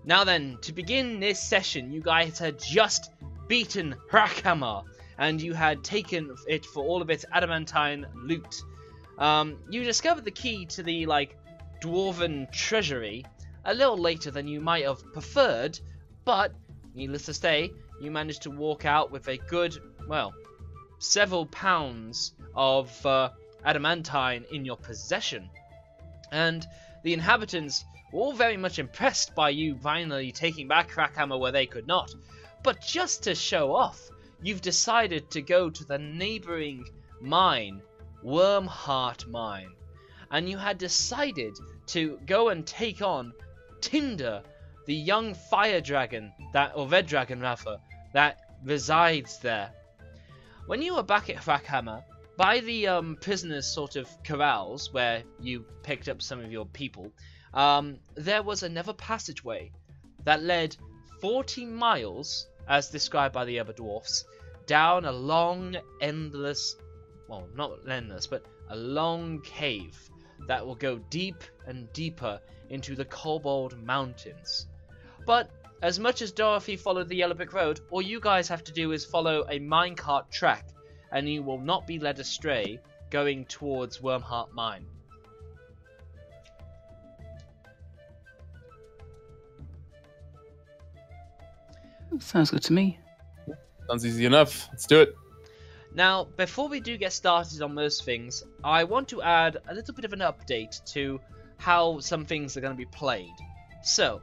Now then, to begin this session, you guys had just beaten Hrackhammer, and you had taken it for all of its adamantine loot. You discovered the key to the, dwarven treasury a little later than you might have preferred, but, needless to say, you managed to walk out with a good, well, several pounds of adamantine in your possession. And the inhabitants were all very much impressed by you finally taking back Hrackhammer where they could not. But just to show off, you've decided to go to the neighbouring mine, Wormheart Mine. And you had decided to go and take on Tinder, the young fire dragon, or red dragon rather, that resides there. When you were back at Hrackhammer, by the prisoners' sort of corrals, where you picked up some of your people, there was another passageway that led 40 miles, as described by the other dwarfs, down a long, endless, well, not endless, but a long cave that will go deep and deeper into the Kobold Mountains. But as much as Dorothy followed the yellow brick road, all you guys have to do is follow a minecart track, and you will not be led astray going towards Wormheart Mine. Sounds good to me. Sounds easy enough. Let's do it. Now, before we do get started on most things, I want to add a little bit of an update to how some things are going to be played. So,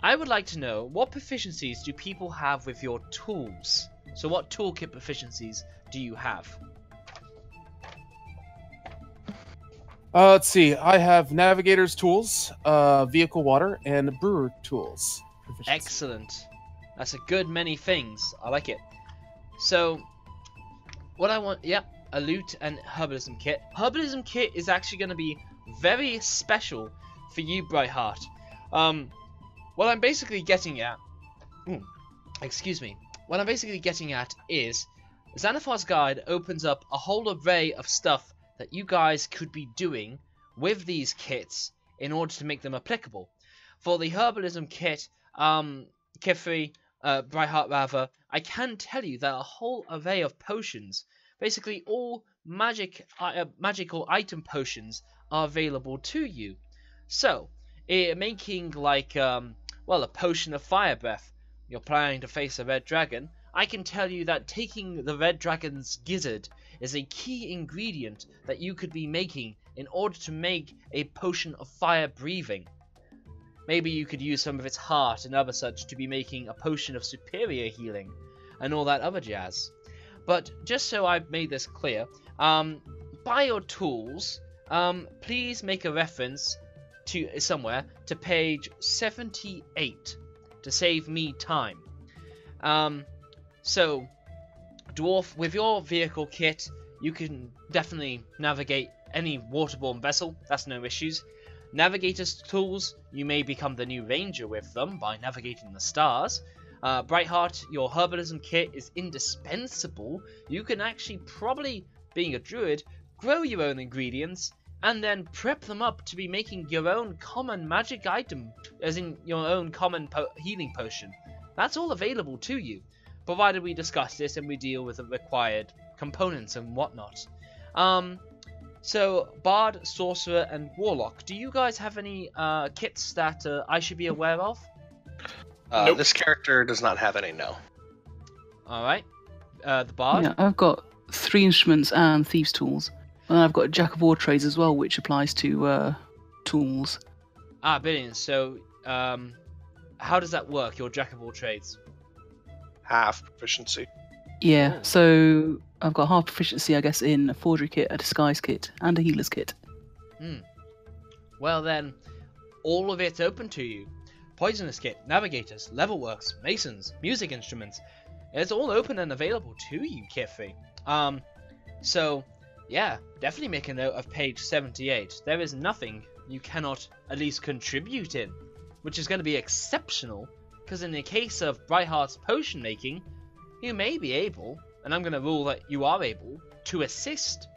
I would like to know, what proficiencies do people have with your tools? So what toolkit proficiencies do you have? Let's see. I have Navigators tools, Vehicle Water, and Brewer tools. Excellent. That's a good many things. I like it. So, what I want, a loot and herbalism kit. Herbalism kit is actually going to be very special for you, Brightheart. What I'm basically getting at, what I'm basically getting at is, Xanathar's Guide opens up a whole array of stuff that you guys could be doing with these kits in order to make them applicable. For the herbalism kit, Kifri, Brightheart rather, I can tell you that a whole array of potions, basically all magical item potions, are available to you. So, making a potion of fire breath, you're planning to face a red dragon, I can tell you that taking the red dragon's gizzard is a key ingredient that you could be making in order to make a potion of fire breathing. Maybe you could use some of its heart and other such to be making a potion of superior healing, and all that other jazz. But just so I've made this clear, buy your tools, please make a reference to somewhere to page 78 to save me time. So, Dwarf, with your vehicle kit, you can definitely navigate any waterborne vessel, that's no issues. Navigators tools, you may become the new ranger with them by navigating the stars. Brightheart, your herbalism kit is indispensable. You can actually probably, being a druid, grow your own ingredients and then prep them up to be making your own common magic item, as in your own common healing potion. That's all available to you, provided we discuss this and we deal with the required components and whatnot. So, Bard, Sorcerer, and Warlock, do you guys have any kits that I should be aware of? Nope. This character does not have any, no. Alright. The Bard? Yeah, I've got 3 instruments and Thieves' Tools. And I've got a Jack of all trades as well, which applies to tools. Ah, brilliant. So, how does that work, your Jack of all trades? Half proficiency. Yeah, Oh. so I've got half proficiency, I guess, in a forgery kit, a disguise kit, and a healer's kit. Well then, all of it's open to you. Poisonous kit, navigators, levelworks, masons, music instruments. It's all open and available to you, Kifri. So, yeah, definitely make a note of page 78. There is nothing you cannot at least contribute in, which is going to be exceptional, because in the case of Brightheart's potion making, you may be able, and I'm going to rule that you are able, to assist,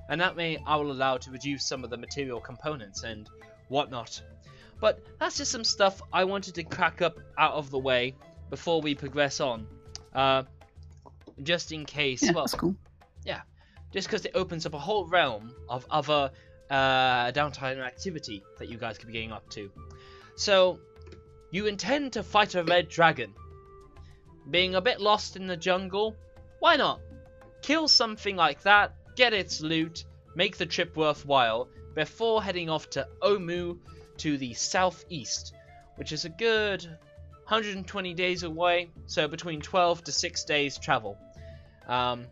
and that may I will allow to reduce some of the material components and whatnot. But that's just some stuff I wanted to crack up out of the way before we progress on. Just in case, Yeah, well, that's cool. yeah, just because it opens up a whole realm of other downtime activity that you guys could be getting up to. So, you intend to fight a red dragon. Being a bit lost in the jungle, why not? Kill something like that, get its loot, make the trip worthwhile, before heading off to Omu to the southeast, which is a good 120 days away, so between 12 to 6 days travel. And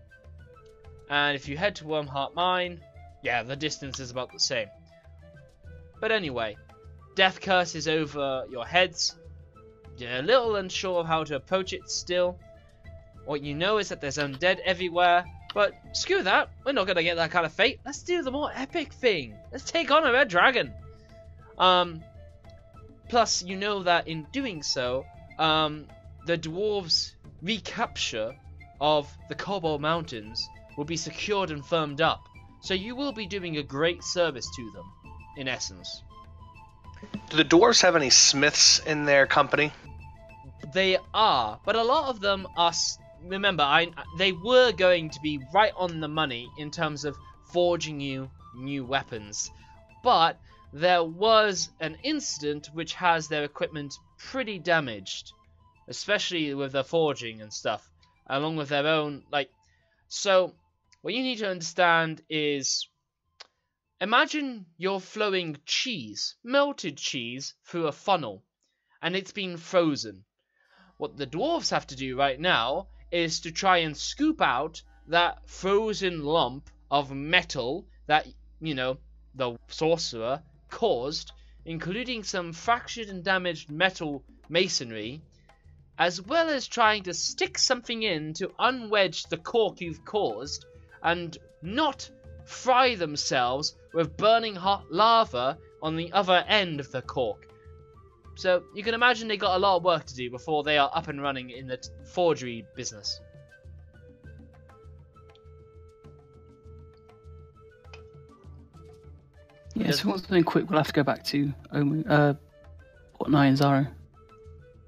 if you head to Wormheart Mine, yeah, the distance is about the same. But anyway, Death Curse is over your heads. You're a little unsure of how to approach it still. What you know is that there's undead everywhere, but screw that, we're not gonna get that kind of fate. Let's do the more epic thing. Let's take on a red dragon. Plus, you know that in doing so, the dwarves' recapture of the Cobalt Mountains will be secured and firmed up. So you will be doing a great service to them, in essence. Do the dwarves have any smiths in their company? They are, but a lot of them are. Remember, they were going to be right on the money in terms of forging you new weapons, but there was an incident which has their equipment pretty damaged, especially with the forging and stuff, along with their own, like. So, what you need to understand is, imagine you're flowing cheese, melted cheese, through a funnel, and it's been frozen. What the dwarves have to do right now is to try and scoop out that frozen lump of metal that, you know, the sorcerer caused, including some fractured and damaged metal masonry, as well as trying to stick something in to unwedge the cork you've caused, and not fry themselves with burning hot lava on the other end of the cork. So you can imagine they got a lot of work to do before they are up and running in the forgery business. Yeah, so if we want something quick, we'll have to go back to Omu, Port 9 and Zaro.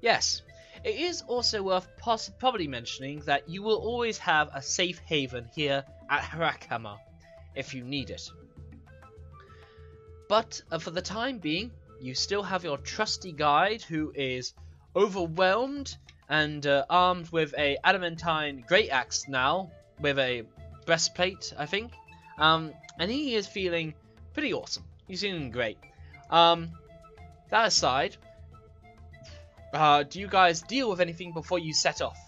Yes. It is also worth probably mentioning that you will always have a safe haven here at Harakama if you need it. But for the time being, you still have your trusty guide who is overwhelmed and armed with a adamantine great axe now, with a breastplate, I think. And he is feeling pretty awesome. He's feeling great. That aside, do you guys deal with anything before you set off?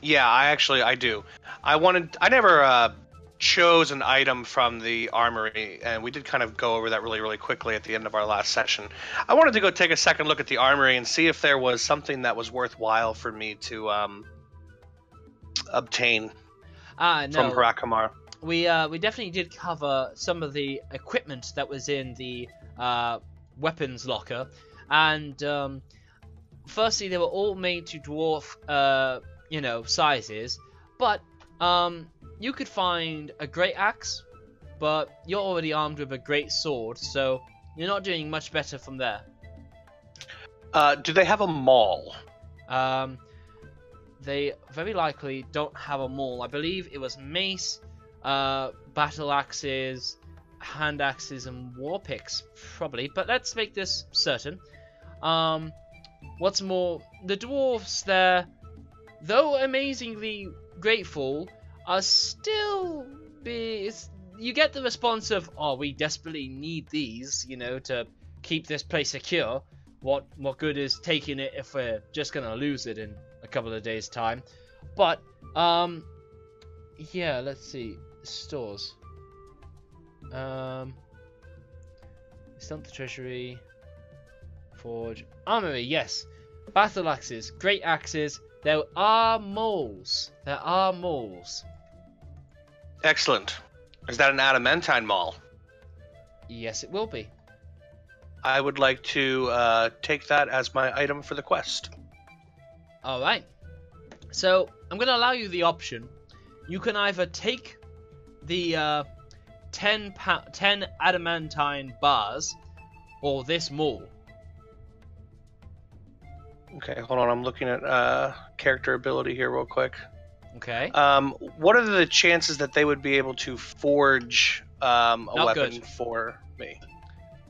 Yeah, I do. I never chose an item from the armory, and we did kind of go over that really quickly at the end of our last session. I wanted to go take a second look at the armory and see if there was something that was worthwhile for me to obtain from Harakamar. We definitely did cover some of the equipment that was in the weapons locker, and firstly they were all made to dwarf sizes, but you could find a great axe, but you're already armed with a great sword, so you're not doing much better from there. Do they have a maul? They very likely don't have a maul. I believe it was mace, battle axes, hand axes, and war picks, probably. But let's make this certain. What's more, the dwarves there, though amazingly grateful, are still you get the response of, oh, we desperately need these, to keep this place secure. What good is taking it if we're just gonna lose it in a couple of days' time? But yeah, let's see. Stores. Stump the treasury. Forge. Armory, yes. Battle axes, great axes. There are moles. Excellent. Is that an adamantine maul? Yes, it will be. I would like to take that as my item for the quest. Alright. So, I'm going to allow you the option. You can either take the 10 adamantine bars, or this mall. Okay, hold on. I'm looking at character ability here real quick. Okay. What are the chances that they would be able to forge a weapon good. for me?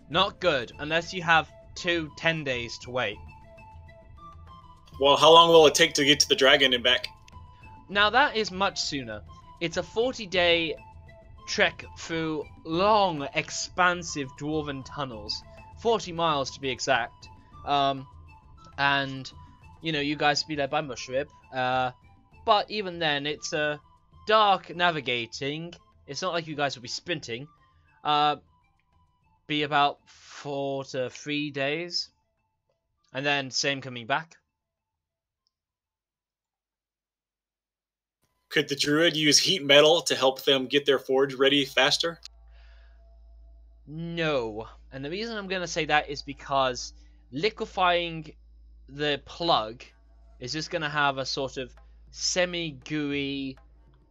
Not good, unless you have 10 days to wait. Well, how long will it take to get to the dragon and back? Now that is much sooner. It's a 40-day trek through long, expansive dwarven tunnels. 40 miles to be exact. And, you know, you guys be led by Mushrib. But even then, it's a dark navigating. It's not like you guys will be sprinting. Be about 4 to 3 days. And then same coming back. Could the Druid use heat metal to help them get their forge ready faster? No. And the reason I'm going to say that is because liquefying the plug is just going to have a sort of semi-gooey,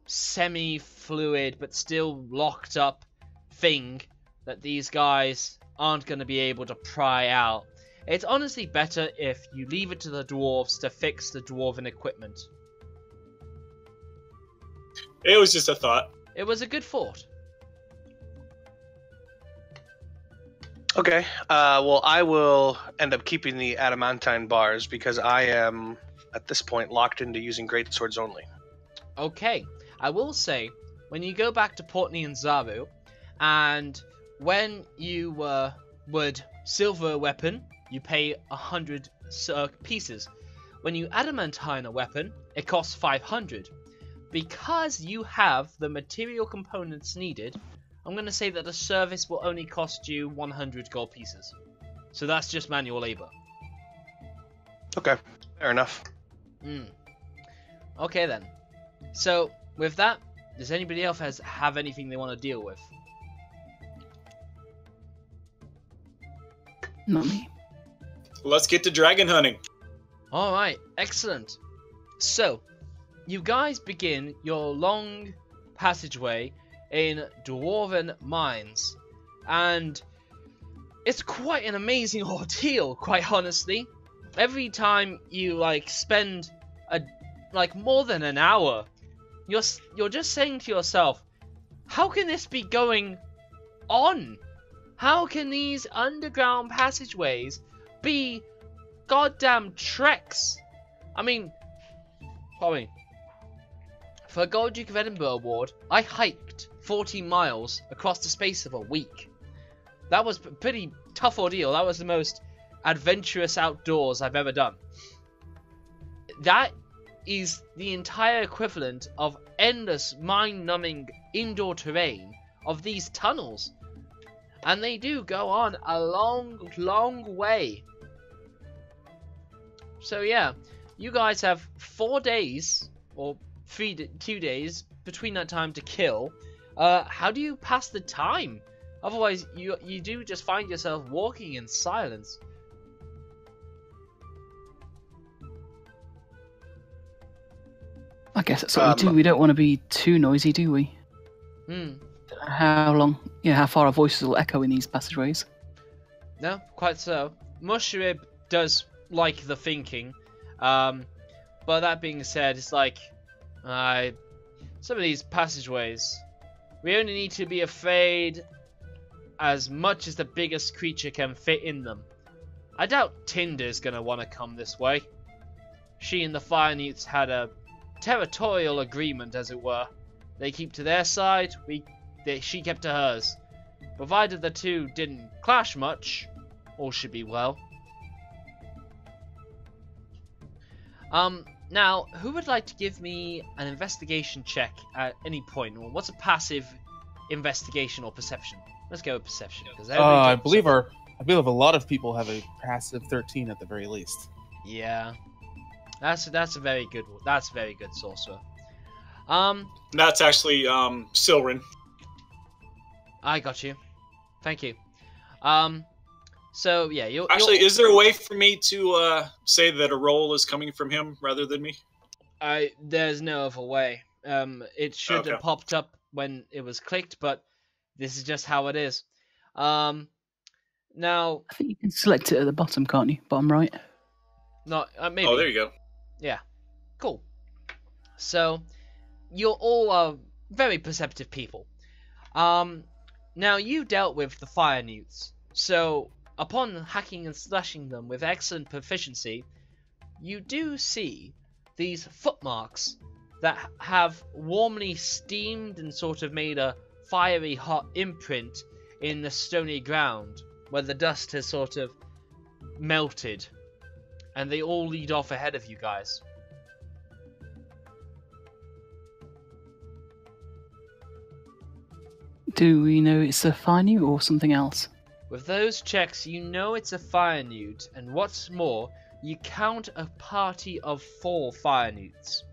semi-fluid, but still locked up thing that these guys aren't going to be able to pry out. It's honestly better if you leave it to the dwarves to fix the dwarven equipment. It was just a thought. It was a good thought. Okay. Well, I will end up keeping the adamantine bars because I am, at this point, locked into using greatswords only. Okay. I will say, when you go back to Portney and Zaru, and when you would silver a weapon, you pay 100 pieces. When you adamantine a weapon, it costs 500. Because you have the material components needed, I'm going to say that the service will only cost you 100 gold pieces. So that's just manual labor. Okay, fair enough. Okay then. So, with that, does anybody else have anything they want to deal with? Not me. Let's get to dragon hunting. Alright, excellent. So, you guys begin your long passageway in Dwarven mines, and it's quite an amazing ordeal, quite honestly. Every time you spend more than an hour, you're just saying to yourself, how can this be going on? How can these underground passageways be goddamn treks? I mean, probably. For a Gold Duke of Edinburgh award, I hiked 40 miles across the space of a week. That was a pretty tough ordeal. That was the most adventurous outdoors I've ever done. That is the entire equivalent of endless, mind-numbing indoor terrain of these tunnels. And they do go on a long, long way. So yeah, you guys have 4 days, or 2 days between that time to kill. How do you pass the time? Otherwise, you do just find yourself walking in silence. I guess that's what we do. We don't want to be too noisy, do we? How long? Yeah, how far our voices will echo in these passageways. No, quite so. Mushrib does like the thinking. But that being said, it's like, some of these passageways, we only need to be afraid as much as the biggest creature can fit in them. I doubt Tinder's gonna want to come this way. She and the Fire Newts had a territorial agreement, as it were. They keep to their side, she kept to hers. Provided the two didn't clash much, all should be well. Now, who would like to give me an investigation check at any point? Or what's a passive investigation or perception? Let's go with perception. I believe a lot of people have a passive 13 at the very least. Yeah, that's a very good one. That's a very good sorcerer. That's actually Silrin. I got you. Thank you. So yeah, actually, is there a way for me to say that a roll is coming from him rather than me? There's no other way. It should have popped up when it was clicked, but this is just how it is. Now, I think you can select it at the bottom, can't you? Bottom right. not maybe. Oh, there you go. Yeah, cool. So, you're all very perceptive people. Now you dealt with the fire newts, so upon hacking and slashing them with excellent proficiency, you do see these footmarks that have warmly steamed and sort of made a fiery hot imprint in the stony ground where the dust has sort of melted, and they all lead off ahead of you guys. Do we know it's a fire newt or something else? With those checks, you know it's a fire newt, and what's more, you count a party of 4 fire newts.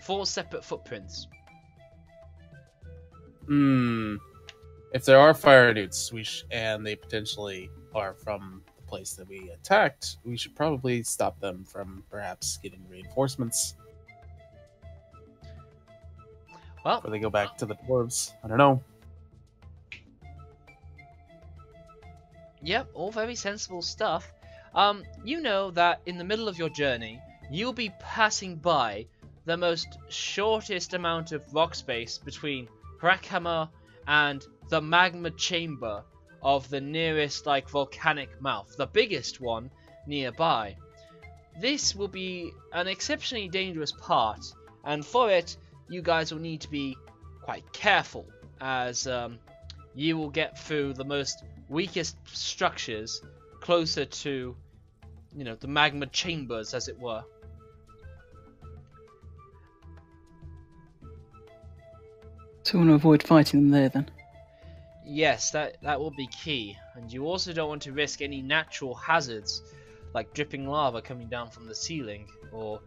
4 separate footprints. If there are fire newts, and they potentially are from the place that we attacked, we should probably stop them from perhaps getting reinforcements. Well, Before they go back to the dwarves. I don't know. yep, all very sensible stuff. You know that in the middle of your journey, you'll be passing by the most shortest amount of rock space between Hrakhammer and the magma chamber of the nearest volcanic mouth, the biggest one nearby. This will be an exceptionally dangerous part, and for it, you guys will need to be quite careful, as you will get through the most weakest structures closer to, the magma chambers, as it were. So we want to avoid fighting them there then. Yes, that will be key, and you also don't want to risk any natural hazards, like dripping lava coming down from the ceiling, or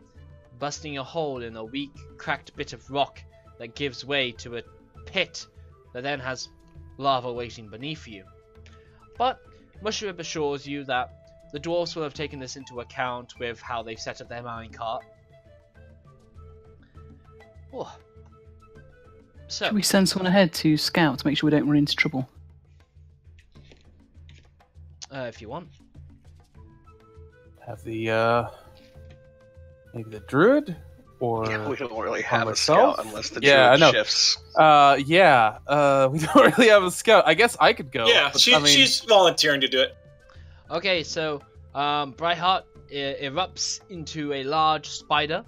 busting a hole in a weak, cracked bit of rock that gives way to a pit that then has lava waiting beneath you. But Mushrib assures you that the dwarves will have taken this into account with how they've set up their mowing cart. Oh. So, Should we send someone ahead to scout to make sure we don't run into trouble? if you want. Have the maybe the druid, or Yeah, we don't really have a myself? scout unless the Yeah, druid I know. shifts. We don't really have a scout. I guess I could go. Yeah, but, she's volunteering to do it. Okay, so Brightheart erupts into a large spider,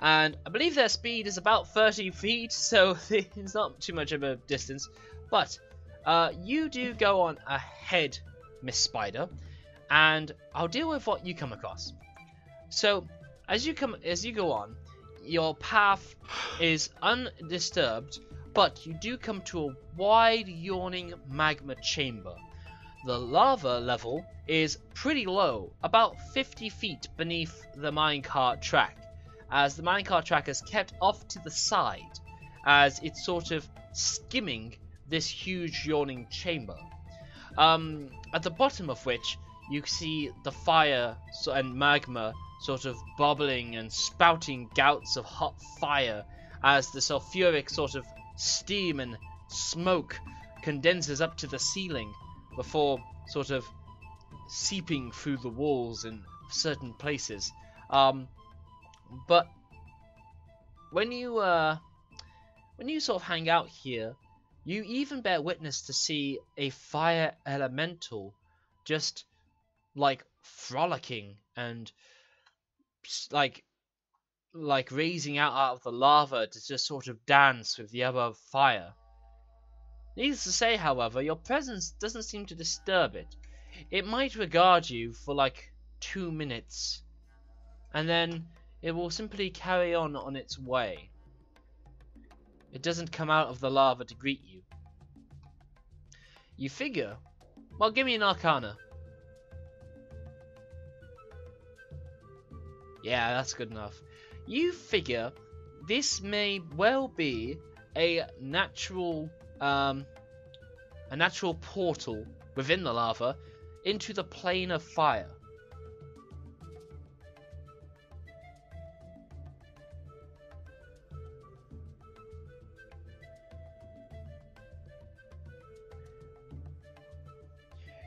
and I believe their speed is about 30 feet, so it's not too much of a distance. But you do go on ahead, Miss Spider, and I'll deal with what you come across. So as you go on, your path is undisturbed, but you do come to a wide yawning magma chamber. The lava level is pretty low, about 50 feet beneath the minecart track, as the minecart track is kept off to the side, as it's sort of skimming this huge yawning chamber. At the bottom of which you see the fire and magma sort of bubbling and spouting gouts of hot fire, as the sulfuric sort of steam and smoke condenses up to the ceiling before sort of seeping through the walls in certain places. But when you sort of hang out here, you even bear witness to see a fire elemental just frolicking and like raising out of the lava to just sort of dance with the other fire. Needless to say, however, your presence doesn't seem to disturb it. It might regard you for 2 minutes, and then it will simply carry on its way. It doesn't come out of the lava to greet you. You figure, well, give me an Arcana. Yeah, that's good enough. You figure this may well be a natural portal within the lava into the plane of fire.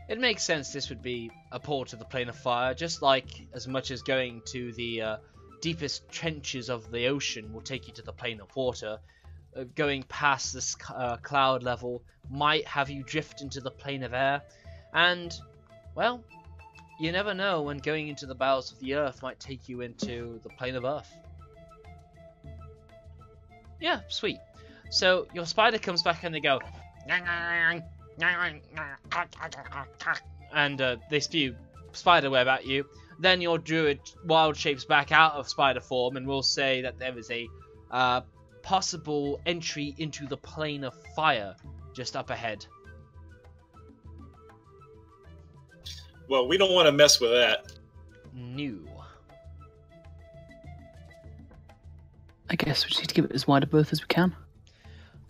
it makes sense this would be a port to the plane of fire, just like as much as going to the deepest trenches of the ocean will take you to the plane of water. Going past this cloud level might have you drift into the plane of air, and, well, you never know when going into the bowels of the earth might take you into the plane of earth. Yeah, sweet. So your spider comes back and they go, and they spew spider web at you. Then your druid wild shapes back out of spider form and will say that there is a possible entry into the plane of fire just up ahead. Well, we don't want to mess with that. New. I guess we just need to give it as wide a berth as we can.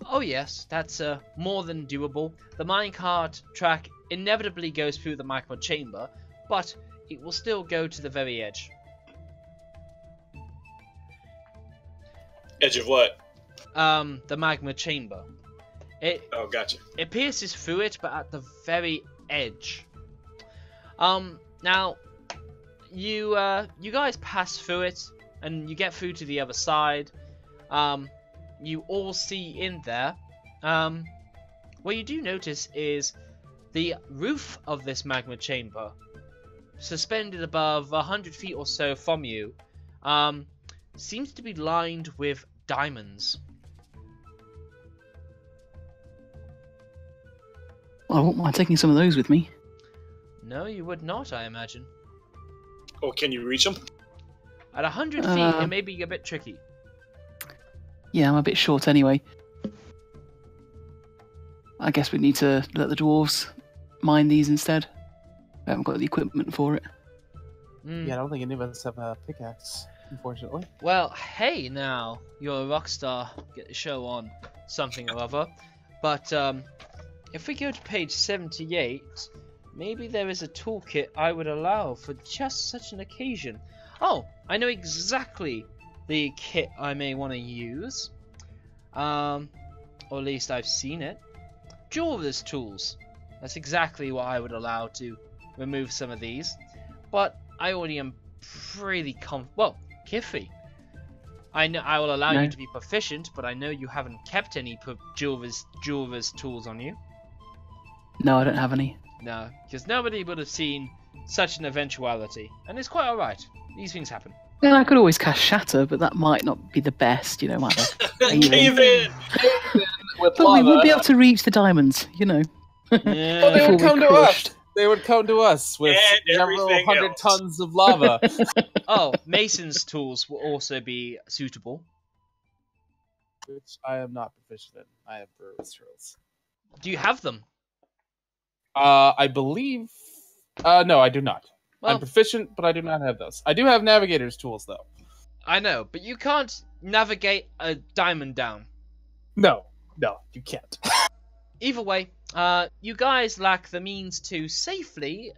Oh yes, that's more than doable. The minecart track inevitably goes through the magma chamber, but it will still go to the very edge. Edge of what? The magma chamber. Oh, gotcha. It pierces through it, but at the very edge. Now, you guys pass through it, and you get through to the other side. You all see in there. What you do notice is the roof of this magma chamber, suspended above 100 feet or so from you, seems to be lined with diamonds. Well, I won't mind taking some of those with me. No, you would not, I imagine. Oh, can you reach them? At 100 feet, it may be a bit tricky. Yeah, I'm a bit short anyway. I guess we need to let the dwarves mine these instead. We haven't got the equipment for it. Yeah, I don't think any of us have a pickaxe, unfortunately. Well, hey now, you're a rock star. Get the show on something or other. But if we go to page 78, maybe there is a toolkit I would allow for just such an occasion. Oh, I know exactly the kit I may want to use. Or at least I've seen it. Dwarves tools. That's exactly what I would allow to remove some of these. But I already am pretty Kiffy. I know I will allow you to be proficient, but I know you haven't kept any Dwarves tools on you. No, I don't have any. No, because nobody would have seen such an eventuality, and it's quite alright. These things happen. Yeah, I could always cast Shatter, but that might not be the best, you know. Might Cave in! But we would be able to reach the diamonds, you know. Yeah. Well, they would come to us. They would come to us with And several everything hundred else. tons of lava. Oh, Mason's tools will also be suitable. Which I am not proficient in. I have brewer's tools. Do you have them? I believe... no, I do not. Well, I'm proficient, but I do not have those. I do have Navigator's tools, though. I know, but you can't navigate a diamond down. No, you can't. Either way, you guys lack the means to safely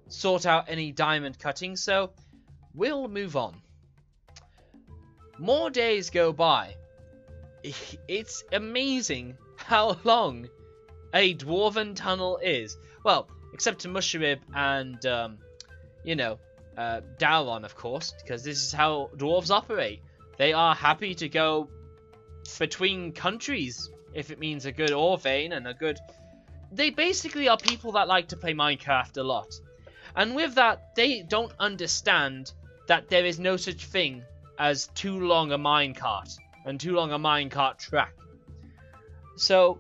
sort out any diamond cutting, so we'll move on. More days go by. It's amazing how long a dwarven tunnel is. Well, except to Musharib and, Dauron, of course, because this is how dwarves operate. They are happy to go between countries if it means a good ore vein and a good... They basically are people that like to play Minecraft a lot. And with that, they don't understand that there is no such thing as too long a minecart and too long a minecart track. So,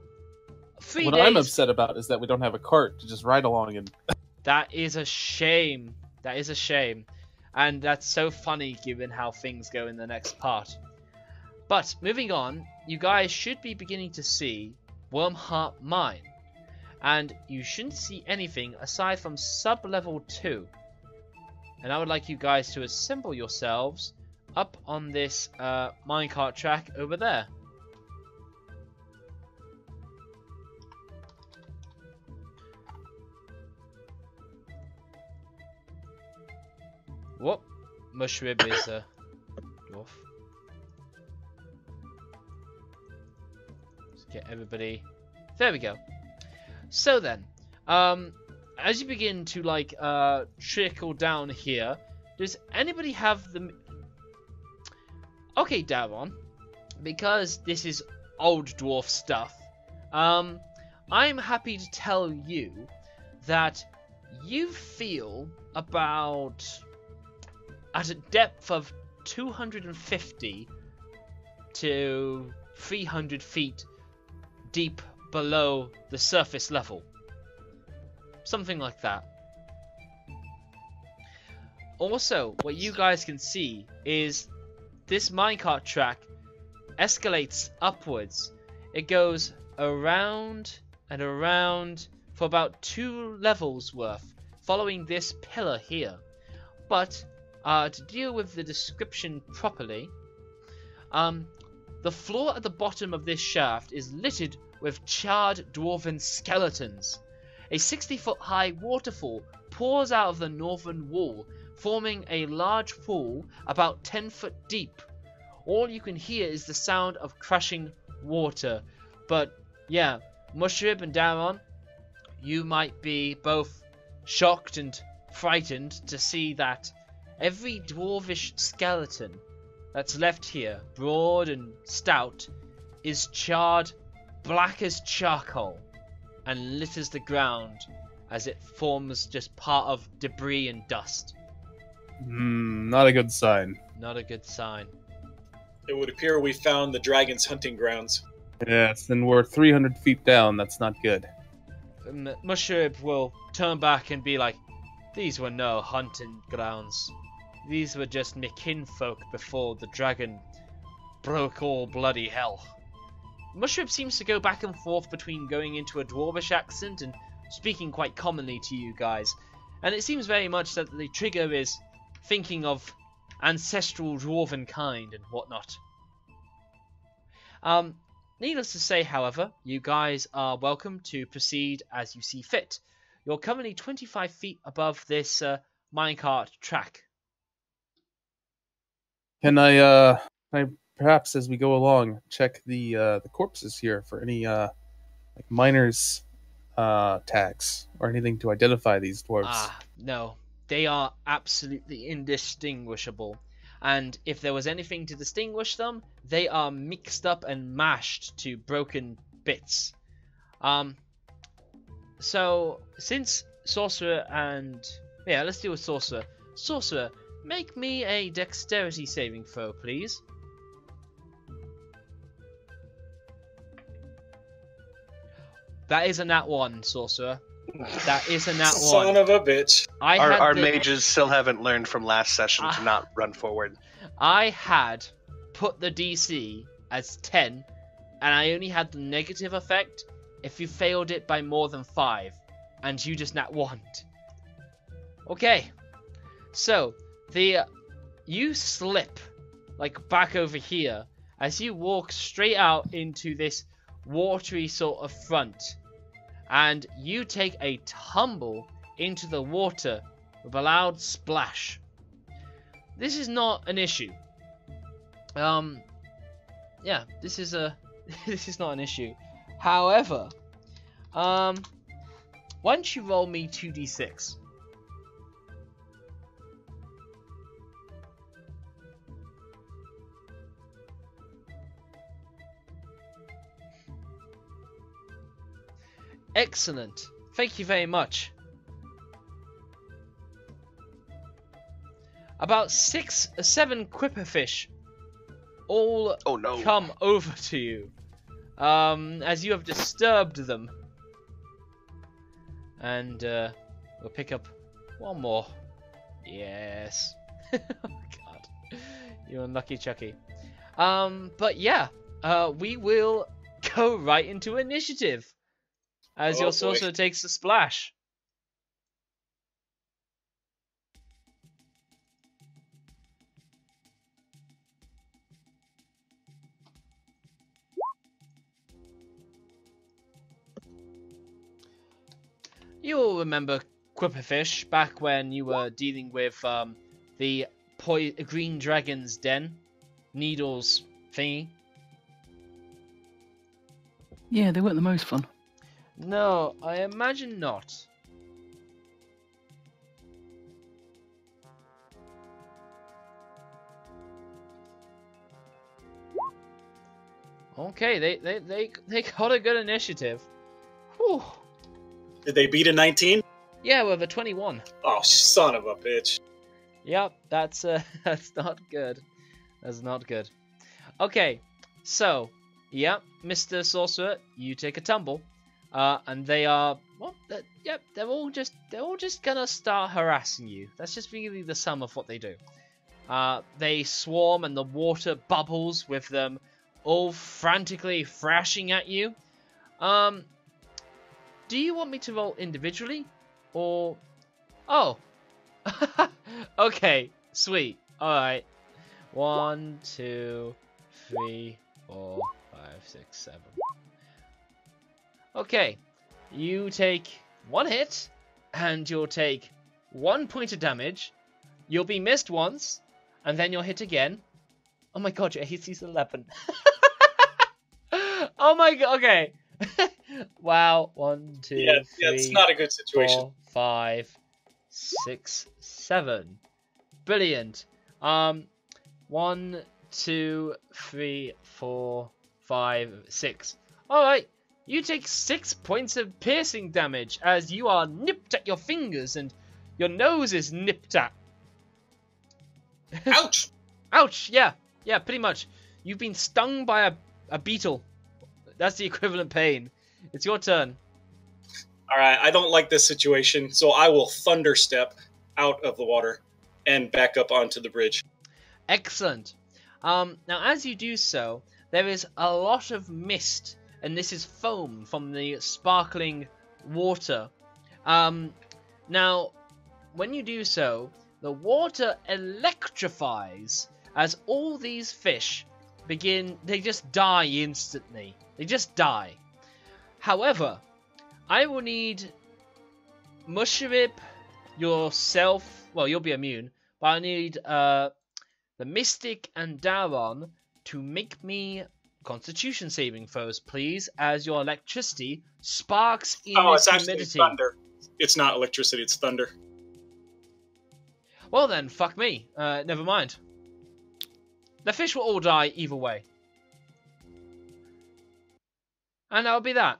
3 days... What I'm upset about is that we don't have a cart to just ride along in. That is a shame. That is a shame. And that's so funny given how things go in the next part. But, moving on, you guys should be beginning to see Wormheart Mine. And you shouldn't see anything aside from sub-level 2. And I would like you guys to assemble yourselves up on this minecart track over there. Whoop. Mushrib is a dwarf. Let's get everybody... There we go. So then, as you begin to like trickle down here, does anybody have the? Okay, Daron, because this is old dwarf stuff. I'm happy to tell you that you feel about at a depth of 250 to 300 feet deep below the surface level. Something like that. Also, what you guys can see is this minecart track escalates upwards. It goes around and around for about 2 levels worth, following this pillar here. But to deal with the description properly, the floor at the bottom of this shaft is littered with charred dwarven skeletons. A 60-foot high waterfall pours out of the northern wall, forming a large pool about 10 foot deep. All you can hear is the sound of crushing water. But yeah, Mushrib and Daron, you might be both shocked and frightened to see that every dwarvish skeleton that's left here, broad and stout, is charred black as charcoal and litters the ground as it forms just part of debris and dust. Not a good sign. Not a good sign. It would appear we found the dragon's hunting grounds. Yes, and we're 300 feet down. That's not good. Mushrib will turn back and be like, these were no hunting grounds. These were just me kinfolk before the dragon broke all bloody hell. Mushrib seems to go back and forth between going into a dwarvish accent and speaking quite commonly to you guys. And it seems very much that the trigger is thinking of ancestral dwarven kind and whatnot. Needless to say, however, you guys are welcome to proceed as you see fit. You're currently 25 feet above this minecart track. Can I perhaps, as we go along, check the corpses here for any like miners tags or anything to identify these dwarves? No. They are absolutely indistinguishable. And if there was anything to distinguish them, they are mixed up and mashed to broken bits. So, since Sorcerer and... yeah, let's deal with Sorcerer. Sorcerer, make me a dexterity saving throw, please. That is a nat 1, Sorcerer. That is a nat 1. Son of a bitch. Our mages still haven't learned from last session to not run forward. I had put the DC as 10, and I only had the negative effect if you failed it by more than 5, and you just nat 1'd. Okay, so you slip like back over here as you walk straight out into this watery sort of front. And you take a tumble into the water with a loud splash. This is not an issue. Yeah, this is not an issue. However, why don't you roll me 2d6? Excellent. Thank you very much. About 6 or 7 quipperfish all come over to you as you have disturbed them. And we'll pick up one more. Yes. Oh god. You unlucky Chucky. But yeah, we will go right into initiative. As your sorcerer takes the splash. You'll remember Quipperfish back when you were dealing with the Green Dragon's Den, Needles thingy. Yeah, they weren't the most fun. No, I imagine not. Okay, they got a good initiative. Whew. Did they beat a 19? Yeah, with a 21. Oh, son of a bitch. Yep, that's not good. That's not good. Okay, so yep, Mr. Sorcerer, you take a tumble, and they are they're all just gonna start harassing you. That's just really the sum of what they do. They swarm, and the water bubbles with them, all frantically thrashing at you. Do you want me to roll individually, or? Oh, okay, sweet. All right, 1, 2, 3, 4, 5, 6, 7. Okay, you take 1 hit, and you'll take 1 point of damage. You'll be missed once, and then you'll hit again. Oh my god, your AC's 11. Oh my god, okay. Wow, 1, 2, 3, it's not a good situation. 4, 5, 6, 7. Brilliant. 1, 2, 3, 4, 5, 6. Alright, you take 6 points of piercing damage as you are nipped at your fingers and your nose is nipped at. Ouch! Ouch, yeah, pretty much. You've been stung by a beetle. That's the equivalent pain. It's your turn. Alright, I don't like this situation, so I will thunder step out of the water and back up onto the bridge. Excellent. Now, as you do so, there is a lot of mist, and this is foam from the sparkling water. Now, when you do so, the water electrifies as all these fish they just die instantly. They just die. However, I will need Musharib, yourself, well, you'll be immune, but I need the Mystic and Daron to make me Constitution saving throws, please, as your electricity sparks in it's humidity. actually thunder. It's not electricity, it's thunder. Well then, fuck me. Never mind. The fish will all die either way. And that'll be that.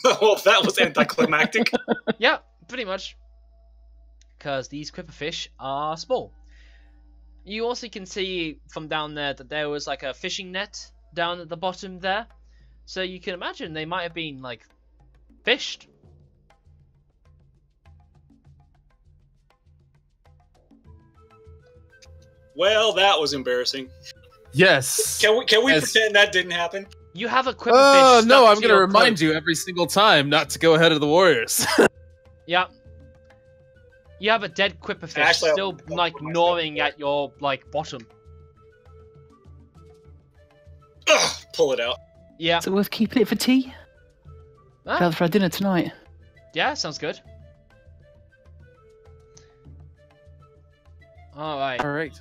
Well, that was anticlimactic. Yeah, pretty much. Because these cripperfish are small. You also can see from down there that there was like a fishing net down at the bottom there. So you can imagine they might have been like fished. Well, that was embarrassing. Yes. Can we pretend that didn't happen? You have a cripperfish. Oh no! I'm going to remind you every single time not to go ahead of the warriors. Yeah. You have a dead cripperfish Actually, still like gnawing at your like bottom. Ugh, pull it out. Yeah. Is it worth keeping it for tea? Ah, For our dinner tonight. yeah, sounds good. All right. All right.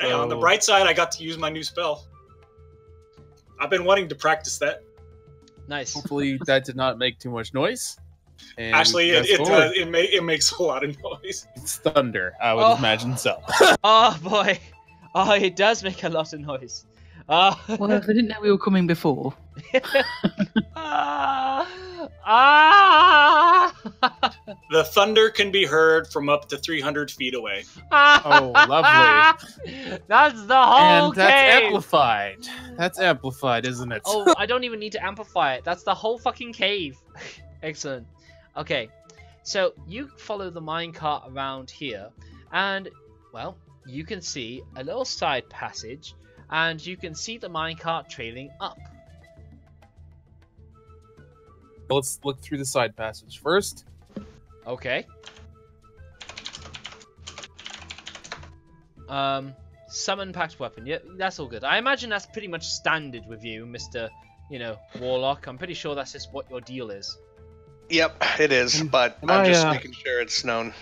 Hey, on the bright side, I got to use my new spell. I've been wanting to practice that. Nice. Hopefully that did not make too much noise. And Actually, we can fast forward. it makes a lot of noise. It's thunder. I would imagine so. Oh boy. Oh, it does make a lot of noise. Well, if I didn't know we were coming before. The thunder can be heard from up to 300 feet away. Oh, lovely. That's the whole And that's cave. amplified. That's amplified, isn't it? Oh, I don't even need to amplify it. That's the whole fucking cave. Excellent. Okay, so you follow the minecart around here, and, well, you can see a little side passage, and you can see the minecart trailing up. Let's look through the side passage first. Okay. Summon packed weapon. Yeah, that's all good. I imagine that's pretty much standard with you, Mr. Warlock. I'm pretty sure that's just what your deal is. Yep, it is, but I'm just making sure it's known.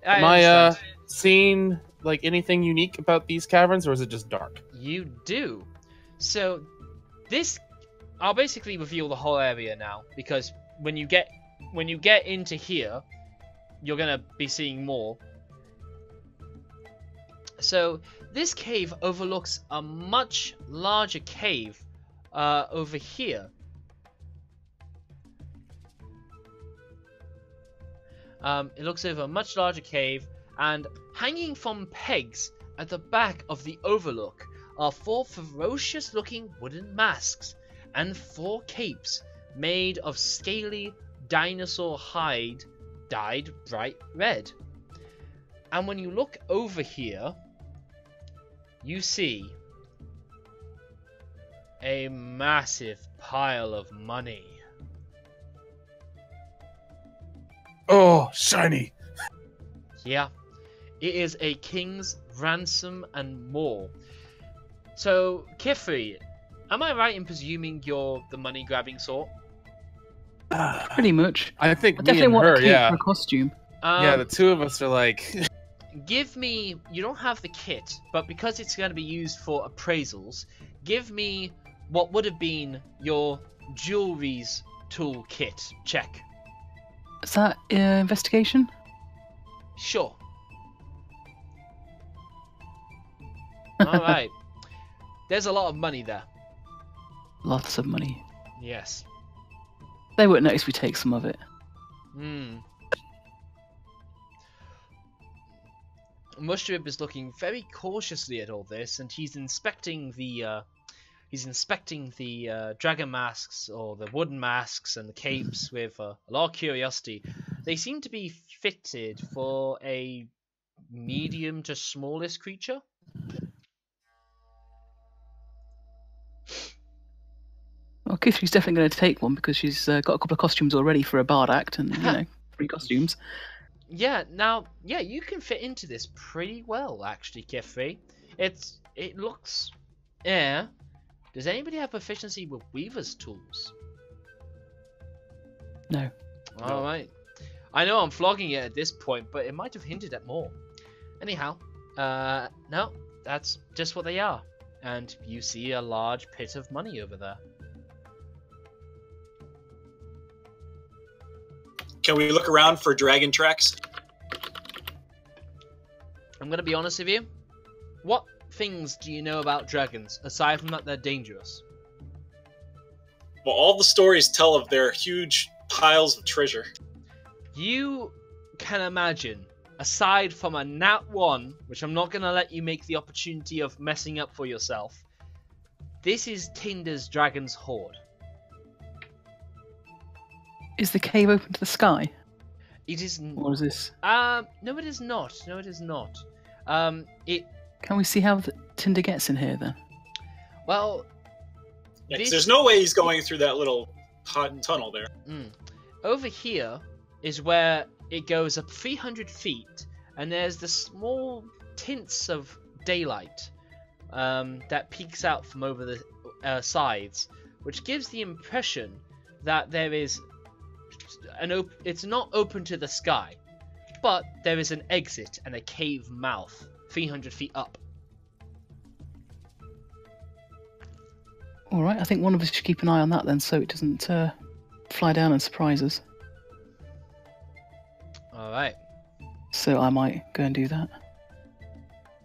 Am I seeing like anything unique about these caverns, or is it just dark? You do. So this, I'll basically reveal the whole area now, because when you get into here, you're gonna be seeing more. So this cave overlooks a much larger cave over here. It looks over a much larger cave, and hanging from pegs at the back of the overlook are 4 ferocious-looking wooden masks and 4 capes made of scaly dinosaur hide dyed bright red. And when you look over here, you see a massive pile of money. Oh, shiny. Yeah, it is a king's ransom and more. So, Kifri, am I right in presuming you're the money-grabbing sort? Pretty much. I think I me definitely and want her, a cape yeah. for a costume. Yeah, the two of us are like... Give me... You don't have the kit, but because it's going to be used for appraisals, give me what would have been your jewelry's tool kit check. Is that investigation? Sure. Alright. There's a lot of money there. Lots of money. Yes. They won't notice we take some of it. Mushroom is looking very cautiously at all this, and he's inspecting the dragon masks, or the wooden masks and the capes with a lot of curiosity. They seem to be fitted for a medium to smallest creature. Well, Kithri's definitely going to take one because she's got a couple of costumes already for a bard act, and 3 costumes. Yeah, now, yeah, you can fit into this pretty well, actually, Kithri. It looks... Yeah. Does anybody have proficiency with Weaver's tools? No. Alright. I know I'm flogging it at this point, but it might have hinted at more. Anyhow, no, that's just what they are. And you see a large pit of money over there. Can we look around for dragon tracks? I'm going to be honest with you. What things do you know about dragons, aside from that they're dangerous? Well, all the stories tell of their huge piles of treasure. You can imagine, aside from a nat 1, which I'm not going to let you make the opportunity of messing up for yourself, this is Tinder's Dragon's Hoard. Is the cave open to the sky? It is... Or is this... No, it is not. No, it is not. Can we see how the Tinder gets in here, then? Well... Yeah, 'cause there's no way he's going through that little tunnel there. Over here is where it goes up 300 feet, and there's the small tints of daylight that peeks out from over the sides, which gives the impression that there is it's not open to the sky, but there is an exit and a cave mouth 300 feet up. Alright, I think one of us should keep an eye on that then, so it doesn't fly down and surprise us. Alright. So I might go and do that.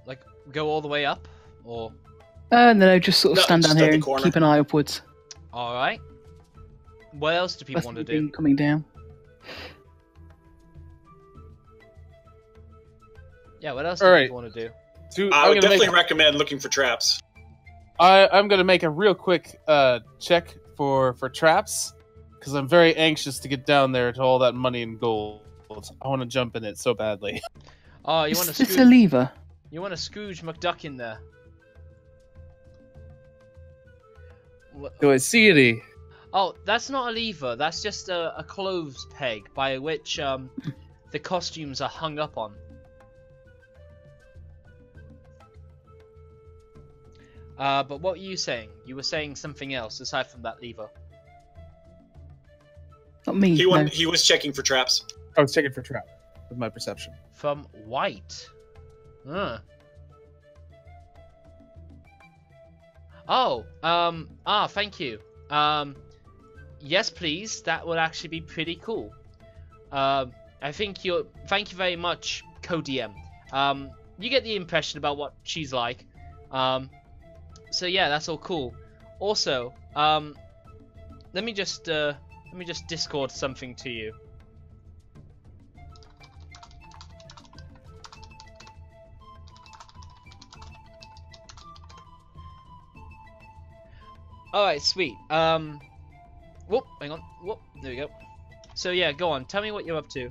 Like, go all the way up? Or... no, just sort of stand down here and corner. keep an eye upwards. Alright. What else do people want to do? Coming down. Yeah, what else do people want to do? I would definitely recommend looking for traps. I'm going to make a real quick check for traps, because I'm very anxious to get down there to all that money and gold. I want to jump in it so badly. Oh, you want to Is this a lever? You want to Scrooge McDuck in there? Do I see any? Oh, that's not a lever. That's just a clothes peg by which the costumes are hung up on. But what were you saying? You were saying something else aside from that lever. Not me. He was checking for traps. I was checking for trap with my perception. From White. Oh, thank you. Yes, please. That would actually be pretty cool. Thank you very much, co-DM. You get the impression about what she's like. So yeah, that's all cool. Also, let me just Discord something to you. Alright, sweet. Whoop, hang on. Whoop, there we go. So yeah, go on. Tell me what you're up to.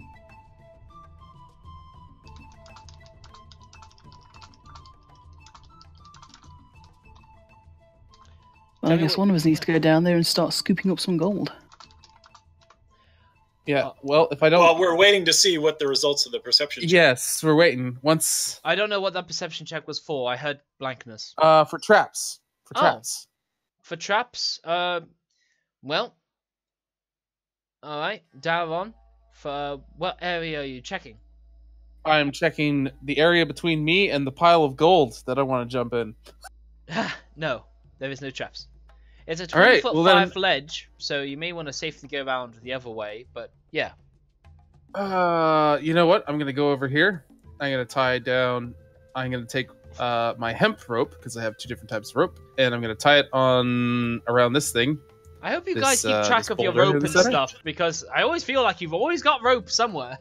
Well, I guess one of us needs to go down there and start scooping up some gold. Yeah, well, if I don't... Well, we're waiting to see what the results of the perception check. Yes, we're waiting. Once... I don't know what that perception check was for. I heard blankness. For traps. For Oh. traps. For traps? Well... Alright, Daron. For what area are you checking? I'm checking the area between me and the pile of gold that I want to jump in. No, there is no traps. It's a 20-foot Alright, well then... ledge, so you may want to safely go around the other way, but yeah. You know what? I'm going to go over here. I'm going to tie down... I'm going to take my hemp rope, because I have 2 different types of rope, and I'm going to tie it on around this thing. I hope you guys keep track of your rope and stuff, because I always feel like you've always got rope somewhere.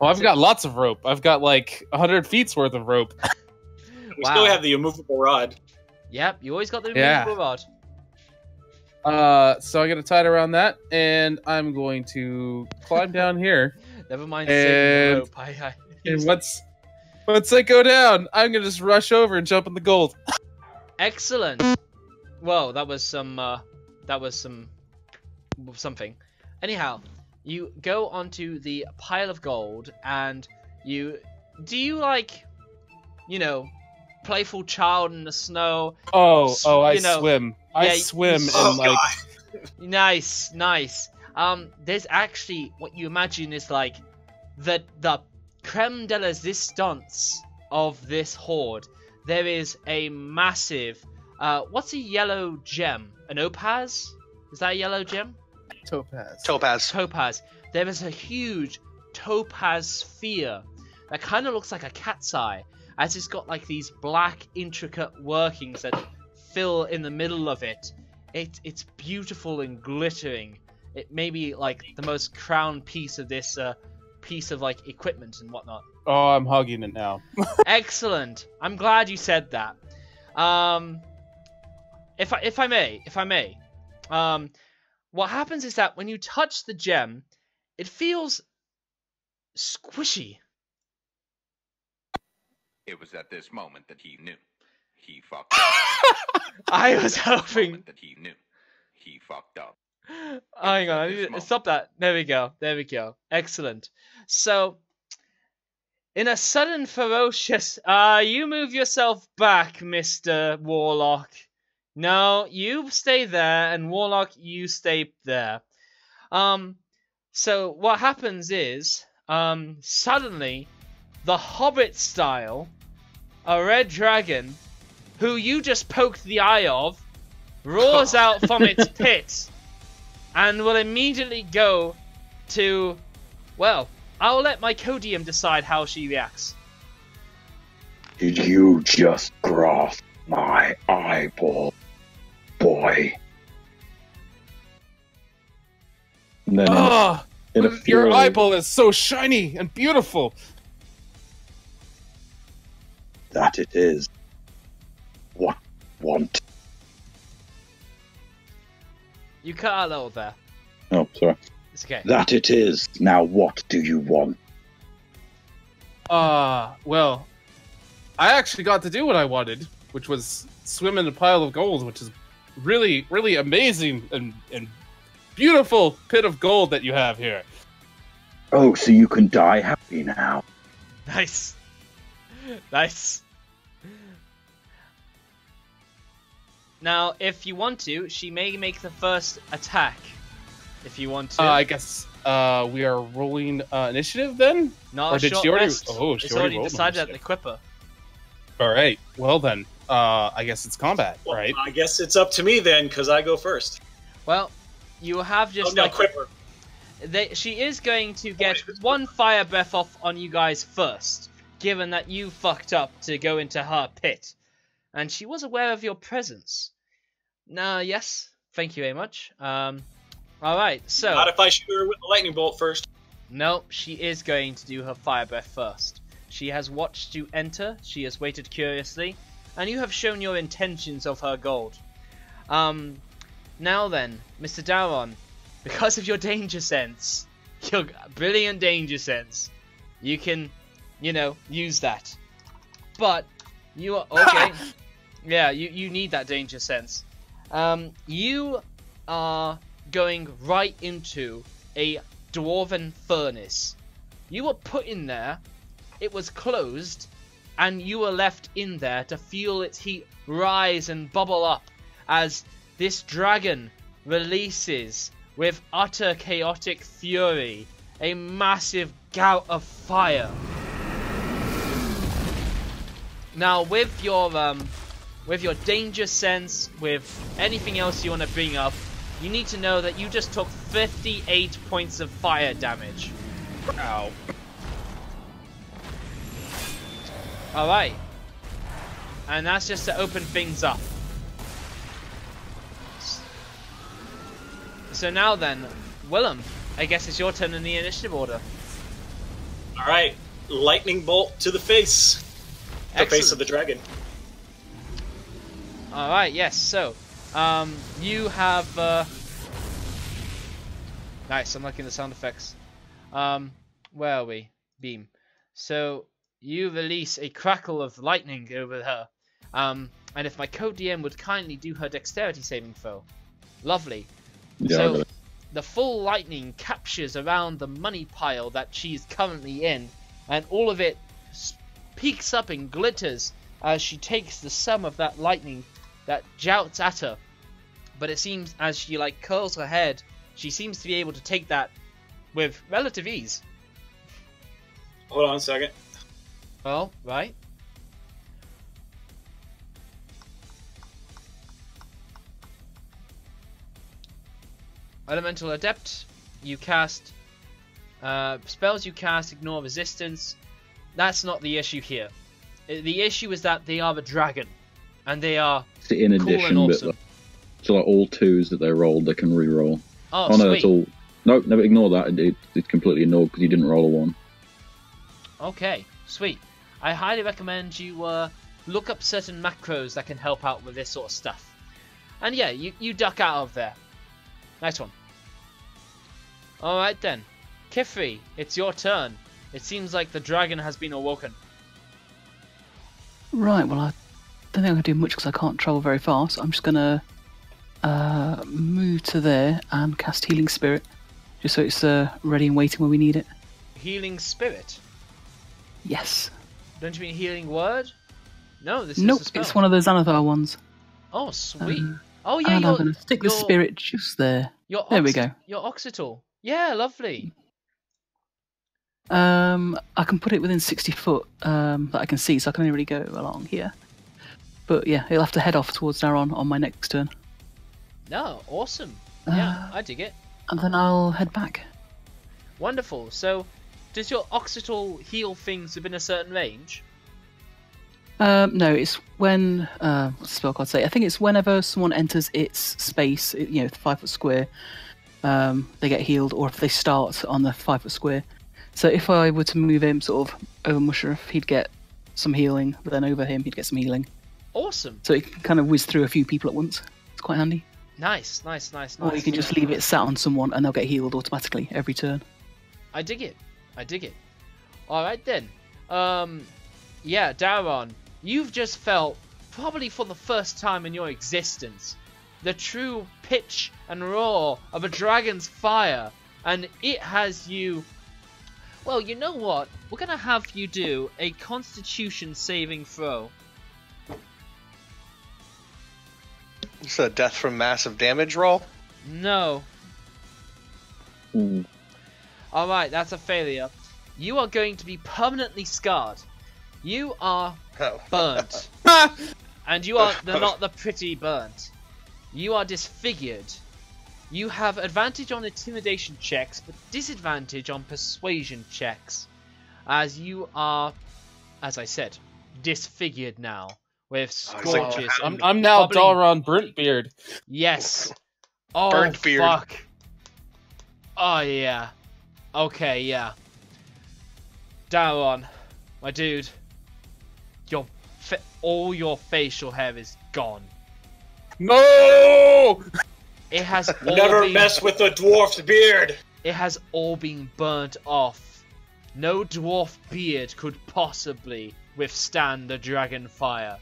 Well, I've got lots of rope. I've got like 100 feet's worth of rope. We still have the immovable rod. Yep, you always got the immovable rod. So I'm gonna tie it around that, and I'm going to climb down here. Never mind saving the rope. And once I go down, I'm gonna just rush over and jump in the gold. Excellent. Well, that was something. Anyhow, you go onto the pile of gold, and do you like, you know, playful child in the snow? I swim. I swim and like. Nice. There's actually what you imagine is like the creme de la resistance of this horde. There is a massive. What's a yellow gem? An opaz? Is that a yellow gem? Topaz. There is a huge topaz sphere that kind of looks like a cat's eye, as it's got like these black intricate workings that fill in the middle of it. It's beautiful and glittering. It may be like the most crown piece of this piece of like equipment and whatnot. Oh, I'm hugging it now. Excellent. I'm glad you said that. If I may, what happens is that when you touch the gem, it feels squishy. It was at this moment that he knew. He fucked up. I was hoping that he knew. He fucked up. Hang on, I need to stop that. There we go. Excellent. So, in a sudden ferocious, you move yourself back, Mr. Warlock. No, you stay there, and Warlock, you stay there. So what happens is, suddenly, the Hobbit style, a red dragon, who you just poked the eye of, roars out from its pit, and will immediately go to, well, I'll let my Codium decide how she reacts. Did you just grasp my eyeball, boy? And then your eyeball is so shiny and beautiful. That it is. What want? You cut out a little there. Oh, sorry. It's okay. That it is. Now what do you want? Well, I actually got to do what I wanted, which was swim in a pile of gold, which is really, really amazing and beautiful pit of gold that you have here. Oh, so you can die happy now. Nice. Now, if you want to, she may make the first attack. If you want to. I guess we are rolling initiative then? Not a short rest. It's already decided at the Equipper. Alright, well then, I guess it's combat, right? I guess it's up to me then, because I go first. Well, you have just Equipper. She is going to get one fire breath off on you guys first, given that you fucked up to go into her pit. And she was aware of your presence. Yes. Thank you very much. Alright, so... Not if I shoot her with the lightning bolt first. No, she is going to do her fire breath first. She has watched you enter, she has waited curiously, and you have shown your intentions of her gold. Now then, Mr. Daron, because of your danger sense, your brilliant danger sense, you can, use that. But, you are, okay, yeah, you need that danger sense. You are going right into a dwarven furnace. You were put in there, it was closed, and you were left in there to feel its heat rise and bubble up as this dragon releases with utter chaotic fury a massive gout of fire. Now with your danger sense, with anything else you want to bring up, you need to know that you just took 58 points of fire damage. Ow. Alright. And that's just to open things up. So now then, Willem, I guess it's your turn in the initiative order. Alright, lightning bolt to the face. The face of the dragon. Alright, yes, so you have nice, I'm liking the sound effects. Where are we? Beam. So you release a crackle of lightning over her. And if my co-DM would kindly do her dexterity saving throw. Lovely. Yeah, So the full lightning captures around the money pile that she's currently in, and all of it peaks up and glitters as she takes the sum of that lightning that jouts at her. But it seems as she curls her head, she seems to be able to take that with relative ease. Hold on a second. Oh, right. Elemental Adept, you cast spells you cast ignore resistance. That's not the issue here. The issue is that they are a dragon, and they are in cool addition, and awesome. so all twos that they rolled, they can re-roll. Oh, no, sweet. it's all. No, never ignore that. It's completely ignored because you didn't roll a 1. Okay, sweet. I highly recommend you look up certain macros that can help out with this sort of stuff. And yeah, you duck out of there. Nice one. Alright then. Kifri, it's your turn. It seems like the dragon has been awoken. Right, well, I don't think I can do much because I can't travel very fast. I'm just going to move to there and cast Healing Spirit, just so it's ready and waiting when we need it. Healing Spirit? Yes. Don't you mean Healing Word? No, this Nope, is a spell. it's one of those Xanathar ones. Oh, sweet. Oh yeah, and I'm going to stick the spirit just there. There we go. Your Occital. Yeah, lovely. I can put it within 60 foot that I can see, so I can only really go along here. But yeah, it'll have to head off towards Daron on my next turn. No, awesome. Yeah, I dig it. And then I'll head back. Wonderful. So, does your Occital heal things within a certain range? No, it's when what's the spell card say? I think it's whenever someone enters its space, the 5 foot square, they get healed, or if they start on the 5 foot square. So if I were to move him sort of over Musharraf, he'd get some healing, but then over him he'd get some healing. Awesome. So it can kind of whiz through a few people at once. It's quite handy. Nice. Or you can just leave it sat on someone and they'll get healed automatically every turn. I dig it. Alright then. Yeah, Daron, you've just felt, probably for the first time in your existence, the true pitch and roar of a dragon's fire. And it has you... Well, you know what? We're going to have you do a Constitution saving throw. Is a death from massive damage roll? No. Alright, that's a failure. You are going to be permanently scarred. You are burnt. And you are not the pretty burnt. You are disfigured. You have advantage on intimidation checks, but disadvantage on persuasion checks. As you are, as I said, disfigured now. with he's like scorches. I'm now bubbling- Dalron Burntbeard. Yes. Oh, Burnt beard. fuck. Oh, yeah. Okay, yeah. Daron, my dude. All your facial hair is gone. No! It has all Never been, mess with the dwarf's beard. It has all been burnt off. No dwarf beard could possibly withstand the dragon fire.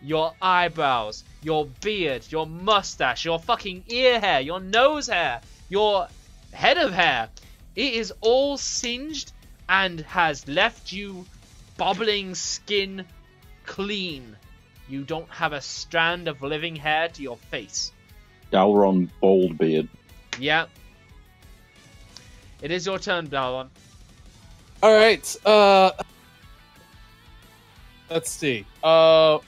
Your eyebrows, your beard, your mustache, your fucking ear hair, your nose hair, your head of hair. It is all singed and has left you bubbling skin clean. You don't have a strand of living hair to your face. Dalron Baldbeard. Yeah. It is your turn, Dalron. Alright, let's see. Real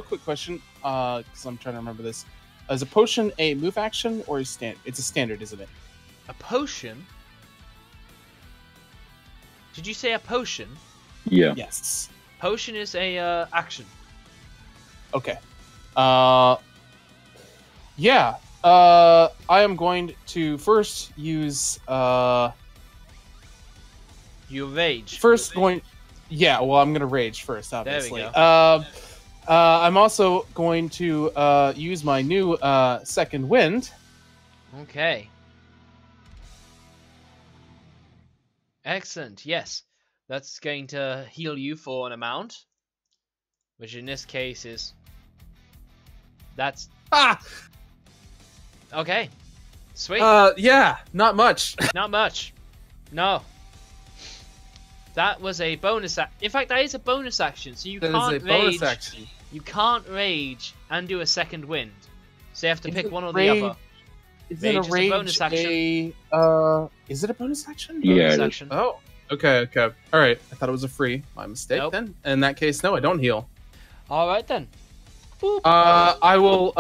quick question, because I'm trying to remember this. Is a potion a move action or is it's a standard, isn't it? A potion? Did you say a potion? Yeah. Yes. Potion is a action. Okay. Yeah. I am going to first use You rage. Yeah, well, I'm gonna rage first, obviously. There we go. I'm also going to use my new second wind. Okay. Excellent. Yes, that's going to heal you for an amount, which in this case is that's okay. Sweet. Yeah, not much. Not much. No. That was a bonus. In fact, that is a bonus action. So you That can't is a rage. bonus action. You can't rage and do a second wind. So you have to pick Isn't one or rage- the other. Is Rage it is a a rage? bonus action. Is it a bonus action? Yeah, Bonus it is. action. Oh, okay. All right. I thought it was a free. My mistake Nope. then. In that case, no, I don't heal. All right then. Boop. I will,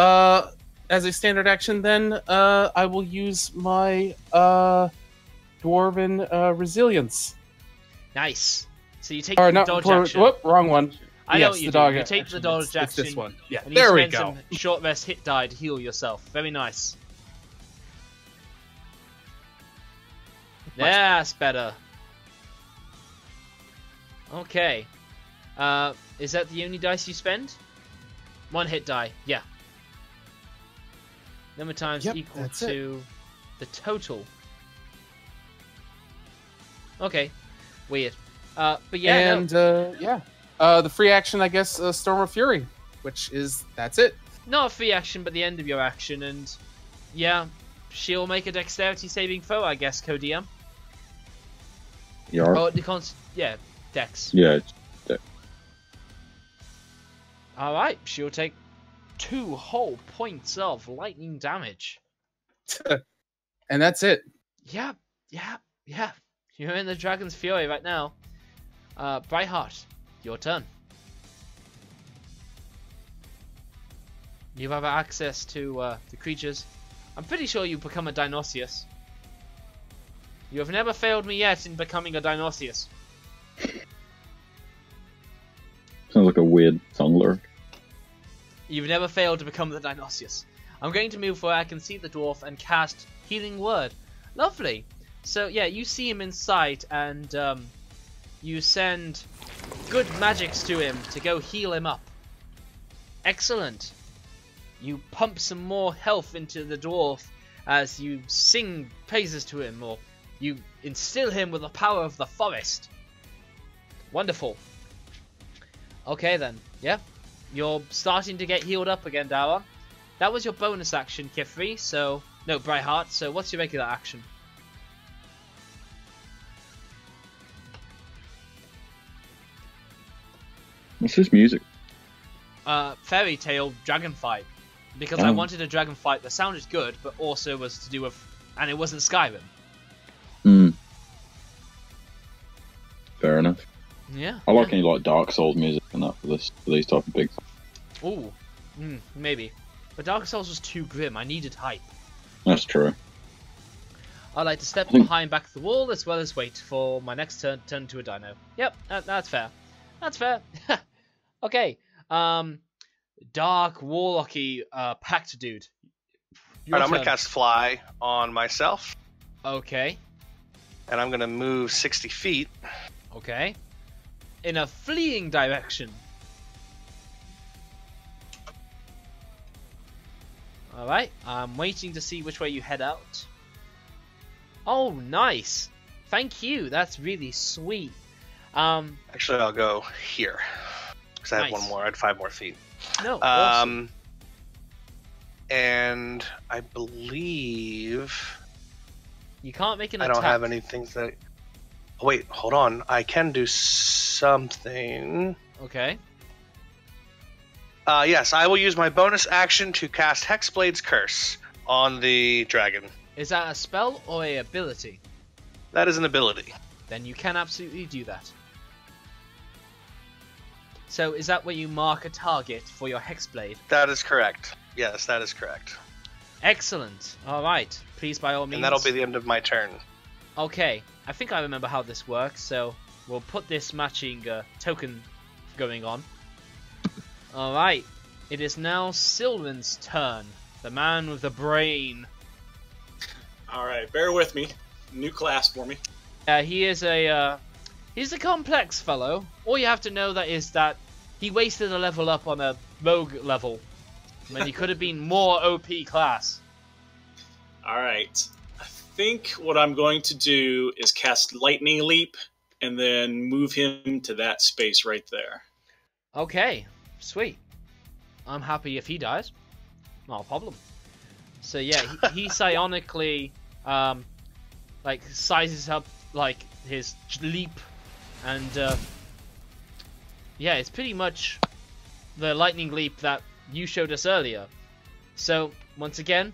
as a standard action then, I will use my, Dwarven, Resilience. Nice. So you take Or the not, dodge whoop, action. wrong one. I know Yes, what you the do. dog You take action. the dodge It's action. this one. Yeah, And you there we spend go. some short rest hit die to heal yourself. Very nice. That's better. Okay. Is that the only dice you spend? One hit die. Yeah. Number times Yep, equal that's to the total. Okay. Weird. But yeah. And, the free action, I guess, Storm of Fury, which is, that's it. Not a free action, but the end of your action, and yeah, she'll make a dexterity saving throw, I guess, Co-DM. Yeah. Oh, yeah, dex. Yeah. Alright, she'll take 2 whole points of lightning damage. And that's it. Yeah. You're in the Dragon's Fury right now. Brightheart, your turn. You have access to the creatures. I'm pretty sure you become a Dinoceus. You have never failed me yet in becoming a Dinoceus. Sounds like a weird song lyric. You've never failed to become the Dinoceus. I'm going to move where I can see the dwarf and cast Healing Word. Lovely. So yeah, you see him in sight and you send good magics to him to go heal him up. Excellent. You pump some more health into the dwarf as you sing praises to him, or you instill him with the power of the forest. Wonderful. Okay then, yeah. You're starting to get healed up again, Dara. That was your bonus action, Kifri, so... No, Brightheart, so what's your regular action? What's this music? Fairy Tale Dragon Fight. Because I wanted a dragon fight that sounded good, but also was to do with... And it wasn't Skyrim. Hmm. Fair enough. Yeah. I like any like Dark Souls music and that for these type of big. Ooh. Maybe. But Dark Souls was too grim. I needed hype. That's true. I like to step behind back the wall as well as wait for my next turn to a dino. Yep, that's fair. That's fair. Okay. dark, warlocky, pact dude. Your Alright, I'm going to turn. cast Fly on myself, Okay. and I'm going to move 60 feet. Okay. In a fleeing direction. Alright, I'm waiting to see which way you head out. Oh, nice. Thank you. That's really sweet. Actually, I'll go here, because I have Nice. one more. I had 5 more feet. No, awesome. And I believe You can't make an I attack. don't have anything that... Oh, wait, hold on. I can do something. Okay. Yes, I will use my bonus action to cast Hexblade's Curse on the dragon. Is that a spell or a ability? That is an ability. Then you can absolutely do that. So is that where you mark a target for your Hexblade? That is correct. Yes, that is correct. Excellent. Alright. Please, by all means. And that'll be the end of my turn. Okay. I think I remember how this works, so we'll put this matching token going on. Alright. It is now Sylvan's turn. The man with the brain. Alright, bear with me. New class for me. He's a complex fellow. All you have to know that is that he wasted a level up on a rogue level when he could have been more OP class. Alright. I think what I'm going to do is cast Lightning Leap and then move him to that space right there. Okay, sweet. I'm happy if he dies. Not a problem. So yeah, he psionically like sizes up like his leap, and yeah, it's pretty much the lightning leap that you showed us earlier. So once again,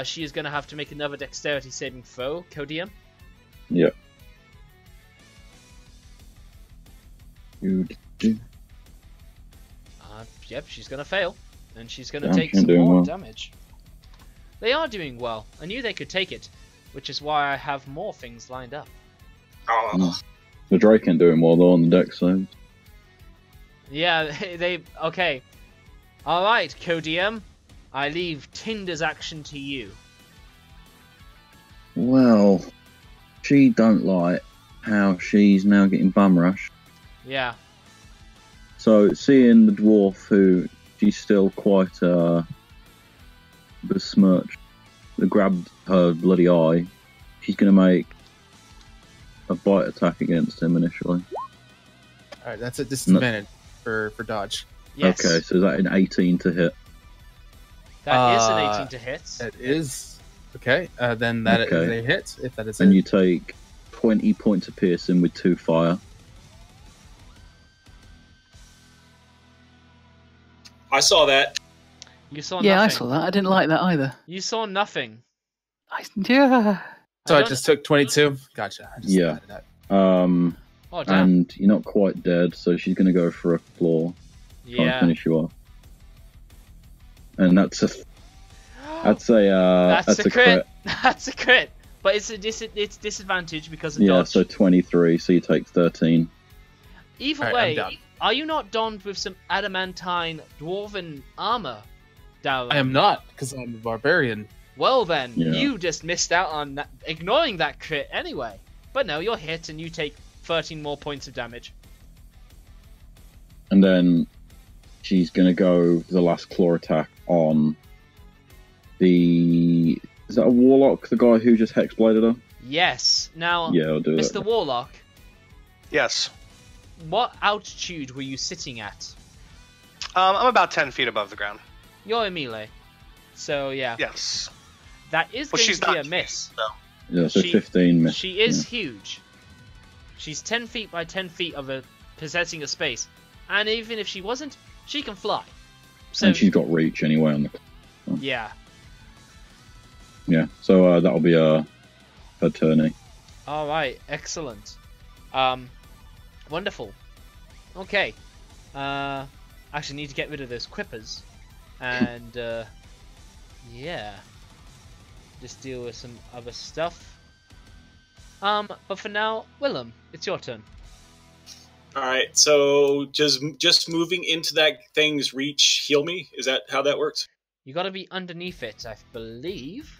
she is going to have to make another dexterity saving throw. Codium. Yep. You do. Yep, she's going to fail, and she's going to Damn, take she's some doing more well. damage. They are doing well. I knew they could take it, which is why I have more things lined up. Oh, The Drake ain't doing well though on the deck side. Yeah, they... Okay. Alright, Codium. I leave Tinder's action to you. Well, she don't like how she's now getting bum rushed. Yeah. So seeing the dwarf who she's still quite besmirched, that grabbed her bloody eye, she's gonna make a bite attack against him initially. Alright, that's a disadvantage for dodge. Yes. Okay, so is that an 18 to hit? That is an 18 to hit. That is okay. Then that is Okay. a hit. If that is And it. you take 20 points of piercing with 2 fire. I saw that. You saw Yeah, I nothing. saw that. I didn't like that either. You saw nothing. Yeah. So I I don't- just took 22. Gotcha. I just Yeah. added that. Oh, damn. And you're not quite dead, so she's gonna go for a claw. Try and Yeah. finish you off. And that's a that's a crit. That's a crit. But it's it's disadvantage because of Yeah, dodge. so 23, so you take 13. Either Alright, way, I'm done. are you not donned with some adamantine dwarven armor, Darren? I am not, because I'm a barbarian. Well then, Yeah. you just missed out on that, ignoring that crit anyway. But no, you're hit and you take 13 more points of damage. And then she's gonna go for the last claw attack on the... Is that a warlock, the guy who just hexbladed her? Yes. Now, Yeah, I'll do Mr. it. Warlock, Yes. what altitude were you sitting at? I'm about 10 feet above the ground. You're in melee. So yeah, Yes. that is Well, going she's to be not a miss. So. Yeah, so She- 15 miss. She is huge. She's 10 feet by 10 feet of possessing a space. And even if she wasn't, she can fly. So And she's got reach anyway on the... yeah. Yeah, so that'll be her turn. Alright, excellent. Wonderful. Okay. Actually need to get rid of those quippers. And yeah. Just deal with some other stuff. But for now, Willem, it's your turn. All right, so just moving into that thing's reach heal me? Is that how that works? You got to be underneath it, I believe.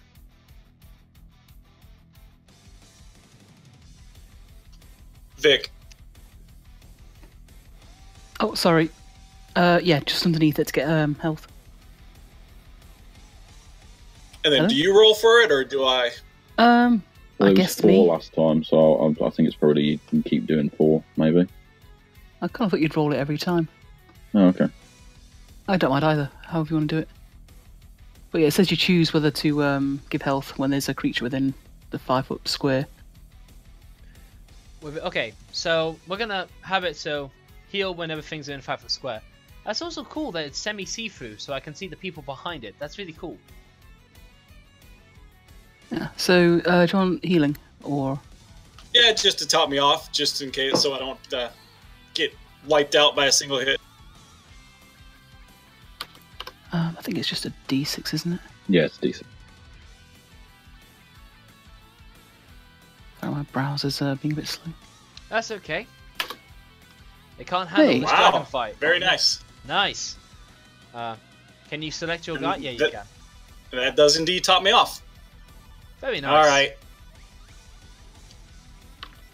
Vic. Oh, sorry. Yeah, just underneath it to get health. And then Hello? do you roll for it, or do I? Well, I it was guess 4 me. last time, so I think it's probably you can keep doing 4, maybe. I kind of thought you'd roll it every time. Oh, okay. I don't mind either, however you want to do it. But yeah, it says you choose whether to give health when there's a creature within the 5-foot square. Okay, so we're gonna have it so heal whenever things are in 5-foot square. That's also cool that it's semi-see-through, so I can see the people behind it. That's really cool. Yeah. So, do you want healing or? Yeah, just to top me off, just in case, so I don't get wiped out by a single hit. I think it's just a D6, isn't it? Yeah, it's decent. Sorry, my browser's being a bit slow. That's okay. They can't handle Hey. this Wow, dragon fight. very nice. Nice. Can you select your guy? Yeah, you that- can. That does indeed top me off. Very nice. All right.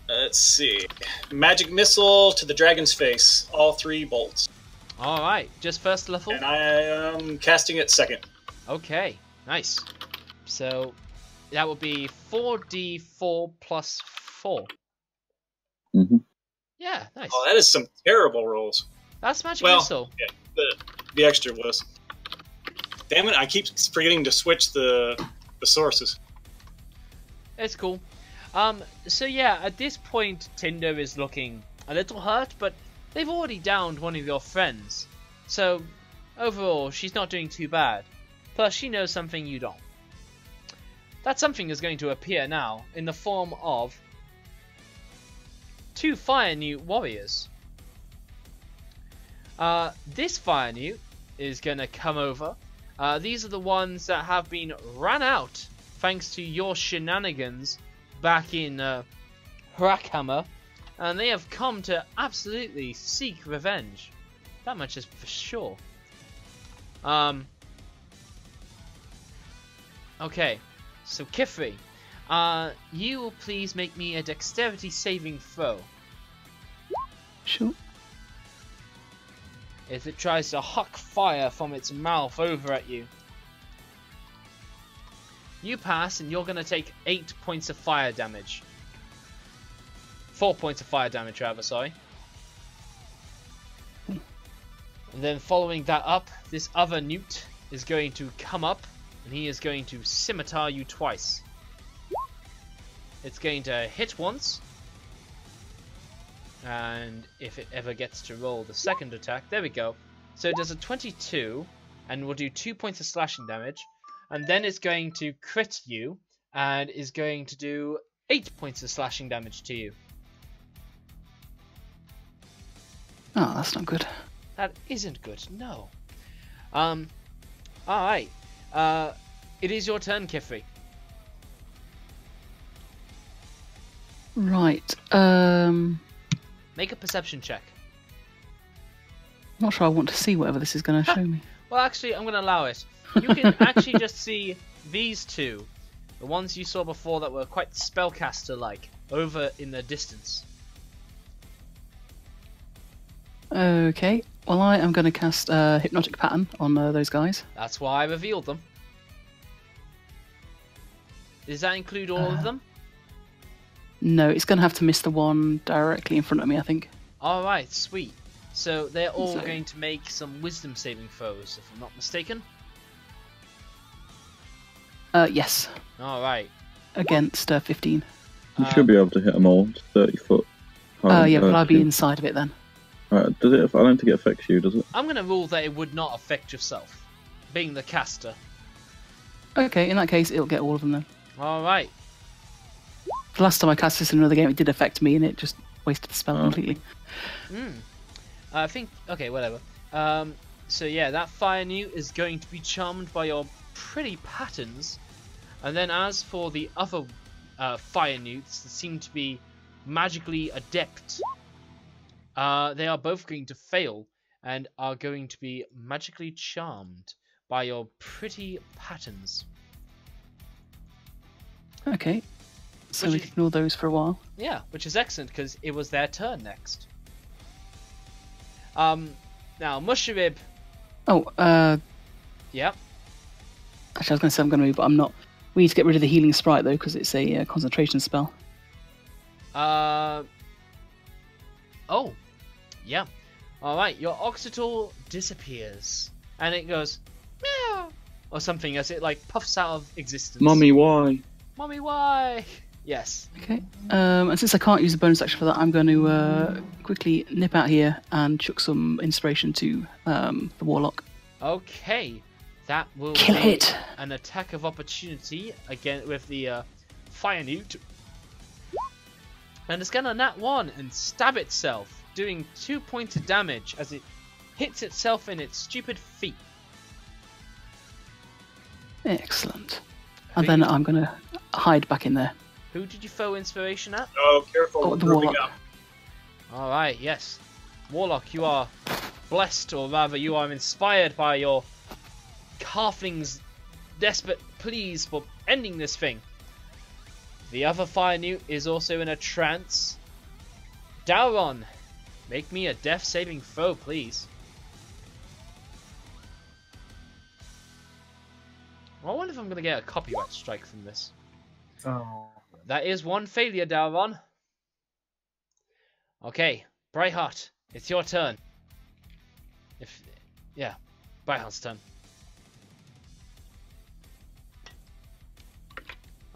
Let's see. Magic missile to the dragon's face. All 3 bolts. All right. Just first level. And I am casting it second. Okay. Nice. So that would be 4d4 plus 4. Mm-hmm. Yeah. Nice. Oh, that is some terrible rolls. That's magic Well, missile. yeah, the extra was. Damn it! I keep forgetting to switch the sources. It's cool. So yeah, at this point, Tinder is looking a little hurt, but they've already downed one of your friends. So, overall, she's not doing too bad. Plus, she knows something you don't. That something is going to appear now in the form of 2 fire newt warriors. This fire newt is going to come over. These are the ones that have been ran out thanks to your shenanigans back in Hrackhammer, and they have come to absolutely seek revenge. That much is for sure. Okay, so Kifri, you will please make me a dexterity saving throw. Sure. If it tries to huck fire from its mouth over at you. You pass, and you're going to take 8 points of fire damage. 4 points of fire damage, rather, sorry. And then following that up, this other newt is going to come up, and he is going to scimitar you twice. It's going to hit once. And if it ever gets to roll the second attack, there we go. So it does a 22, and will do 2 points of slashing damage. And then it's going to crit you, and is going to do 8 points of slashing damage to you. Oh, that's not good. That isn't good, no. Alright. It is your turn, Kifri. Right. Make a perception check. Not sure I want to see whatever this is going to show me. Well, actually, I'm going to allow it. You can actually just see these two. The ones you saw before that were quite spellcaster-like, over in the distance. Okay. Well, I am going to cast Hypnotic Pattern on those guys. That's why I revealed them. Does that include all of them? No, it's going to have to miss the one directly in front of me, I think. Alright, sweet. So they're all So- going to make some wisdom saving throws, if I'm not mistaken. Yes. Alright. Against 15. You should be able to hit them all. It's 30 foot. Yeah, but I'll be inside of it then. Right, does it? I don't think it affects you, does it? I'm going to rule that it would not affect yourself, being the caster. Okay, in that case, it'll get all of them then. Alright. The last time I cast this in another game, it did affect me, and it just wasted the spell completely. I think... Okay, whatever. So yeah, that fire newt is going to be charmed by your pretty patterns. And then as for the other fire newts that seem to be magically adept They are both going to fail and are going to be magically charmed by your pretty patterns. Okay. So we Which can is- ignore those for a while. Yeah, which is excellent because it was their turn next. Now Mushrib. Oh, Yeah. actually, I was going to say I'm going to move, but I'm not. We need to get rid of the healing sprite though, because it's a concentration spell. Oh. Yeah. All right. Your occital disappears, and it goes meow or something as it like puffs out of existence. Mummy, why? Mommy, why? Yes. Okay. And since I can't use the bonus action for that, I'm going to quickly nip out here and chuck some inspiration to the warlock. Okay. That will Kill be it. an attack of opportunity again with the fire newt. And it's gonna nat 1 and stab itself, doing 2 points of damage as it hits itself in its stupid feet. Excellent. And then I'm going to hide back in there. Who did you throw inspiration at? Oh, careful. Oh, we're the moving warlock. up. Alright, yes. Warlock, you are blessed, or rather you are inspired by your halfling's desperate pleas for ending this thing. The other fire newt is also in a trance. Dauron, make me a death saving throw, please. I wonder if I'm going to get a copyright strike from this. Oh. That is one failure, Dauron. Okay, Brightheart, it's your turn. Brightheart's turn.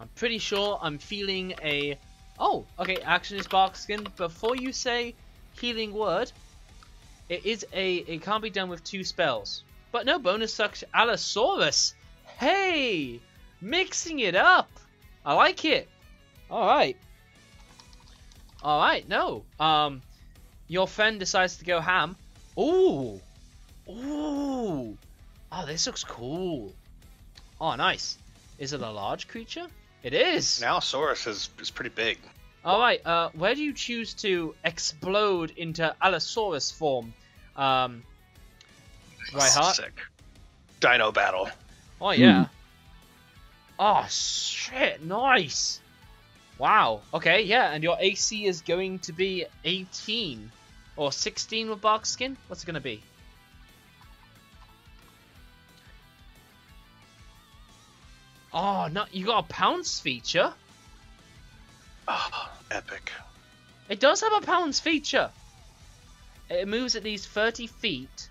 I'm pretty sure I'm feeling a... Oh, okay, action is Barkskin. Before you say healing word, it can't be done with 2 spells. But no bonus sucks. Allosaurus. Hey, mixing it up. I like it. Alright. Alright, no. Your friend decides to go ham. Ooh. Ooh. Oh, this looks cool. Oh, nice. Is it a large creature? It is. Now Saurus is pretty big. Alright, where do you choose to explode into Allosaurus form? Right heart? Sick. Dino battle. Oh, yeah. Oh, shit, nice. Wow. Okay, yeah, and your AC is going to be 18. Or 16 with Barkskin? What's it going to be? Oh, no, you got a pounce feature? Oh, epic. It does have a pounce feature. It moves at least 30 feet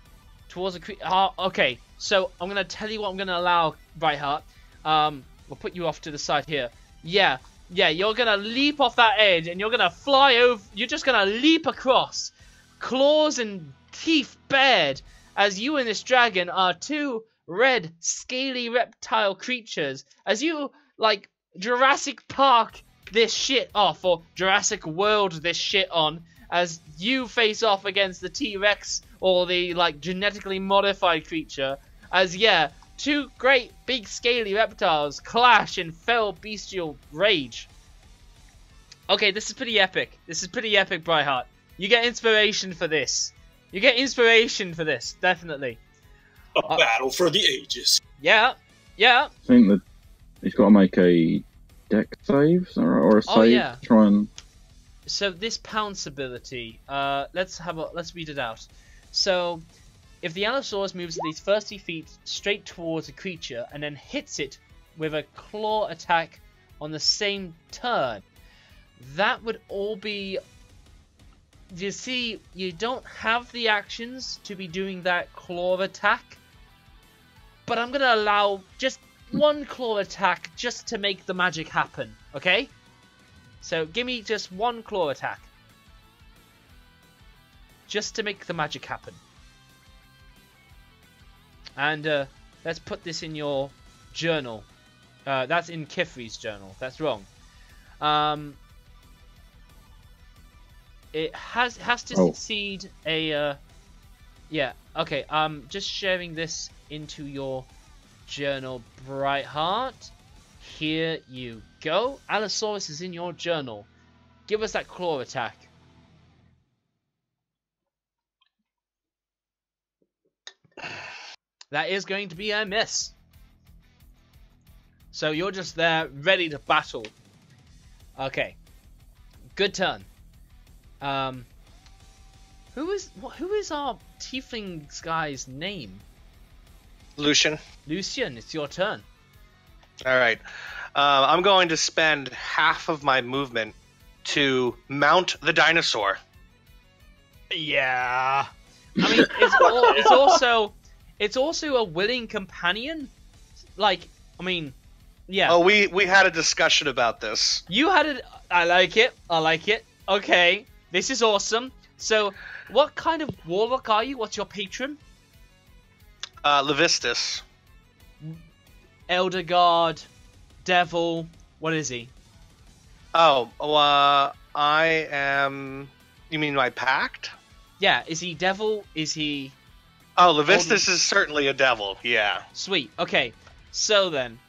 towards a creature. Oh, okay, so I'm going to tell you what I'm going to allow, Brightheart. We'll put you off to the side here. Yeah, you're going to leap off that edge and you're going to fly over. You're just going to leap across. Claws and teeth bared as you and this dragon are 2 red, scaly reptile creatures. As you, like, Jurassic Park this shit off, or Jurassic World this shit on, as you face off against the T-Rex or the, like, genetically modified creature. As, yeah, 2 great big scaly reptiles clash in fell bestial rage. Okay, this is pretty epic. This is pretty epic, Brightheart. You get inspiration for this. You get inspiration for this, definitely. A battle for the ages. Yeah. I think that he's got to make a deck save, or a save. Oh, yeah. To try and... So this pounce ability, let's read it out. So, if the Allosaurus moves at least 30 feet straight towards a creature and then hits it with a claw attack on the same turn, that would all be... You see, you don't have the actions to be doing that claw attack, but I'm going to allow just 1 claw attack just to make the magic happen, okay? So give me just 1 claw attack. Just to make the magic happen. And let's put this in your journal. That's in Kifri's journal. That's wrong. It has to succeed a... yeah, okay. Just sharing this into your journal, Brightheart. Here you go. Allosaurus is in your journal. Give us that claw attack. That is going to be a miss. So you're just there, ready to battle. Okay. Good turn. Who is our tiefling guy's name? Lucian. Lucian, it's your turn. All right. I'm going to spend half of my movement to mount the dinosaur. Yeah. I mean, it's also a willing companion. Like, I mean, yeah. Oh, we had a discussion about this. You had it. I like it. Okay, this is awesome. So, what kind of warlock are you? What's your patron? Levistus. Elder God, Devil. What is he? Oh, I am. You mean my pact? Yeah. Is he Devil? Is he? Oh, Levistus is certainly a devil. Yeah. Sweet. Okay. So then,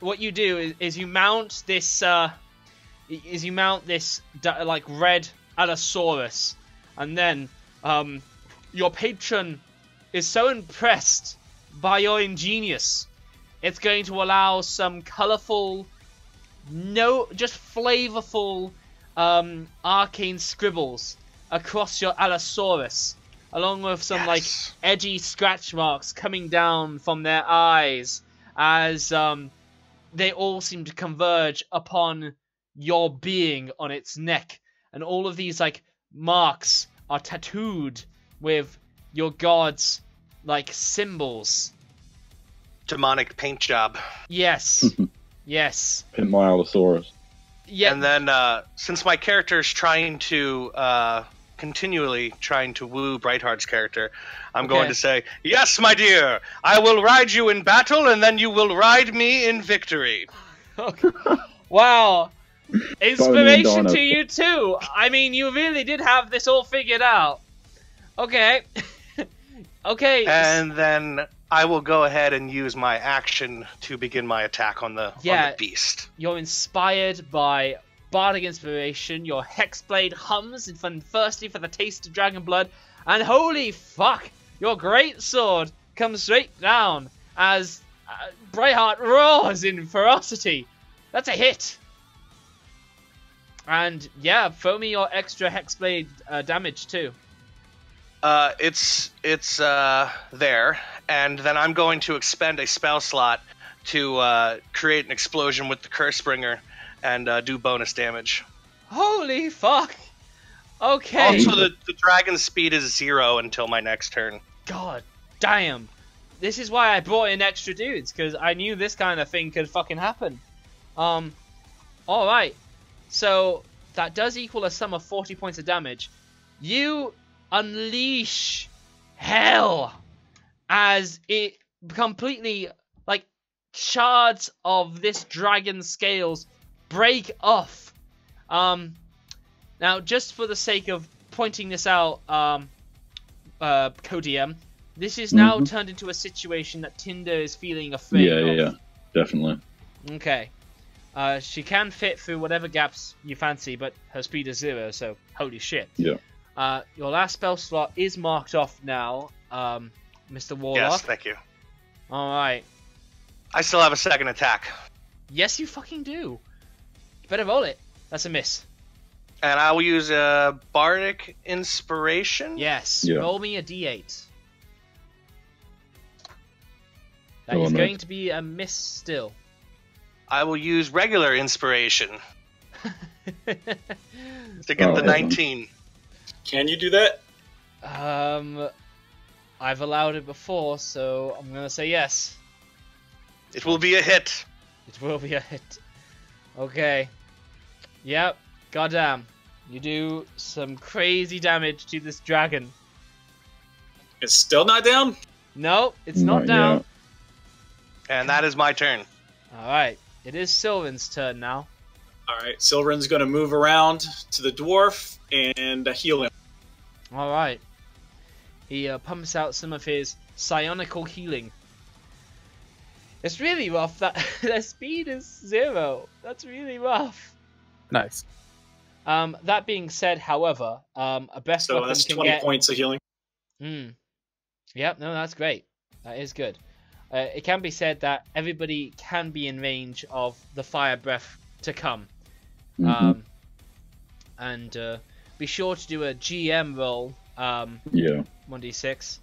what you do is you mount this. Like red Allosaurus, and then your patron is so impressed by your ingenious, it's going to allow some colorful, just flavorful arcane scribbles across your Allosaurus, along with some like edgy scratch marks coming down from their eyes as they all seem to converge upon your being on its neck, and all of these like marks are tattooed with your god's like symbols. Demonic paint job. Yes. Yes. Pimp my Allosaurus. Yeah. And then since my character is continually trying to woo Brightheart's character, I'm going to say, yes, my dear, I will ride you in battle, and then you will ride me in victory. Wow. Inspiration to you too. I mean, you really did have this all figured out. Okay. Okay. And then I will go ahead and use my action to begin my attack on the beast. You're inspired by bardic inspiration. Your hexblade hums firstly for the taste of dragon blood, and holy fuck, your great sword comes straight down as Brightheart roars in ferocity. That's a hit. And yeah, throw me your extra hexblade damage too. It's there, and then I'm going to expend a spell slot to create an explosion with the Cursebringer and do bonus damage. Holy fuck! Okay. Also, the dragon's speed is 0 until my next turn. God damn. This is why I brought in extra dudes, because I knew this kind of thing could fucking happen. Alright. So, that does equal a sum of 40 points of damage. You unleash hell as it completely, like, shards of this dragon's scales break off. Now, just for the sake of pointing this out, CoDM, this is now turned into a situation that Tinder is feeling afraid of. Yeah, definitely. Okay. She can fit through whatever gaps you fancy, but her speed is 0, so holy shit. Yeah. Your last spell slot is marked off now, Mr. Warlock. Yes, thank you. Alright. I still have a second attack. Yes, you fucking do. You better roll it. That's a miss. And I will use a Bardic Inspiration? Yes. Yeah. Roll me a d8. That is going to be a miss still. I will use regular Inspiration to get the 19. Can you do that? I've allowed it before, so I'm gonna say yes. It will be a hit. It will be a hit. Okay. Yep. Goddamn. You do some crazy damage to this dragon. It's still not down? No, it's not down. And that is my turn. Alright. It is Sylvan's turn now. Alright, Sylvan's going to move around to the dwarf and heal him. Alright. He pumps out some of his psionical healing. It's really rough that their speed is 0. That's really rough. Nice. That being said, however, a best So weapon that's can 20 get... points of healing. Yep, no, that's great. That is good. It can be said that everybody can be in range of the fire breath to come. Mhm. And be sure to do a GM roll. Yeah. 1d6.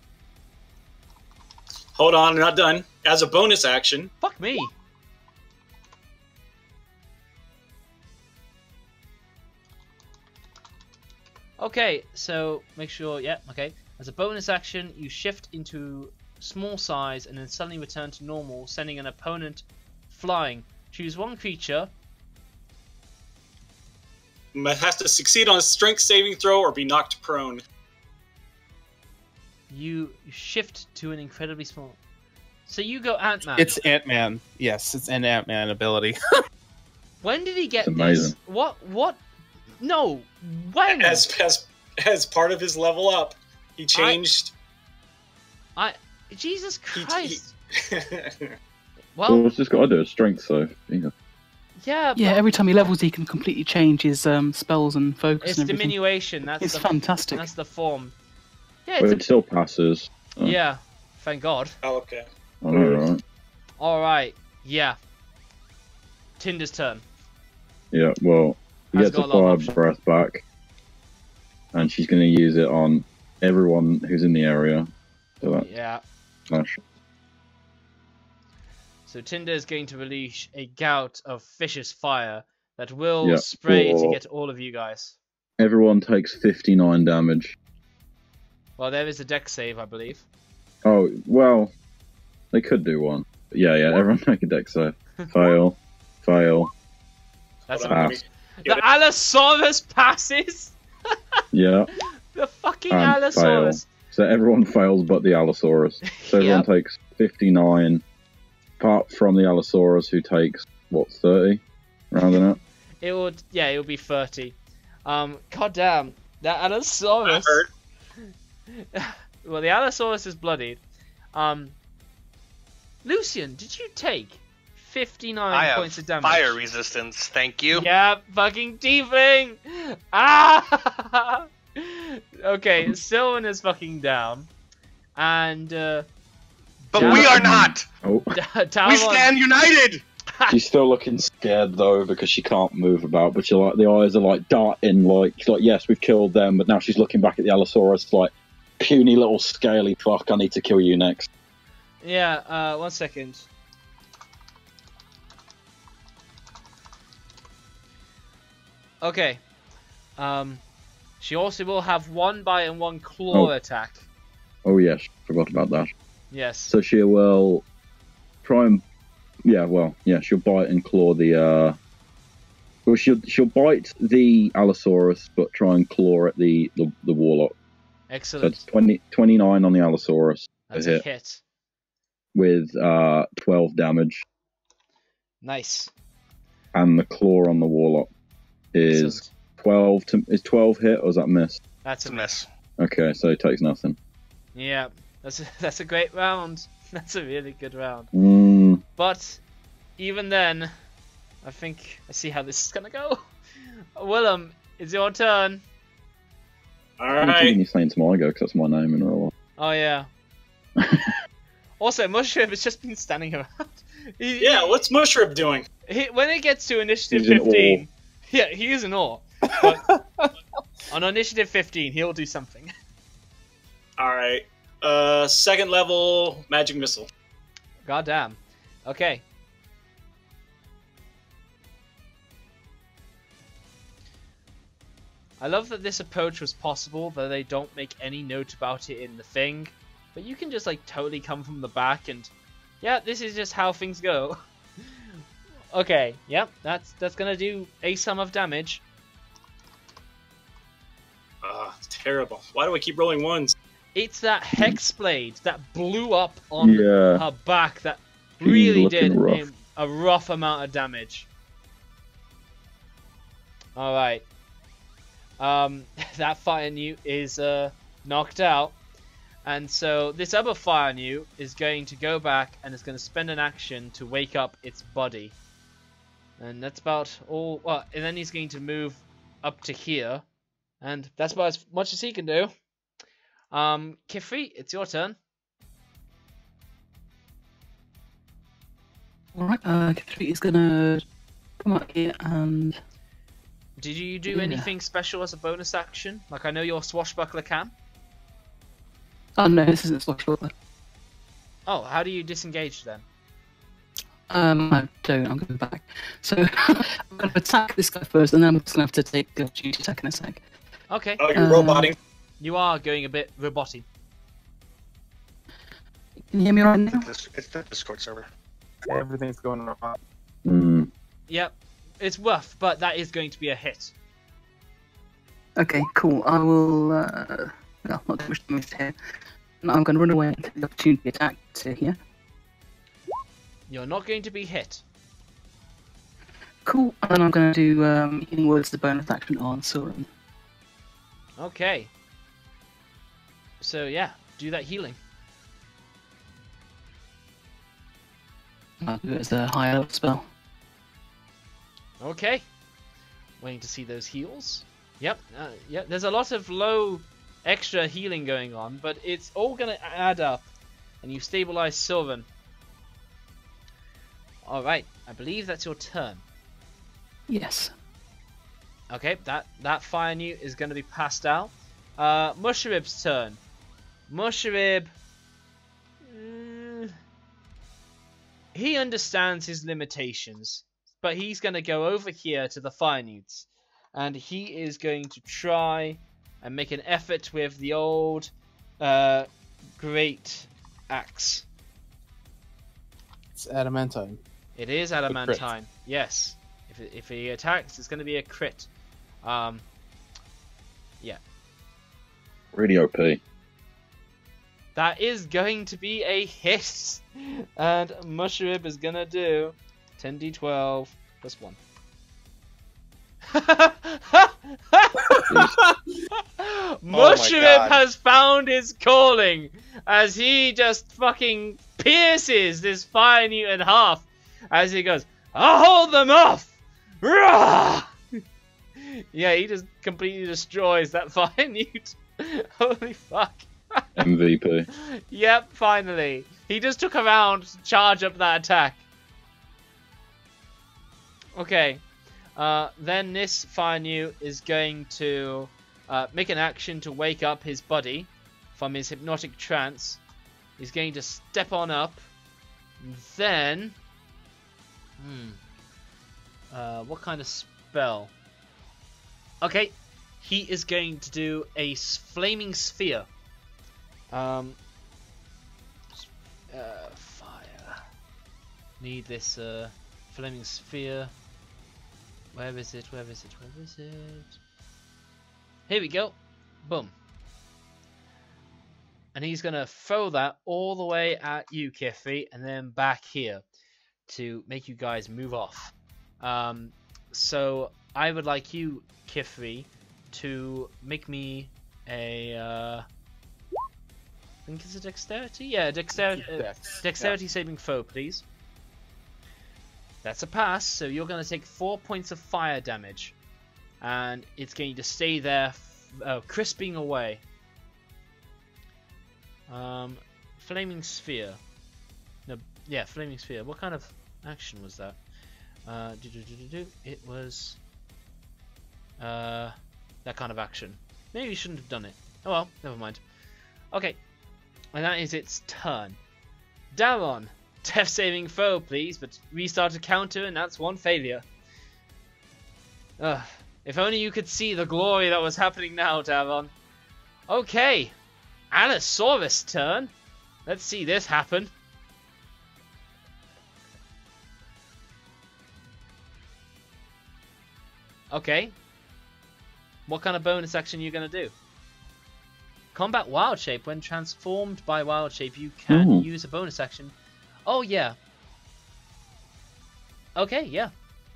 Hold on, I'm not done. As a bonus action, Fuck me. Okay, so make sure, yeah, okay. As a bonus action, you shift into small size and then suddenly return to normal, sending an opponent flying. Choose one creature. has to succeed on a strength saving throw or be knocked prone. You shift to an incredibly small. So you go Ant-Man. It's Ant-Man. Yes, it's an Ant-Man ability. When did he get It's this? amazing. What? No. When? As part of his level up, he changed. Jesus he- Christ. Well, Well, it's just got to do a strength save. Yeah. yeah, Yeah, but every time he levels, he can completely change his spells and focus it's and everything. diminution. That's It's the fantastic. That's the form. Yeah, But it's it still passes. yeah. Thank God. Oh, okay. I know, right? All right. Yeah. Tinder's turn. Yeah, well, he Has gets got a a lot of fire options. breath back, and she's going to use it on everyone who's in the area. So that's Yeah. slash. So Tinder is going to release a gout of vicious fire that will Yeah, spray to for- get all of you guys. Everyone takes 59 damage. Well, there is a dex save, I believe. Oh, well, they could do one. Yeah, everyone make a dex save. Fail. That's Hold on, let me- Pass. the Allosaurus passes. Yeah, The fucking and Allosaurus. so everyone fails but the Allosaurus. So everyone Yep. takes 59, apart from the Allosaurus who takes, what, 30? Rounding up? It would, yeah, it would be 30. God damn, that Allosaurus. hurt. Well, the Allosaurus is bloodied. Lucian, did you take 59 I points of have damage? fire resistance, thank you. Yeah, fucking tiefling! Ah! Okay, Sylvan is fucking down. And, But Yeah. we are not! Oh. Talon... We stand united! She's still looking scared though because she can't move about, but she like the eyes are like darting, like she's like, yes, we've killed them, but now she's looking back at the Allosaurus like, puny little scaly fuck, I need to kill you next. Yeah, 1 second. Okay. She also will have 1 bite and 1 claw Oh. attack. Oh yes, forgot about that. Yes. So she will try and she'll bite and claw the well she'll bite the Allosaurus but try and claw at the warlock. So Excellent. it's 29 on the Allosaurus That's to a hit hit. with 12 damage, Nice. and the claw on the warlock is Excellent. is 12 hit or is that miss? That's It's a a miss. Okay, so he takes nothing. Yeah. That's a great round. That's a really good round. But even then, I think I see how this is gonna go. Willem, it's your turn. All I'm thinking right. you're saying to my go because that's my name in real life. Oh yeah. Also, Mushroom has just been standing around. Yeah, what's Mushrib doing? When it gets to initiative He's in 15, yeah, he is in awe. But on initiative 15, he'll do something. All right. Second level magic missile. God damn. Okay. I love that this approach was possible, though they don't make any note about it in the thing. But you can just like totally come from the back and yeah, this is just how things go. Okay, yep, that's gonna do a sum of damage. Terrible. Why do I keep rolling ones? It's that hex blade that blew up on Yeah. her back that She's really looking did rough. a rough amount of damage. Alright. That fire newt is knocked out. And so this other fire newt is going to go back and is going to spend an action to wake up its body. And that's about all. Well, and then he's going to move up to here. And that's about as much as he can do. Kifri, it's your turn. Alright, Kithri is gonna come up here and... Did you do Yeah. anything special as a bonus action? Like, I know your swashbuckler can. Oh no, this isn't Swashbuckler. Oh, how do you disengage then? I don't, I'm going back. So, I'm going to attack this guy first, and then I'm just going to have to take the opportunity attack in a sec. Okay, Oh, you're roboting. you are going a bit roboty. Can you hear me right now? It's the Discord server. Everything's going wrong. Hmm. Yep, it's rough, but that is going to be a hit. Okay, cool. I will, no, not too much damage here. And I'm going to run away and take the opportunity attack to here. You're not going to be hit. Cool, and then I'm going to do Healing Words, the bonus action on Soren. Okay. So yeah, do that healing. I'll do it as a higher level spell. Okay. Waiting to see those heals. Yep, yeah, there's a lot of low extra healing going on, but it's all going to add up. And you stabilize Sylvan. Alright, I believe that's your turn. Yes. Okay, that fire newt is going to be passed out. Mushrib's turn. Mushrib... he understands his limitations, but he's going to go over here to the fire newts. And he is going to try and make an effort with the old great axe. It's adamantine. It is adamantine, yes. If he attacks, it's going to be a crit. Yeah. Really OP. That is going to be a hit. And Mushrib is going to do 10d12 plus 1. Mushrib has found his calling as he just fucking pierces this fire newt in half as he goes, I'll hold them off! Rah! Yeah, he just completely destroys that fire newt. Holy fuck. MVP. Yep, finally. He just took a round to charge up that attack. Okay. Then this fire newt is going to make an action to wake up his buddy from his hypnotic trance. He's going to step on up. Then... what kind of spell? Okay. He is going to do a flaming sphere. Fire. Need this flaming sphere. Where is it? Where is it? Where is it? Here we go. Boom. And he's going to throw that all the way at you, Kithri, and then back here to make you guys move off. So I would like you, Kithri, to make me a... I think it's a dexterity? Yeah, dexterity saving throw, please. That's a pass, so you're going to take 4 points of fire damage. And it's going to stay there, crisping away. Flaming Sphere. No, yeah, Flaming Sphere. What kind of action was that? It was... that kind of action. Maybe you shouldn't have done it. Oh well, never mind. Okay. And that is its turn. Daron, death saving throw, please, but restart a counter, and that's one failure. If only you could see the glory that was happening now, Daron. Okay, Allosaurus' turn. Let's see this happen. Okay. What kind of bonus action are you going to do? Combat Wild Shape. When transformed by Wild Shape, you can use a bonus action. Oh, yeah. Okay, yeah.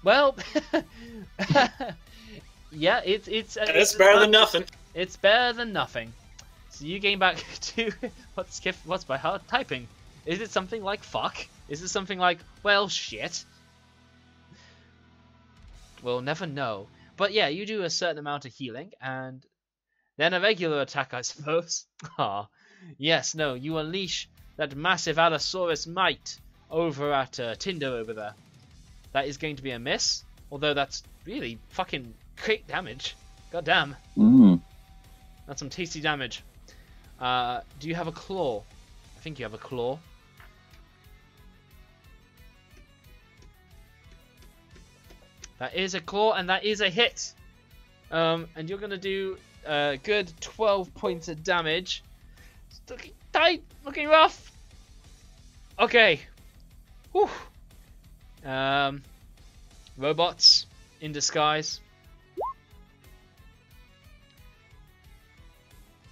Well, yeah, it's better than nothing. It's better than nothing. So you gain back to what's by hard typing? Is it something like fuck? Is it something like well shit? We'll never know. But yeah, you do a certain amount of healing and then a regular attack, I suppose. Ah, yes, no, you unleash that massive Allosaurus might over at Tinder over there. That is going to be a miss, although that's really fucking great damage. God damn. That's some tasty damage. Do you have a claw? I think you have a claw. That is a claw, and that is a hit. And you're going to do a good 12 points of damage. It's looking tight, looking rough. Okay. Whew. Robots in disguise.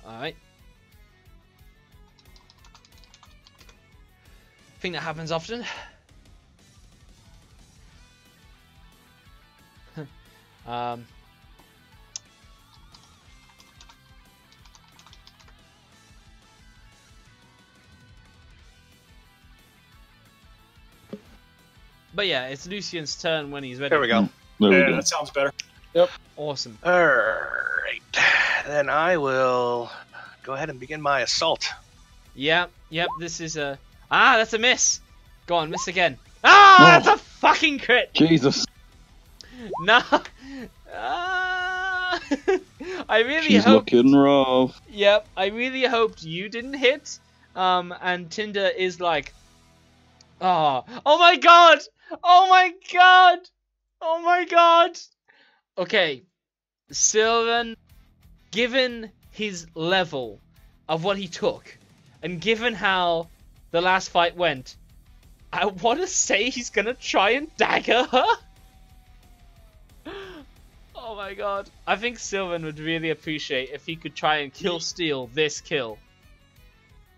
Alright. I think that happens often. But yeah, it's Lucian's turn when he's ready. There we go. There we Yeah, go. that sounds better. Awesome. Alright. Then I will go ahead and begin my assault. Yep, this is a... Ah, that's a miss! Go on, miss again. Ah, that's a fucking crit! Jesus. No! Ah. I really She's hoped... looking rough. Yep, I really hoped you didn't hit. And Tinder is like... Oh my god! Oh my god! Oh my god! Okay, Sylvan, given his level of what he took, and given how the last fight went, I want to say he's gonna try and dagger her. Oh my god. I think Sylvan would really appreciate if he could try and steal this kill.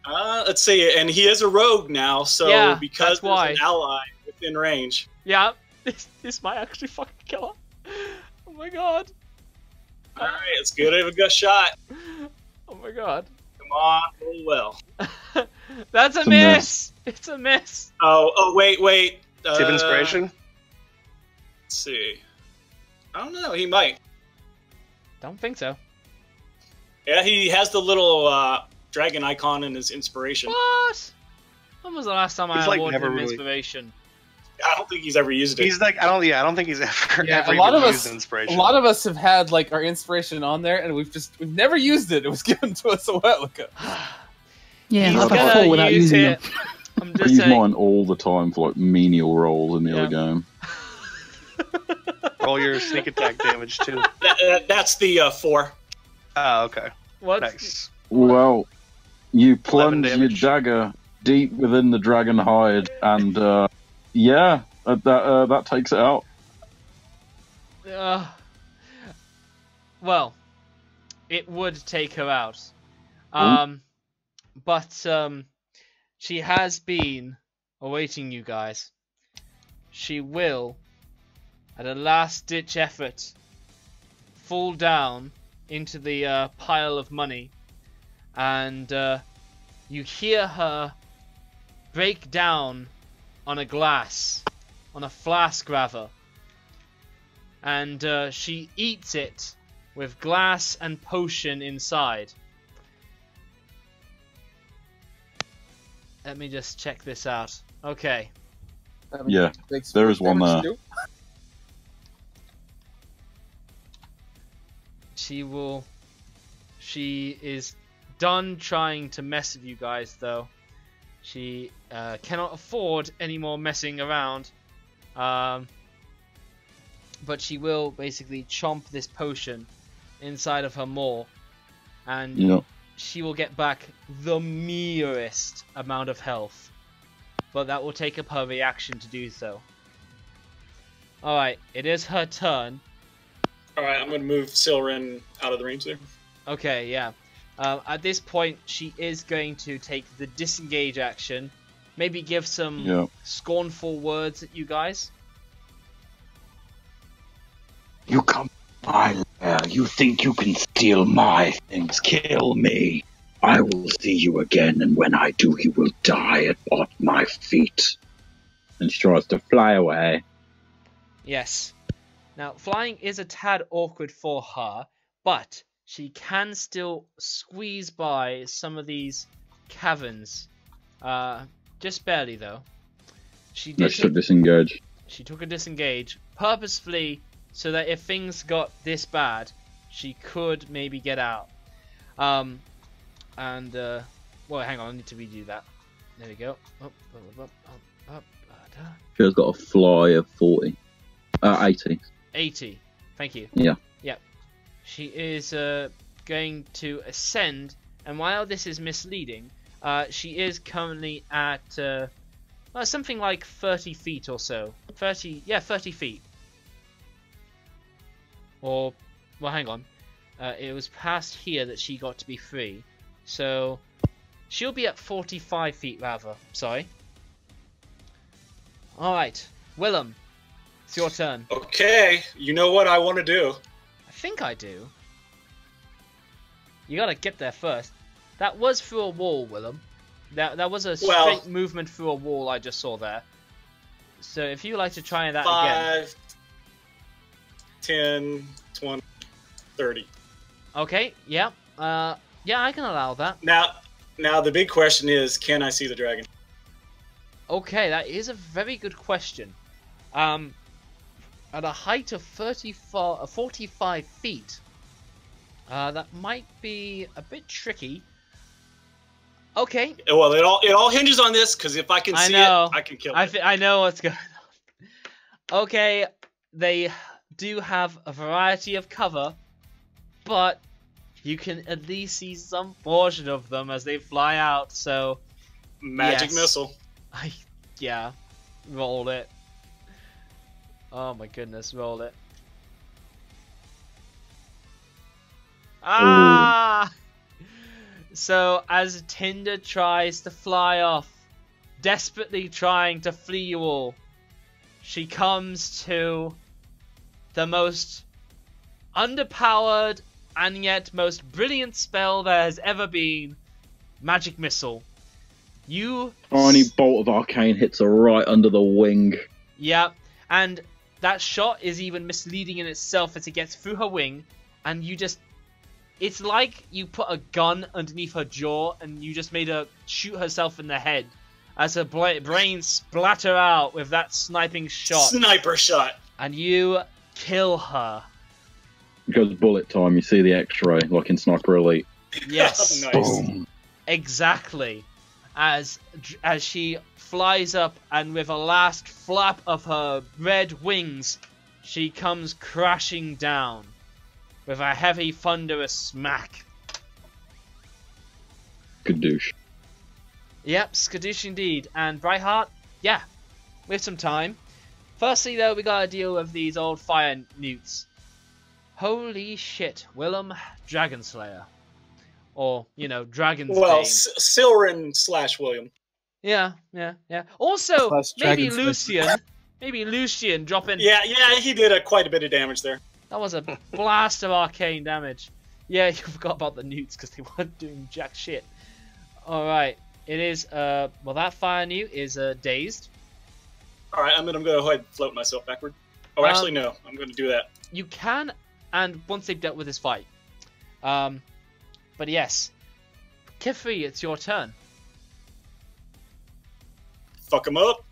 Let's see, and he is a rogue now, so Yeah, because that's why. there's an ally within range. Yeah, this might actually fucking kill her. Oh my god. Alright, let's give it a good shot. Oh my god. Come on, roll well. That's a miss! It's a miss! Oh, wait. Tip inspiration? Let's see. I don't know, he might. Don't think so. Yeah, he has the little dragon icon in his inspiration. What? When was the last time I He's, like, awarded never him really- inspiration? I don't think he's ever used it. He's like, I don't think he's ever, Yeah, ever a lot even of used us, inspiration. a lot of us have had like our inspiration on there, and we've never used it. It was given to us a while ago. Yeah, He's I've had gonna four without use using it. them. I'm I just use saying. mine all the time for like menial rolls in the other game. Roll your sneak attack damage too. That's the 4. Oh, okay. What? Nice. Well, you plunge your damage. dagger deep within the dragon hide, and yeah, that takes it out. Well, it would take her out. But she has been awaiting you guys. She will, at a last-ditch effort, fall down into the pile of money, and you hear her break down on a glass, on a flask rather, and she eats it with glass and potion inside. Let me just check this out. Okay. Yeah, there is one there. She is done trying to mess with you guys, though. She cannot afford any more messing around. But she will basically chomp this potion inside of her maw, and Yeah. she will get back the merest amount of health. But that will take up her reaction to do so. Alright, it is her turn. Alright, I'm going to move Silrin out of the range there. Okay, yeah. At this point, she is going to take the disengage action. Maybe give some scornful words at you guys. You come my lair. You think you can steal my things? Kill me. I will see you again, and when I do, you will die at my feet. And she tries to fly away. Yes. Now, flying is a tad awkward for her, but she can still squeeze by some of these caverns. Just barely, though. She No, did. she took disengage. She took a disengage purposefully so that if things got this bad, she could maybe get out. Well, hang on, I need to redo that. There we go. She has got a fly of 40. 80. 80. Thank you. Yeah. Yep. She is going to ascend, and while this is misleading, she is currently at something like 30 feet or so. 30 feet. Or, well, hang on. It was past here that she got to be free. So, she'll be at 45 feet, rather. Sorry. Alright. Willem, it's your turn. Okay, you know what I want to do. I think I do. You gotta get there first. That was through a wall, Willem. That was a straight movement through a wall I just saw there. So if you like to try that 5, 10, 20, 30. Okay, yeah. Yeah, I can allow that. Now the big question is, can I see the dragon? Okay, that is a very good question. At a height of 45 feet, that might be a bit tricky. Okay. Well, it all hinges on this, because if I can see it, I can kill it. I know what's going on. Okay, they do have a variety of cover, but you can at least see some portion of them as they fly out, so... Magic missile. Yeah, roll it. Oh my goodness, roll it. Ah! So, as Tinder tries to fly off, desperately trying to flee you all, she comes to the most underpowered and yet most brilliant spell there has ever been, Magic Missile. Tiny bolt of arcane hits her right under the wing. Yeah, and that shot is even misleading in itself as it gets through her wing, and you just... It's like you put a gun underneath her jaw and you just made her shoot herself in the head as her brain splatter out with that sniping shot. Sniper shot. And you kill her. It goes bullet time, you see the x-ray, like in Sniper Elite. Yes. Nice. Boom. Exactly. As she flies up and with a last flap of her red wings, she comes crashing down with a heavy thunderous smack. Skadoosh. Yep, skadoosh indeed. And Brightheart, yeah, we have some time. Firstly though, we gotta deal with these old fire newts. Holy shit, Willem Dragonslayer. Or, you know, Dragon's Well, Bane. Silrin / William. Yeah. Also, Plus maybe Dragon's Lucian. Maybe Lucian dropping... Yeah, he did quite a bit of damage there. That was a blast of arcane damage. Yeah, you forgot about the newts because they weren't doing jack shit. Alright, it is, well, that fire newt is dazed. Alright, I'm gonna go ahead and float myself backward. Oh, actually, no. I'm gonna do that. You can, and once they've dealt with this fight. But yes. Kifri, it's your turn. Fuck him up.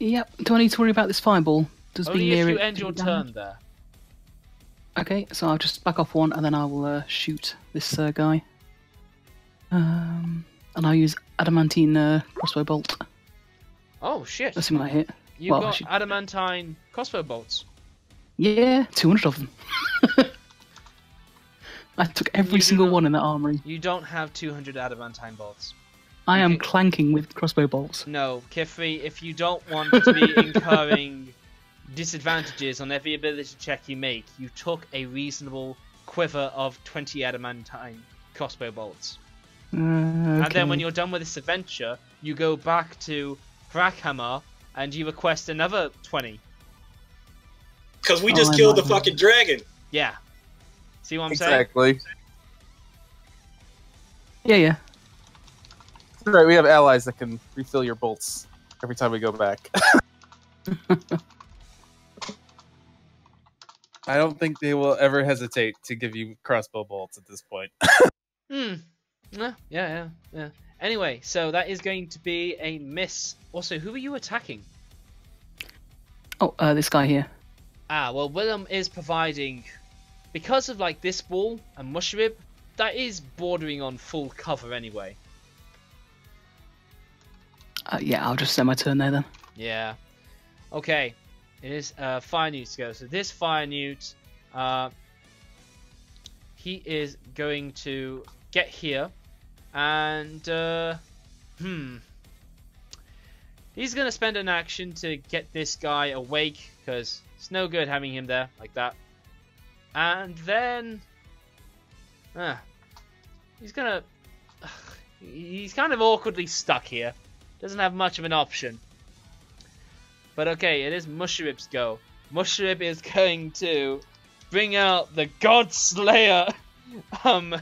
Yep. Do I need to worry about this fireball? Does Only being if near you it end do your damage? turn there. Okay, so I'll just back off one, and then I will shoot this guy. And I'll use adamantine crossbow bolt. Oh, shit. Assuming I hit. You've Well, got actually- adamantine crossbow bolts. Yeah, 200 of them. I took every You do single not- one in that armory. You don't have 200 adamantine bolts. I am Okay. clanking with crossbow bolts. No, Kifri, if you don't want to be incurring disadvantages on every ability check you make, you took a reasonable quiver of 20 adamantine crossbow bolts. And then when you're done with this adventure, you go back to Hrakhamar and you request another 20. Because we Oh, just I killed the might- fucking dragon. Yeah. See what I'm saying? Exactly. Yeah. That's right, we have allies that can refill your bolts every time we go back. I don't think they will ever hesitate to give you crossbow bolts at this point. Yeah. Anyway, so that is going to be a miss. Also, who are you attacking? Oh, this guy here. Ah, well, Willem is providing, because of like this wall and Mushrib, that is bordering on full cover anyway. Yeah, I'll just set my turn there then. Yeah. Okay. It is Fire Newt to go. So this Fire Newt, he is going to get here, and he's going to spend an action to get this guy awake, because it's no good having him there like that. And then he's gonna he's kind of awkwardly stuck here. Doesn't have much of an option. But okay, it is Mushrib's go. Mushrib is going to bring out the God Slayer the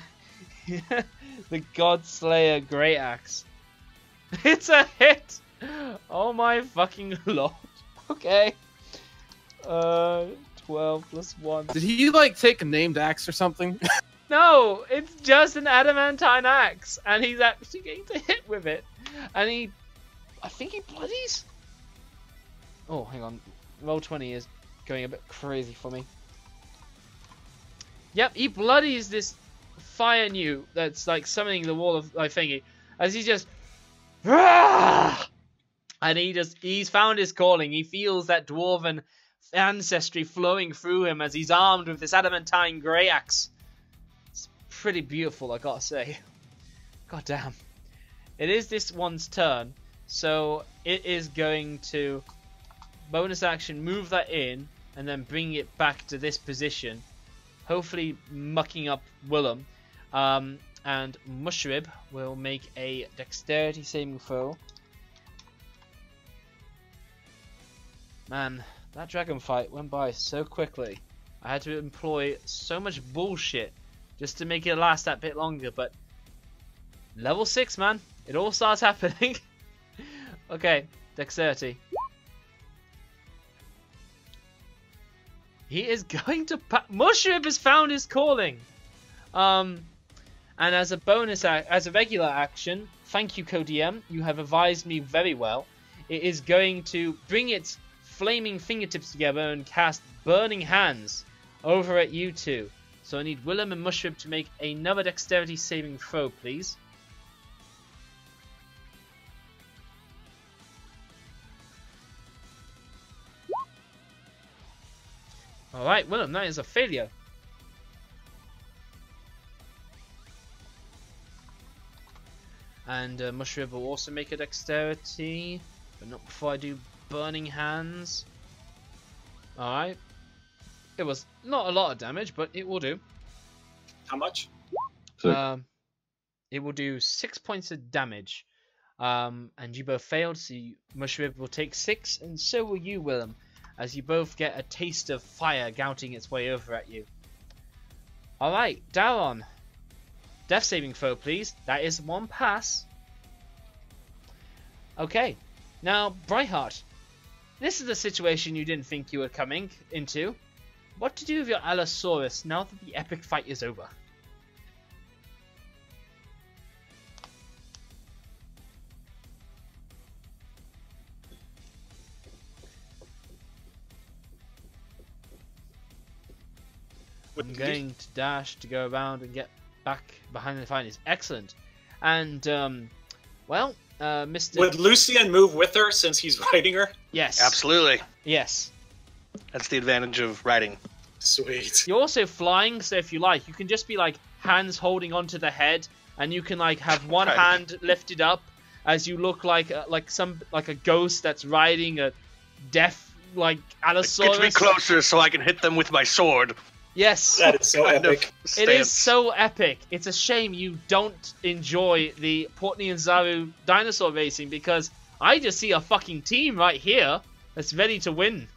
God Slayer Great Axe. It's a hit! Oh my fucking lord. Okay. 12 plus 1. Did he like take a named axe or something? No, it's just an adamantine axe, and he's actually getting to hit with it. And I think he bloodies? Oh, hang on. Roll 20 is going a bit crazy for me. Yep, he bloodies this Fire Newt that's like summoning the wall of like thingy, as he just and he's found his calling. He feels that dwarven ancestry flowing through him as he's armed with this adamantine grey axe. It's pretty beautiful, I gotta say. God damn. It is this one's turn, so it is going to bonus action move that in and then bring it back to this position, hopefully mucking up Willem. And Mushrib will make a dexterity saving throw. Man, that dragon fight went by so quickly. I had to employ so much bullshit just to make it last that bit longer, but level 6, man. It all starts happening. Okay, dexterity. He is going to Mushrib has found his calling. And as a bonus, as a regular action, thank you, CoDM. You have advised me very well. It is going to bring its flaming fingertips together and cast Burning Hands over at you two. So I need Willem and Mushrib to make another dexterity saving throw, please. Alright, Willem, that is a failure. And Mushrib will also make a dexterity, but not before I do Burning Hands. Alright. It was not a lot of damage, but it will do. How much? It will do 6 points of damage. And you both failed, so Mushrib will take 6, and so will you, Willem, as you both get a taste of fire gouting its way over at you. Alright, Daron. Death saving throw, please. That is one pass. Okay. Now, Brightheart. This is a situation you didn't think you were coming into. What to do with your Allosaurus now that the epic fight is over? I'm going to dash to go around and get back behind the fighters. Excellent. And, well, Mr. Would Lucian move with her since he's riding her? Yes. Absolutely. Yes. That's the advantage of riding. Sweet. You're also flying, so if you like, you can just be like hands holding onto the head, and you can like have one hand lifted up as you look like a ghost that's riding a deaf like Allosaurus. Get me closer so I can hit them with my sword. Yes. That is so epic. It is so epic. It's a shame you don't enjoy the Portney and Zaru dinosaur racing, because I just see a fucking team right here that's ready to win.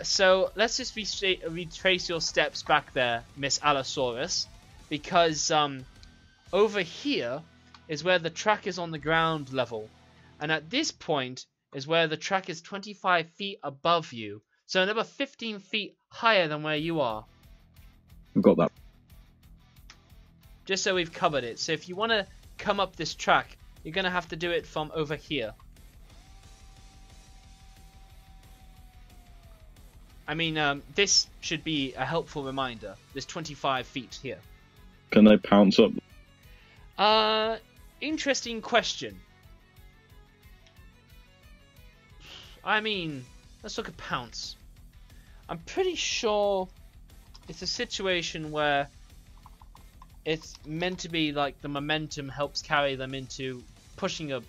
So let's just retrace your steps back there, Miss Allosaurus, because over here is where the track is on the ground level, and at this point is where the track is 25 feet above you, so another 15 feet higher than where you are. I've got that. Just so we've covered it. So if you want to come up this track, you're going to have to do it from over here. I mean, this should be a helpful reminder. There's 25 feet here. Can they pounce up? Interesting question. I mean, let's look at pounce. I'm pretty sure it's a situation where it's meant to be like the momentum helps carry them into pushing a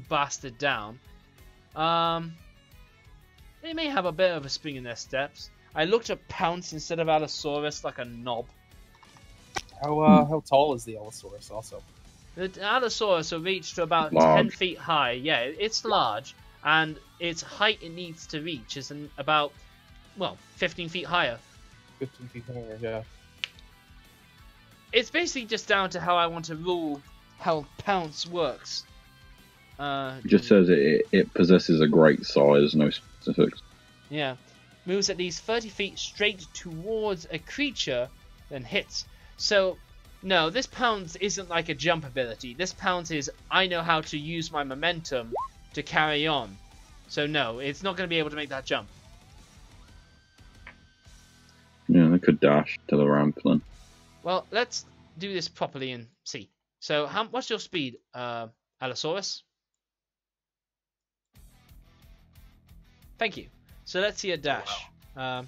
bastard down. They may have a bit of a spring in their steps. I looked at pounce instead of Allosaurus like a knob. How tall is the Allosaurus also? The Allosaurus will reach to about Large. 10 feet high. Yeah, it's large. And its height it needs to reach is about, well, 15 feet higher. 15 feet higher, yeah. It's basically just down to how I want to rule how pounce works. It just says it possesses a great size, no specifics. Yeah. Moves at least 30 feet straight towards a creature, then hits. So, no, this pounce isn't like a jump ability. This pounce is, I know how to use my momentum to carry on. So no, it's not going to be able to make that jump. Yeah, they could dash to the ramp then. Well, let's do this properly and see. So, what's your speed, Allosaurus? Thank you. So let's see a dash. So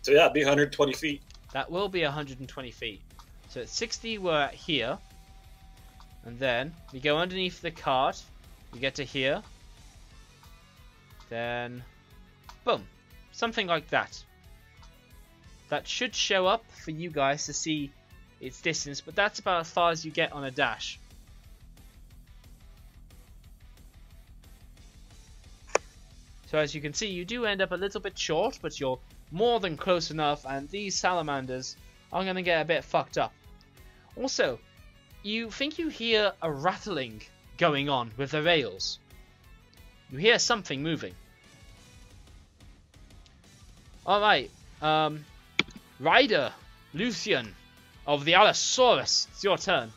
yeah, it'd be 120 feet. That will be 120 feet. So at 60, we're at here. And then we go underneath the cart. We get to here. Then, boom. Something like that. That should show up for you guys to see its distance, but that's about as far as you get on a dash. So as you can see, you do end up a little bit short, but you're more than close enough, and these salamanders are going to get a bit fucked up. Also, you think you hear a rattling going on with the rails. You hear something moving. Alright, Ryder, Lucian of the Allosaurus, it's your turn.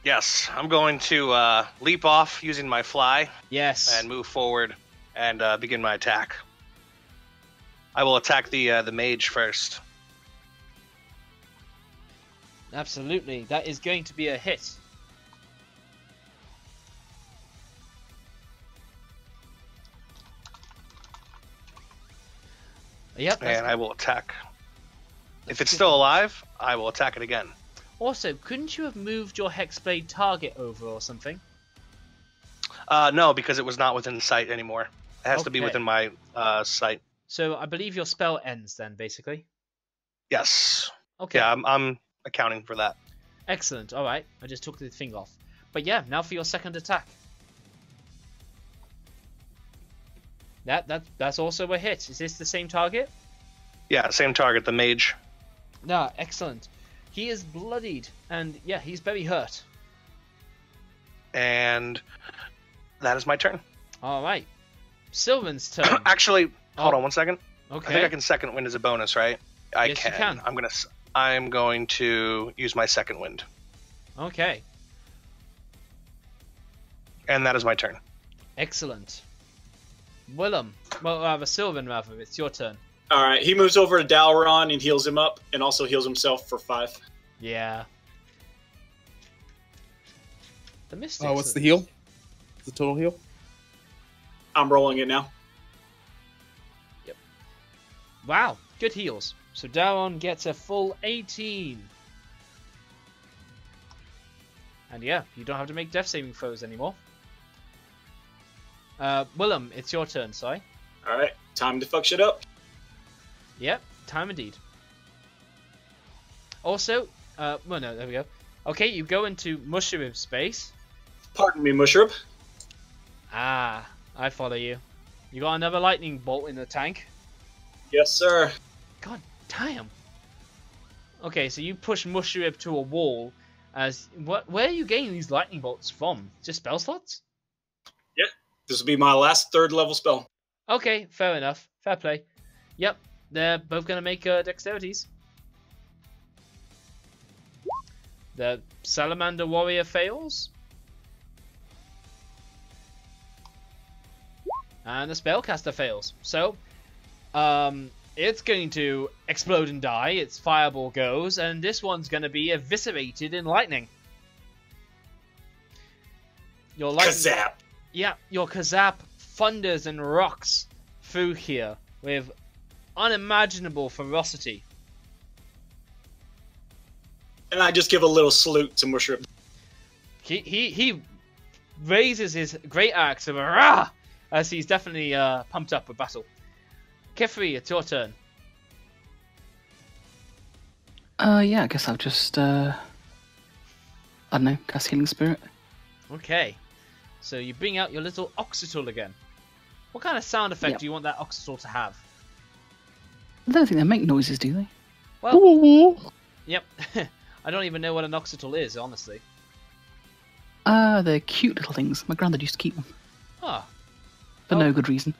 Yes, I'm going to leap off using my fly Yes. and move forward and begin my attack. I will attack the mage first. Absolutely, that is going to be a hit. Yep. And I will attack. If it's still alive, I will attack it again. Also, couldn't you have moved your Hexblade target over or something? No, because it was not within sight anymore. It has to be Okay. within my sight. So I believe your spell ends then, basically. Yes. Okay. Yeah, I'm accounting for that. Excellent. All right. I just took the thing off. But yeah, now for your second attack. That's also a hit. Is this the same target? Yeah, same target, the mage. No, excellent. He is bloodied, and yeah, he's very hurt. And that is my turn. All right. Sylvan's turn. Actually, hold on one second. Okay. I think I can second wind as a bonus, right? Yes, you can. I'm going to use my second wind, Okay. and that is my turn. Excellent. Willem. Well, rather Sylvan, rather. It's your turn. All right, he moves over to Dalron and heals him up, and also heals himself for 5. Yeah. The Mystics. Oh, what's the heal? The total heal? I'm rolling it now. Wow, good heals. So Daron gets a full 18. And yeah, you don't have to make death saving throws anymore. Willem, it's your turn, sorry. All right, time to fuck shit up. Yep, time indeed. Also, well no, there we go. Okay, you go into mushroom space. Pardon me, Mushroob. Ah, I follow you. You got another lightning bolt in the tank. Yes, sir. God damn. Okay, so you push Mushrib to a wall. Where are you getting these lightning bolts from? Just spell slots? Yeah, this will be my last 3rd level spell. Okay, fair enough. Fair play. Yep, they're both going to make dexterities. The Salamander Warrior fails. And the Spellcaster fails. So, it's going to explode and die. Its fireball goes, and this one's going to be eviscerated in lightning. Your lightning, Kazap! yeah, your Kazap thunders and rocks through here with unimaginable ferocity. And I just give a little salute to Mushroom. He raises his great axe of rah, as he's definitely pumped up with battle. Kefri, it's your turn. Yeah, I guess I'll just, I don't know, cast Healing Spirit. Okay, so you bring out your little Oxytal again. What kind of sound effect Yep. do you want that Oxytal to have? I don't think they make noises, do they? Well, yep. I don't even know what an Oxytal is, honestly. They're cute little things. My granddad used to keep them. Ah, For Oh. no good reason.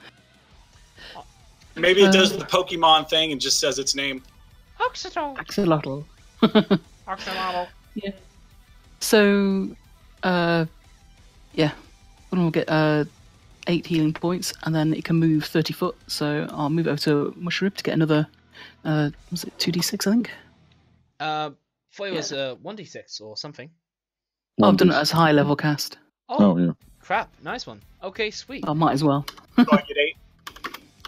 Maybe it does the Pokemon thing and just says its name. Oxytal! Axolotl. Oxytal. Yeah. So, yeah. One will get 8 healing points, and then it can move 30 foot. So I'll move over to Mushrib to get another. Was it 2d6? I think. Thought it was 1d6 or something. Oh, I've done it as high level cast. Oh, yeah. Crap, nice one. Okay, sweet. I might as well. So I get 8.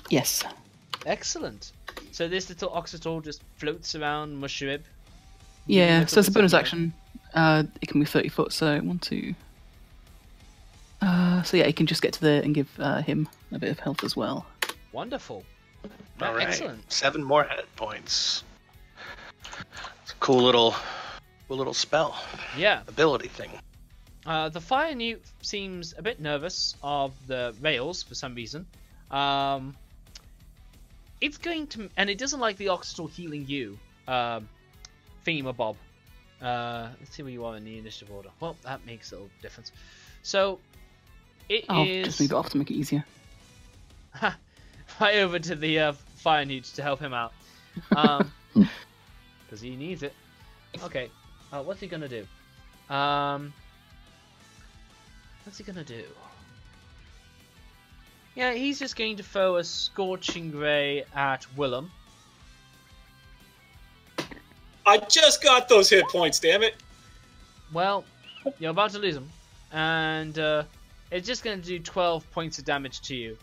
Yes. Excellent. So this little Oxytal just floats around Mushrib. Yeah. So it's a bonus Okay. action. It can move 30 foot. So 1, 2. So yeah, he can just get to there and give him a bit of health as well. Wonderful. All right. Excellent. 7 more hit points. It's a cool little spell. Yeah. Ability thing. The fire newt seems a bit nervous of the rails for some reason. It's going to, and it doesn't like the Oxytal healing you, Thingamabob. Let's see where you are in the initiative order. Well, that makes a little difference. So, it I'll is just move it off to make it easier. right over to the fire newt to help him out, because he needs it. Okay, what's he gonna do? What's he gonna do? Yeah, he's just going to throw a Scorching Ray at Willem. I just got those hit points, damn it. Well, you're about to lose them, and it's just going to do 12 points of damage to you.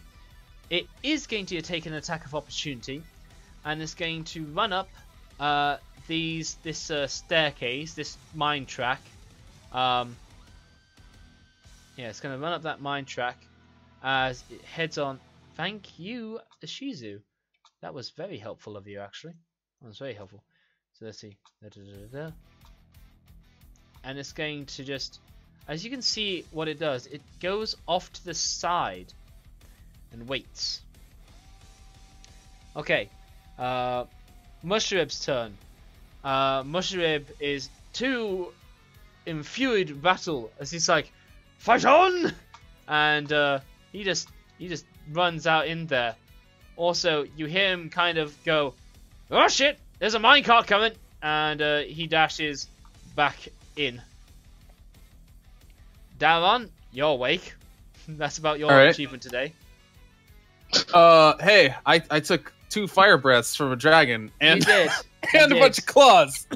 It is going to take an attack of opportunity, and it's going to run up this staircase, this mine track. Yeah, it's going to run up that mine track as it heads on. Thank you, Shizu. That was very helpful of you, actually. That was very helpful. So let's see. And it's going to just, as you can see what it does, it goes off to the side and waits. Okay, Mushrib's turn. Mushrib is too infuriated battle as he's like, fight on! And he just runs out in there. Also, you hear him kind of go, oh shit, there's a minecart coming, and he dashes back in. Daron, you're awake. That's about your Alright. achievement today. Hey, I took 2 fire breaths from a dragon and You did. You and a did. bunch of claws.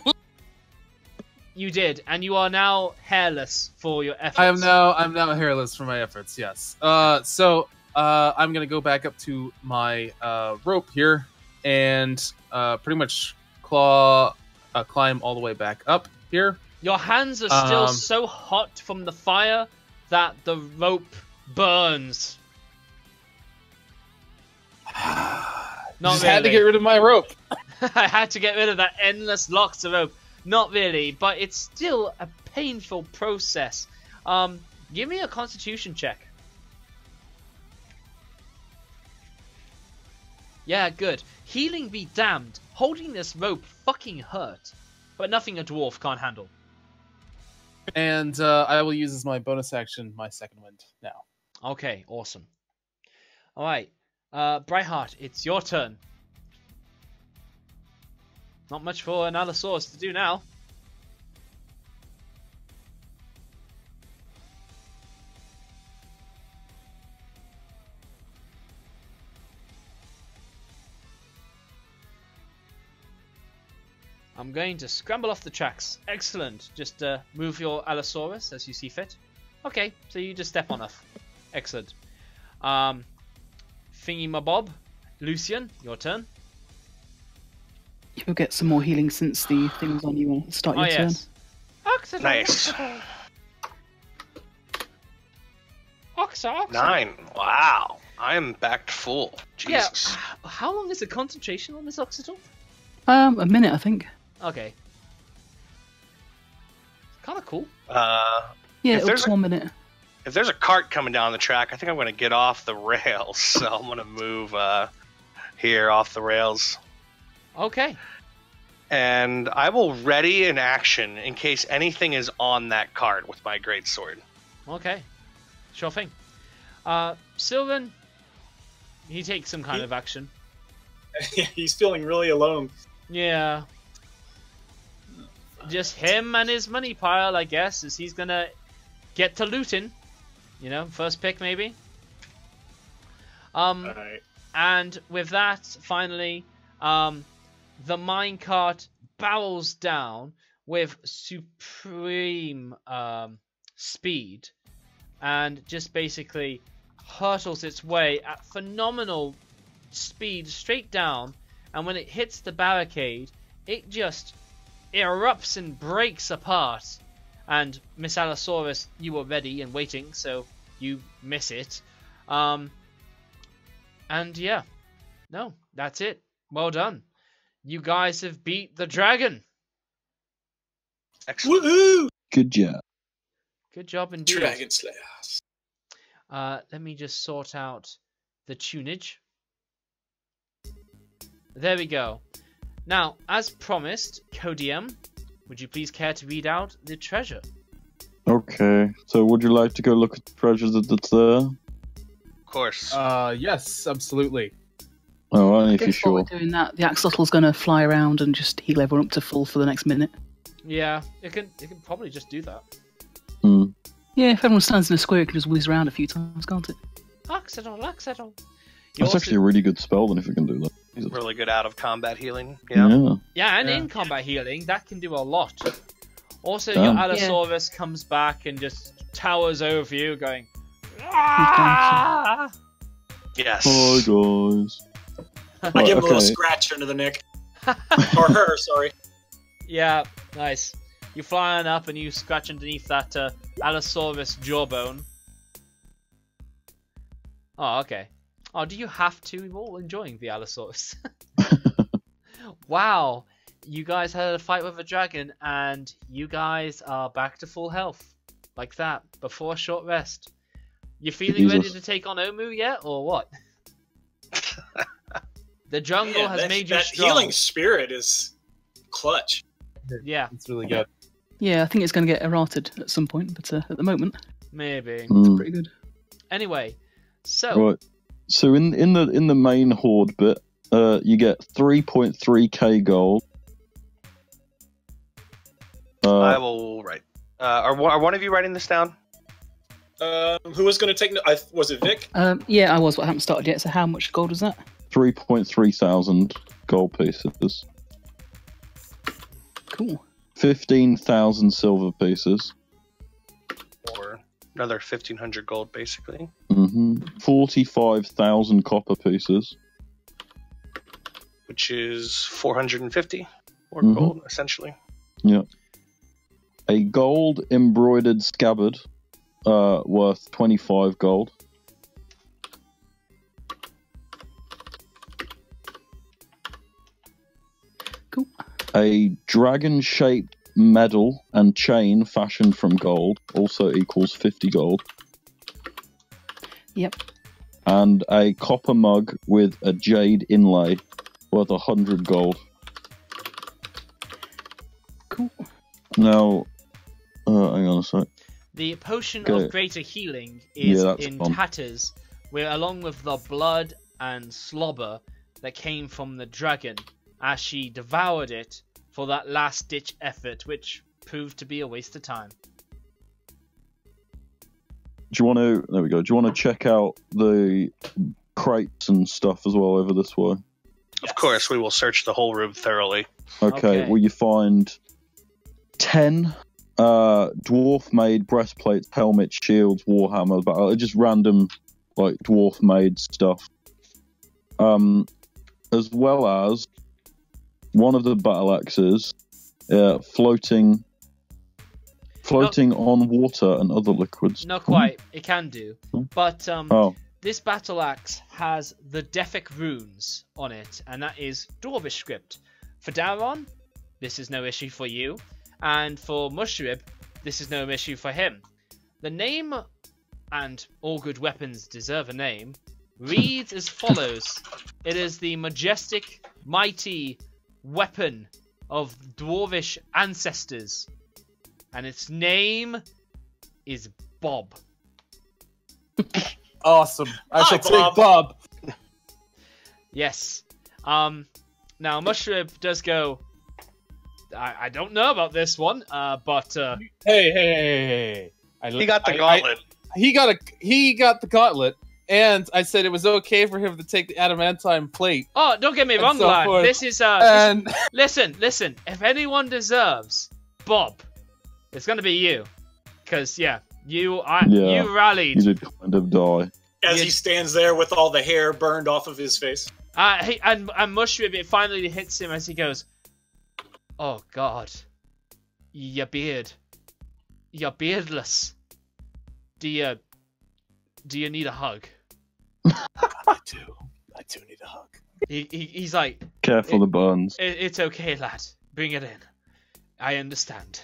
You did, and you are now hairless for your efforts. I'm now hairless for my efforts. Yes. So I'm gonna go back up to my rope here and pretty much climb all the way back up here. Your hands are still so hot from the fire that the rope burns. Not Just really. had to get rid of my rope. I had to get rid of that endless locks of rope. Not really, but it's still a painful process. Give me a constitution check. Yeah, good. Healing be damned. Holding this rope fucking hurt. But nothing a dwarf can't handle. And I will use as my bonus action my second wind now. Okay, awesome. Alright. Brightheart, it's your turn. Not much for an Allosaurus to do now. I'm going to scramble off the tracks. Excellent. Just move your Allosaurus as you see fit. Okay, so you just step on off. Excellent. Thingy my bob. Lucian, your turn. You'll get some more healing since the thing was on. You want to start your turn? Oxygen. Nice. Oxygen. 9. Wow. I am back to full. Jesus. Yeah. How long is the concentration on this Oxygen? A minute, I think. Okay. Kind of cool. Yeah, If up there's to 1 minute. If there's a cart coming down the track, I think I'm going to get off the rails. So I'm going to move here off the rails. Okay. And I will ready an action in case anything is on that cart with my greatsword. Okay. Sure thing. Sylvan, he takes some kind of action. He's feeling really alone. Yeah. Just him and his money pile, I guess, as he's gonna get to looting. You know, first pick maybe. Alright. And with that, finally, the minecart bowels down with supreme speed and just basically hurtles its way at phenomenal speed straight down, and when it hits the barricade, it just erupts and breaks apart. And Miss Allosaurus, you were ready and waiting, so you miss it. And yeah, no, that's it. Well done. You guys have beat the dragon. Excellent. Woohoo! Good job. Good job indeed. Dragon Slayers. Let me just sort out the tunage. There we go. Now, as promised, Codium, would you please care to read out the treasure? Okay, so would you like to go look at the treasure that's there? Of course. Yes, absolutely. Oh, only if you're Guess while sure. we're doing that, the axolotl's going to fly around and just heal everyone up to full for the next minute. Yeah, it can probably just do that. Hmm. Yeah, if everyone stands in a square, it can just whiz around a few times, can't it? Oxidol. That's actually a really good spell, then, if you can do that. Jesus. Really good out of combat healing. Yeah. Yeah. Yeah, and Yeah. in combat healing, that can do a lot. Also, Damn. your Allosaurus comes back and just towers over you, going, "Ah!" Yes. Hi, guys. I give him a little okay. scratch under the neck. Or her, sorry. Yeah, nice. You fly on up and you scratch underneath that Allosaurus jawbone. Oh, okay. Oh, do you have to? We're all enjoying the Allosaurus. Wow. You guys had a fight with a dragon, and you guys are back to full health. Like that, before a short rest. You feeling ready Jesus. to take on Omu yet, or what? The jungle Man, has made you that strong. healing spirit is clutch. Yeah, It's really good. Yeah, I think it's going to get errated at some point, but at the moment, maybe. Hmm. pretty good. Anyway, so Right. So in the main horde bit, you get 3.3k gold. I will write. Are one of you writing this down? Who was going to take? Was it Vic? Yeah, I was, but I haven't started yet. So how much gold was that? 3.3 thousand gold pieces. Cool. 15,000 silver pieces. Or another 1,500 gold, basically. 45,000 copper pieces. Which is 450 or Mhm. gold, essentially. Yeah. A gold embroidered scabbard, worth 25 gold. Cool. A dragon-shaped medal and chain fashioned from gold, also equals 50 gold. Yep. And a copper mug with a jade inlay, worth 100 gold. Cool. Now, hang on a sec. the potion Go. of greater healing is Yeah, that's in fun. tatters, where along with the blood and slobber that came from the dragon as she devoured it for that last ditch effort, which proved to be a waste of time. Do you want to? There we go. Do you want to check out the crates and stuff as well over this way? Of course, we will search the whole room thoroughly. Okay, well, you find 10 dwarf-made breastplates, helmets, shields, warhammers, but just random, like, dwarf-made stuff. As well as one of the battle axes floating on water and other liquids. Not quite. It can do. But this battle axe has the Defic runes on it, and that is Dwarvish script. For Daron, this is no issue for you. And for Mushrib, this is no issue for him. The name, and all good weapons deserve a name, reads as follows. It is the majestic, mighty weapon of Dwarvish ancestors. And its name is Bob. Awesome. I shall take Bob. Yes. Now, Mushrib does go, I don't know about this one, but... Hey. He got the gauntlet. He got the gauntlet, and I said it was okay for him to take the adamantine plate. Oh, don't get me wrong, so lad. forth. This is, listen. If anyone deserves Bob, it's gonna be you. Because, you rallied. You did kind of die. As he stands there with all the hair burned off of his face. And Mushrib, it finally hits him as he goes, oh, God. Your beard. You're beardless. Do you need a hug? I do need a hug. He's like... Careful the burns. It's okay, lad. Bring it in. I understand.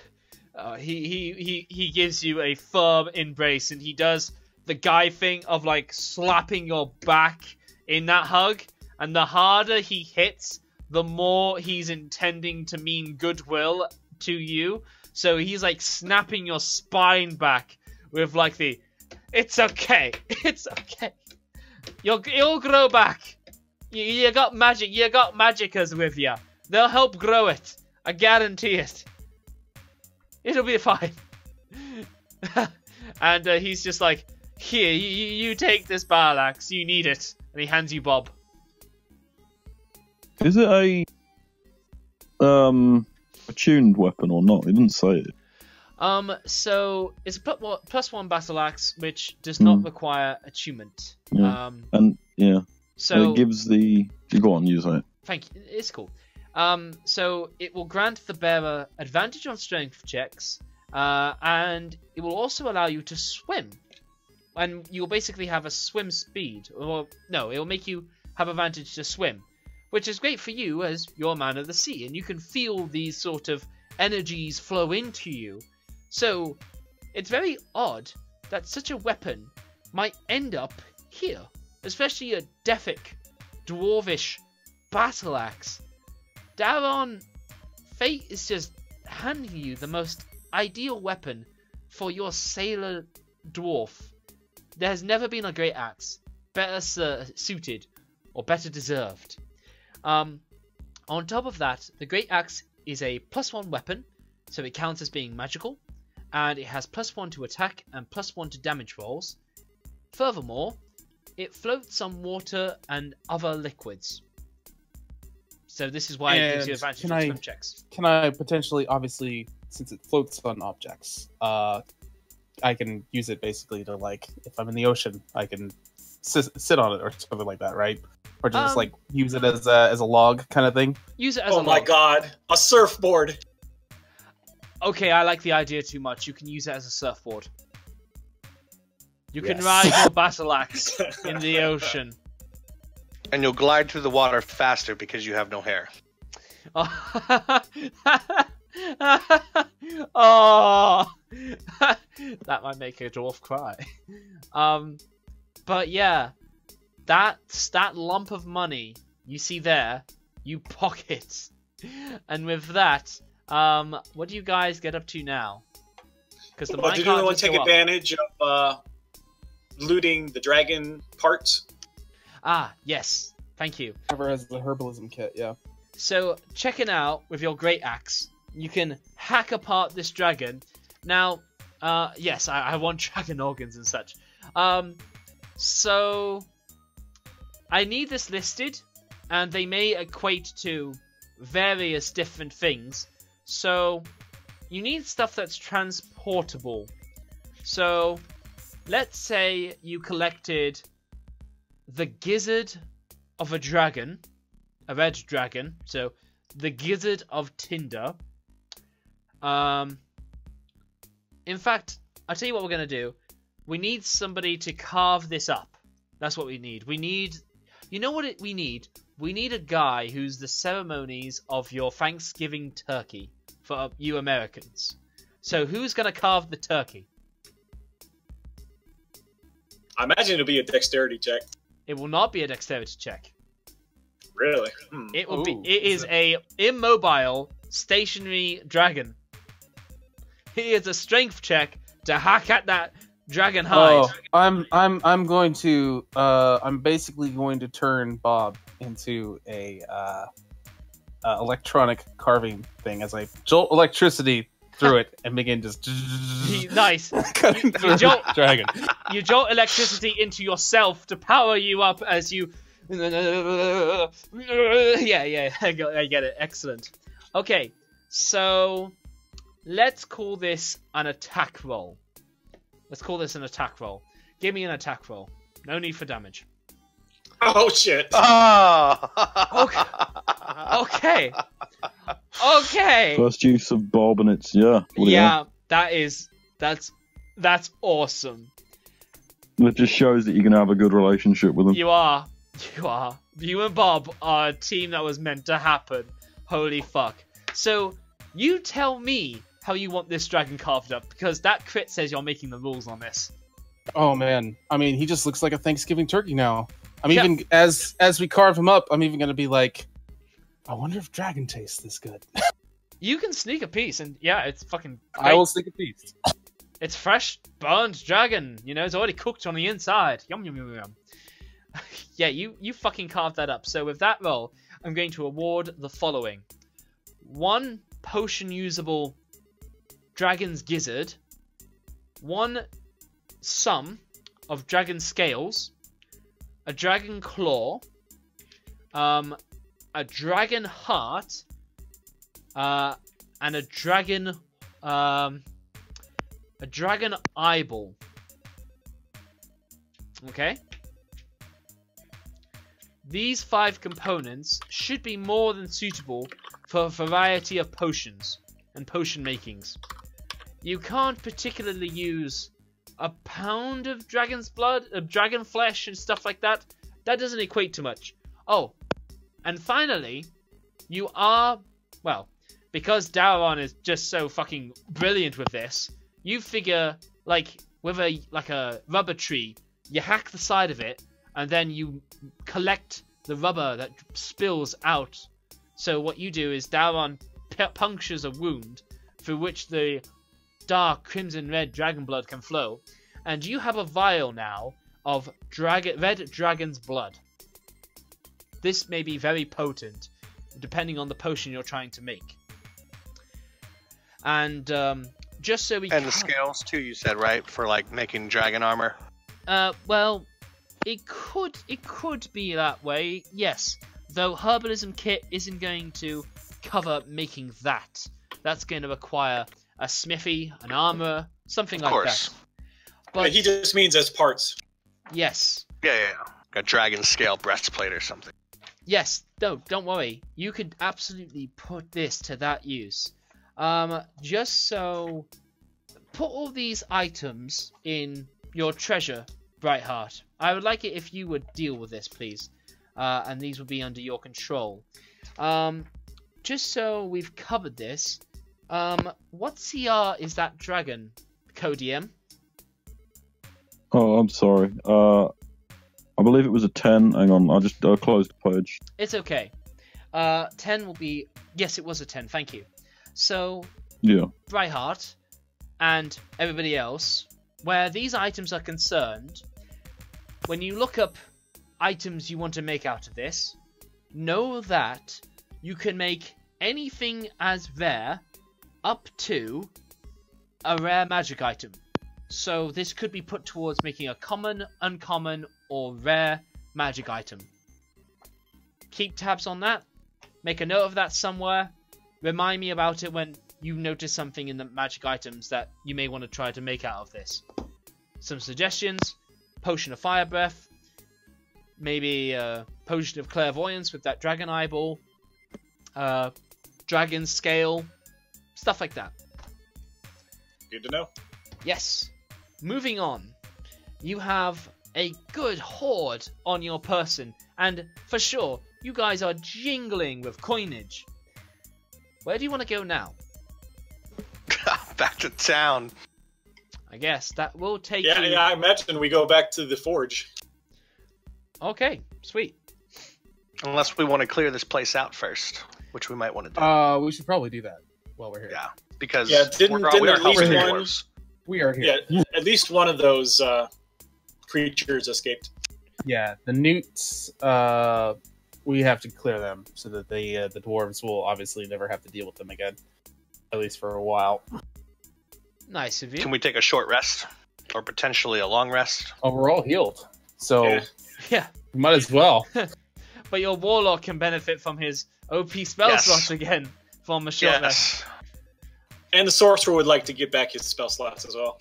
He gives you a firm embrace, and he does the guy thing of, like, slapping your back in that hug. And the harder he hits, the more he's intending to mean goodwill to you. So he's, like, snapping your spine back with, like, the... It's okay. It's okay. You'll grow back. You got magic. You got magickas with you. They'll help grow it. I guarantee it. It'll be fine. And he's just like, here, you take this battle axe. You need it. And he hands you Bob. Is it a tuned weapon or not? He didn't say it. So it's a +1 battle axe, which does not require attunement. Yeah. So it gives the... You go on, use it. Thank you. It's cool. So it will grant the bearer advantage on strength checks, and it will also allow you to swim. And you'll basically have a swim speed, or no, it will make you have advantage to swim, which is great for you as you're a man of the sea, and you can feel these sort of energies flow into you. So it's very odd that such a weapon might end up here, especially a Defic, dwarvish battle axe. Daron, fate is just handing you the most ideal weapon for your sailor dwarf. There has never been a great axe better suited or better deserved. On top of that, the great axe is a +1 weapon, so it counts as being magical, and it has +1 to attack and +1 to damage rolls. Furthermore, it floats on water and other liquids. So this is why it gives you advantage on swim checks. Can I potentially, obviously, since it floats on objects, I can use it basically to, like, if I'm in the ocean, I can sit on it or something like that, right? Or just like use it as a log kind of thing. Use it as a log. Oh my god, a surfboard! Okay, I like the idea too much. You can use it as a surfboard. You can ride your battle axe in the ocean. And you'll glide through the water faster because you have no hair. Oh, that might make a dwarf cry. But yeah, that lump of money you see there, you pocket. And with that, what do you guys get up to now? Because the did anyone take advantage of looting the dragon parts? Ah, yes. Thank you. Whoever has the herbalism kit, yeah. So, checking out with your great axe, you can hack apart this dragon. Now, yes, I want dragon organs and such. So, I need this listed, and they may equate to various different things. So you need stuff that's transportable. So let's say you collected the gizzard of a dragon, a red dragon. So the gizzard of Tinder. In fact, I'll tell you what we're going to do. We need somebody to carve this up. That's what we need. You know what we need? We need a guy who's the ceremonies of your Thanksgiving turkey for you Americans. So who's going to carve the turkey? I imagine it'll be a dexterity check. It will not be a dexterity check. Really? It will be. It is a immobile, stationary dragon. He is a strength check to hack at that dragon hide. I'm going to I'm basically going to turn Bob into a electronic carving thing as I jolt electricity through it and begin just nice. cutting through the dragon. You jolt electricity into yourself to power you up as you. Yeah, I get it. Excellent. Okay, so let's call this an attack roll. Give me an attack roll. No need for damage. Oh shit! Okay. First use of Bob, and it's Yeah, that's awesome. It just shows that you're gonna have a good relationship with them. You are. You and Bob are a team that was meant to happen. Holy fuck. So, you tell me how you want this dragon carved up, because that crit says you're making the rules on this. Oh man, I mean, he just looks like a Thanksgiving turkey now. Even as we carve him up, I'm even gonna be like, I wonder if dragon tastes this good. You can sneak a piece, and yeah, it's fucking great. I will sneak a piece. It's fresh, burned dragon. You know, it's already cooked on the inside. Yum, yum, yum, yum. Yeah, you fucking carved that up. So with that roll, I'm going to award the following. 1 potion usable dragon's gizzard. 1 sum of dragon scales. A dragon claw. A dragon heart. And a dragon eyeball. Okay? These 5 components should be more than suitable for a variety of potions and potion makings. You can't particularly use a pound of dragon's blood, of dragon flesh and stuff like that. That doesn't equate to much. Oh, and finally, you are, well, because Daron is just so fucking brilliant with this, you figure, like, with a rubber tree, you hack the side of it, and then you collect the rubber that spills out. So what you do is Daron punctures a wound through which the dark crimson red dragon blood can flow, and you have a vial now of red dragon's blood. This may be very potent, depending on the potion you're trying to make. And just so we and the scales too, you said, right, for like making dragon armor. Well, it could be that way, yes. Though herbalism kit isn't going to cover making that. That's going to require a smithy, an armor, something like that. But he just means as parts. Yes. Yeah. A dragon scale breastplate or something. Yes. Don't worry. You could absolutely put this to that use. Just so, put all these items in your treasure, Brightheart. I would like it if you would deal with this, please. And these will be under your control. Just so we've covered this, what CR is that dragon, Co-DM? Oh, I'm sorry. I believe it was a 10. Hang on, I closed the page. It's okay. 10 will be... Yes, it was a 10, thank you. So, yeah. Brightheart and everybody else, where these items are concerned, when you look up items you want to make out of this, know that you can make anything as rare up to a rare magic item. So this could be put towards making a common, uncommon, or rare magic item. Keep tabs on that. Make a note of that somewhere. Remind me about it when you notice something in the magic items that you may want to try to make out of this. Some suggestions: Potion of Fire Breath, maybe a Potion of Clairvoyance with that Dragon Eyeball, Dragon Scale, stuff like that. Good to know. Yes. Moving on. You have a good hoard on your person, and for sure, you guys are jingling with coinage. Where do you want to go now? Back to town. I guess that will take you... Yeah, I imagine we go back to the forge. Okay, sweet. Unless we want to clear this place out first, which we might want to do. We should probably do that while we're here. Yeah, because didn't we're at least helping the one- dwarves. We are here. Yeah, at least one of those creatures escaped. Yeah, the newts. We have to clear them so that the dwarves will obviously never have to deal with them again, at least for a while. Nice of you. Can we take a short rest, or potentially a long rest? Oh, we're all healed, so Yeah. Yeah, we might as well. but your warlock can benefit from his OP spell Yes. slots again from a short rest. Yes. And the sorcerer would like to get back his spell slots as well.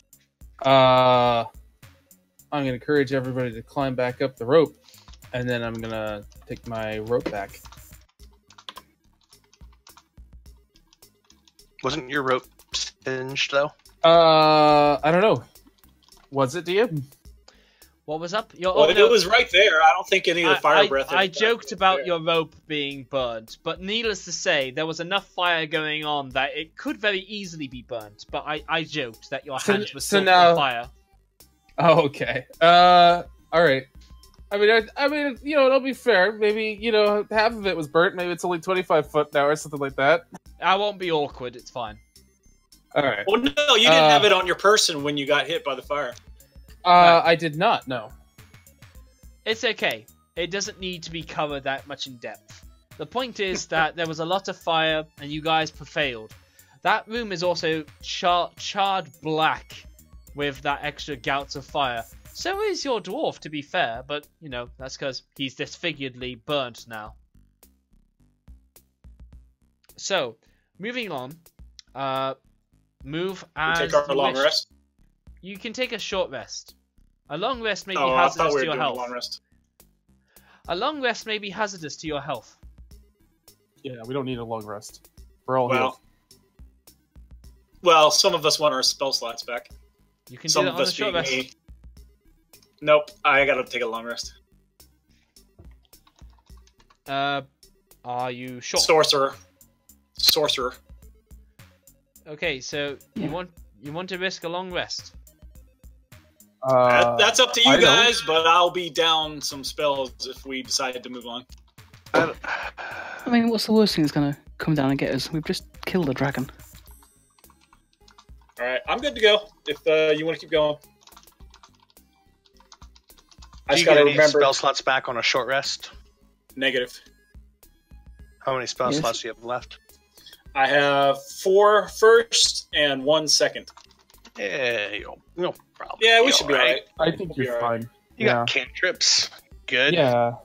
I'm gonna encourage everybody to climb back up the rope, and then I'm gonna take my rope back. Wasn't your rope singed though? I don't know. Was it, DM? What was up? Your, Well, oh, no, it was right there. I don't think any of the fire breath... I joked about there. your rope being burned, but needless to say, there was enough fire going on that it could very easily be burnt. But I joked that your hands were still now- on fire. Oh, okay. All right. I mean, you know, it'll be fair. Maybe, you know, half of it was burnt. Maybe it's only 25 foot now or something like that. I won't be awkward. It's fine. All right. Well, no, you didn't have it on your person when you got hit by the fire. I did not. No. It's okay. It doesn't need to be covered that much in depth. The point is that there was a lot of fire and you guys prevailed. That room is also charred black with that extra gouts of fire. So is your dwarf, to be fair, but, you know, that's because he's disfiguredly burnt now. So, moving on. Move We as take our you long wish. rest. You can take a short rest. A long rest may be Oh, I hazardous thought we were to your doing a health. long rest. A long rest may be hazardous to your health. Yeah, we don't need a long rest. We're all healed. Well, some of us want our spell slots back. You can Some do it of on a us short being rest. me. Nope, I gotta take a long rest. Are you sure? Sorcerer. Okay, so Yeah. you want to risk a long rest? That's up to you I don't. guys, but I'll be down some spells if we decide to move on. I mean, what's the worst thing that's going to come down and get us? We've just killed a dragon. Alright, I'm good to go if you want to keep going. I Do just you gotta get any remember. spell slots back on a short rest? Negative. How many spell Yes. slots do you have left? I have 4 first and 1 second. Yeah, no problem. Yeah, we You'll should be all alright. I think We'll be you're alright. fine. You got cantrips. Good. Yeah.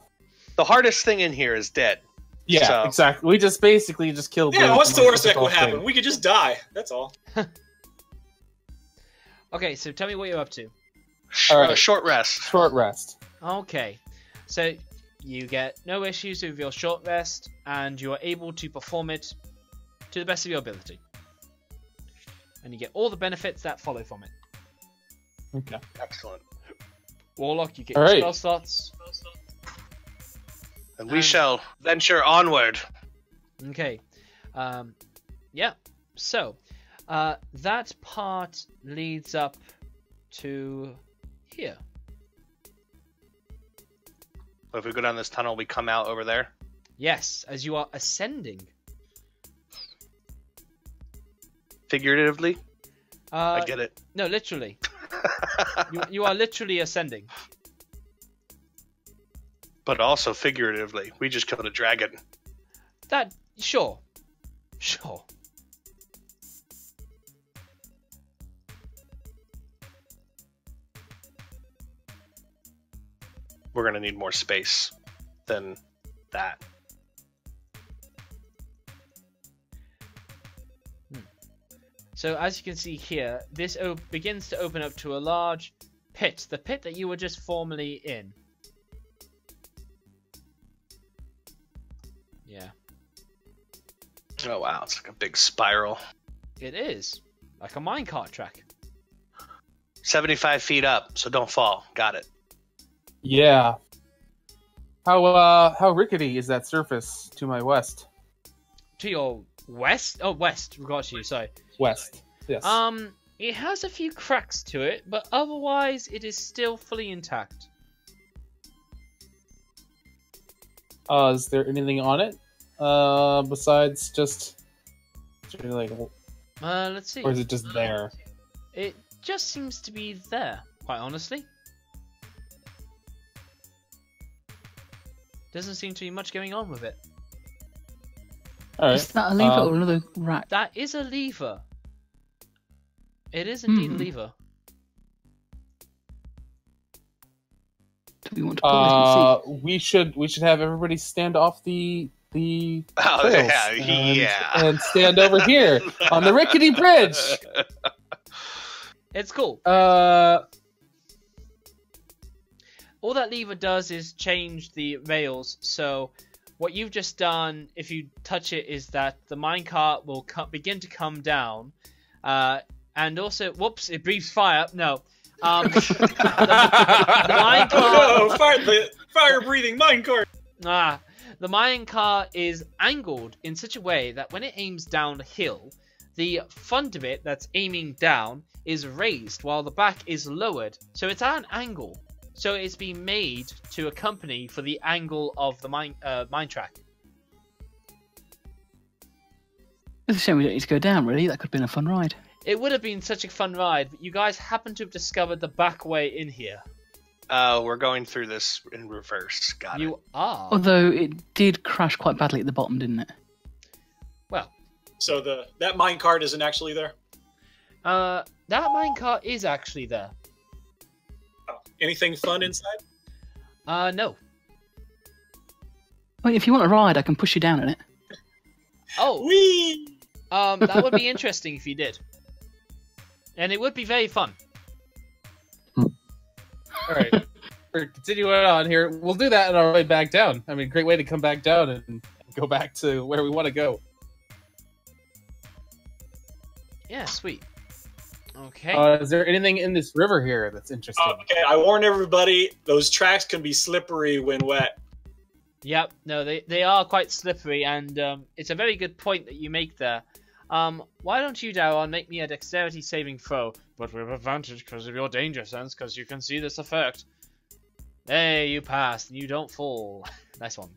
The hardest thing in here is dead. Yeah, So- exactly. We just basically just killed. Yeah, what's the worst that difficult could happen? thing. We could just die. That's all. Okay, so tell me what you're up to. All right. Short rest. Short rest. Okay, so you get no issues with your short rest, and you are able to perform it to the best of your ability. And you get all the benefits that follow from it. Okay. Excellent. Warlock, you get All your right. spell slots. And we shall venture onward. Okay. Yeah. So, that part leads up to here. So if we go down this tunnel, we come out over there. Yes, as you are ascending. Figuratively, I get it. No, literally. you are literally ascending. But also figuratively, we just killed a dragon. That, sure. We're gonna need more space than that. So as you can see here, this begins to open up to a large pit. The pit that you were just formerly in. Yeah. Oh wow, it's like a big spiral. It is. Like a minecart track. 75 feet up, so don't fall. Got it. Yeah. How rickety is that surface to my west? To your west? Oh, west. Got you, sorry. West. Yes. It has a few cracks to it, but otherwise it is still fully intact. Is there anything on it? Besides just like, Let's see. or is it just there? It just seems to be there, quite honestly. Doesn't seem to be much going on with it. Alright. Is that a lever or another rack? That is a lever. It is indeed a lever. Do we want to pull it and we should have everybody stand off the Oh trails yeah. and stand over here on the rickety bridge. It's cool. All that lever does is change the rails, so what you've just done, if you touch it, is that the minecart will begin to come down, and also, whoops, it breathes fire. No. The minecart... Oh no! Fire-breathing minecart! The minecart is angled in such a way that when it aims down the hill, the front of it that's aiming down is raised while the back is lowered. So it's at an angle. So it's been made to accompany for the angle of the mine track. It's a shame we don't need to go down, really. That could have been a fun ride. It would have been such a fun ride, but you guys happen to have discovered the back way in here. We're going through this in reverse. Got it. You are. Although it did crash quite badly at the bottom, didn't it? Well. So that minecart isn't actually there? That minecart is actually there. Oh, anything fun inside? No. Well, if you want a ride, I can push you down in it. Oh. Whee! That would be interesting if you did. And it would be very fun. Alright. We're continuing on here. We'll do that on our way back down. I mean, great way to come back down and go back to where we want to go. Yeah, sweet. Okay. Is there anything in this river here that's interesting? Okay, I warn everybody, those tracks can be slippery when wet. Yep, no, they are quite slippery, and it's a very good point that you make there. Why don't you, Daron, make me a dexterity saving throw, but with advantage because of your danger sense, because you can see this effect. Hey, you passed, and you don't fall. Nice one.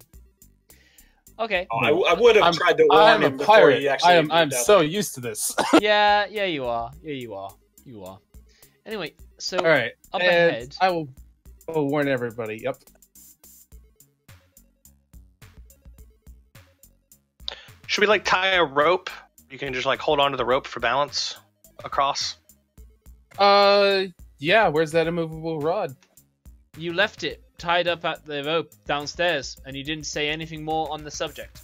Okay. Oh, I would have tried to warn him before he actually... I'm so used to this. yeah, you are. Yeah, you are. You are. Anyway, so all right, up ahead... I will warn everybody. Yep. Should we, like, tie a rope? You can just, like, hold on to the rope for balance across? Yeah, where's that immovable rod? You left it tied up at the rope downstairs, and you didn't say anything more on the subject.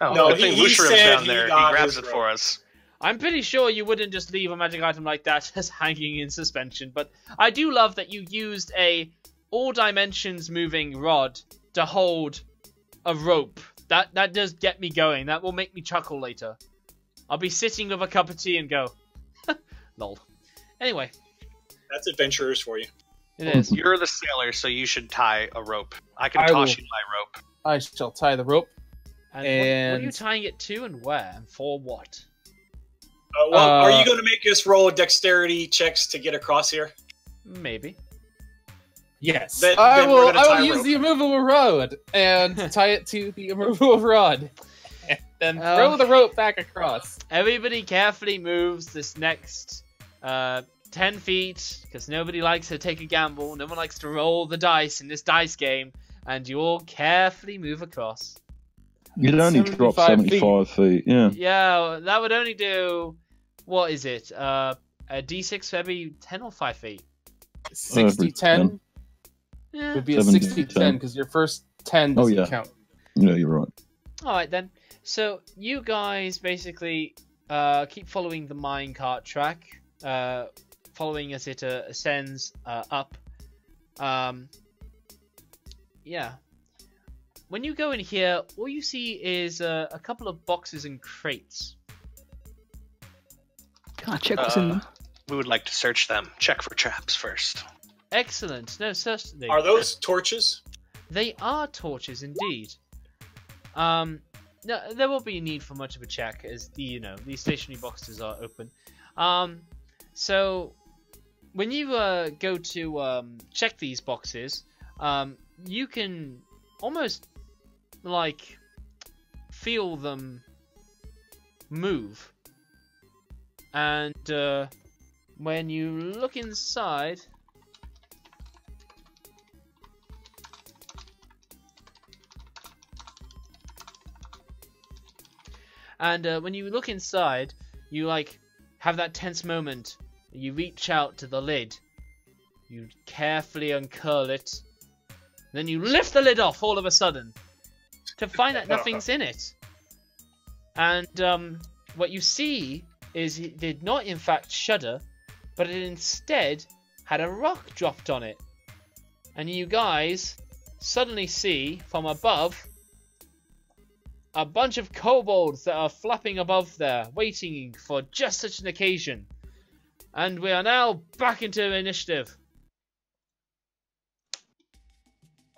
Oh, no, I think he Lushrum's said down there. He got grabs his it for us. I'm pretty sure you wouldn't just leave a magic item like that just hanging in suspension, but I do love that you used a all dimensions moving rod to hold a rope. That does get me going. That will make me chuckle later. I'll be sitting with a cup of tea and go, lol. Anyway. That's adventurers for you. It is. You're the sailor, so you should tie a rope. I can toss you my rope. I shall tie the rope. And what are you tying it to and where? And for what? Are you going to make us roll dexterity checks to get across here? Maybe. Yes. I will use the immovable rod and tie it to the immovable rod. And then throw the rope back across. Everybody carefully moves this next 10 feet, because nobody likes to take a gamble. No one likes to roll the dice in this dice game. And you all carefully move across. You'd only drop 75 feet, yeah. Yeah, that would only do... What is it? A d6 for every 10 or 5 feet? 60-10? Yeah. It would be a 60-10, because your first 10 doesn't count. Yeah, you're right. Alright then. So, you guys basically keep following the minecart track, following as it ascends up. Yeah. When you go in here, all you see is a couple of boxes and crates. Can I check what's in them? We would like to search them. Check for traps first. Excellent. No, certainly. Are those torches? They are torches indeed. No, there won't be a need for much of a check as these stationary boxes are open. So when you go to check these boxes, you can almost like feel them move, and when you look inside, you like have that tense moment. You reach out to the lid, you carefully uncurl it, then you lift the lid off all of a sudden to find that nothing's in it. And what you see is it did not in fact shudder, but it instead had a rock dropped on it. And you guys suddenly see from above a bunch of kobolds that are flapping above there, waiting for just such an occasion. And we are now back into initiative.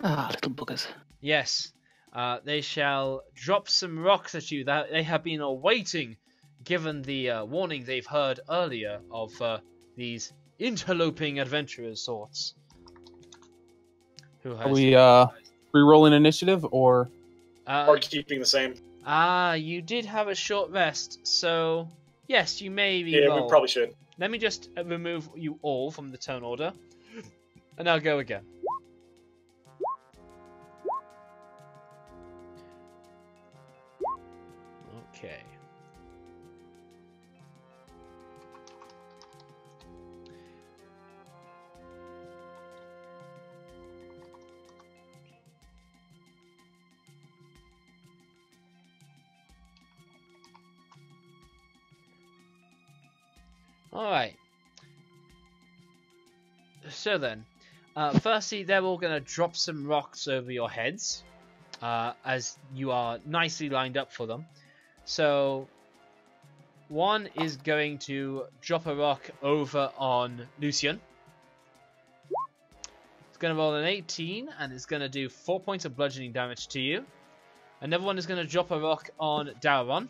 Ah, little buggers. Yes, they shall drop some rocks at you that they have been awaiting, given the warning they've heard earlier of these interloping adventurers sorts. Who has... Are we re-rolling initiative or? Or keeping the same? You did have a short rest, so yes, you may be. Yeah, we probably should. Let me just remove you all from the turn order, and I'll go again. Okay. Alright. So then, firstly, they're all going to drop some rocks over your heads, as you are nicely lined up for them. So, one is going to drop a rock over on Lucian. It's going to roll an 18, and it's going to do 4 points of bludgeoning damage to you. Another one is going to drop a rock on Daron.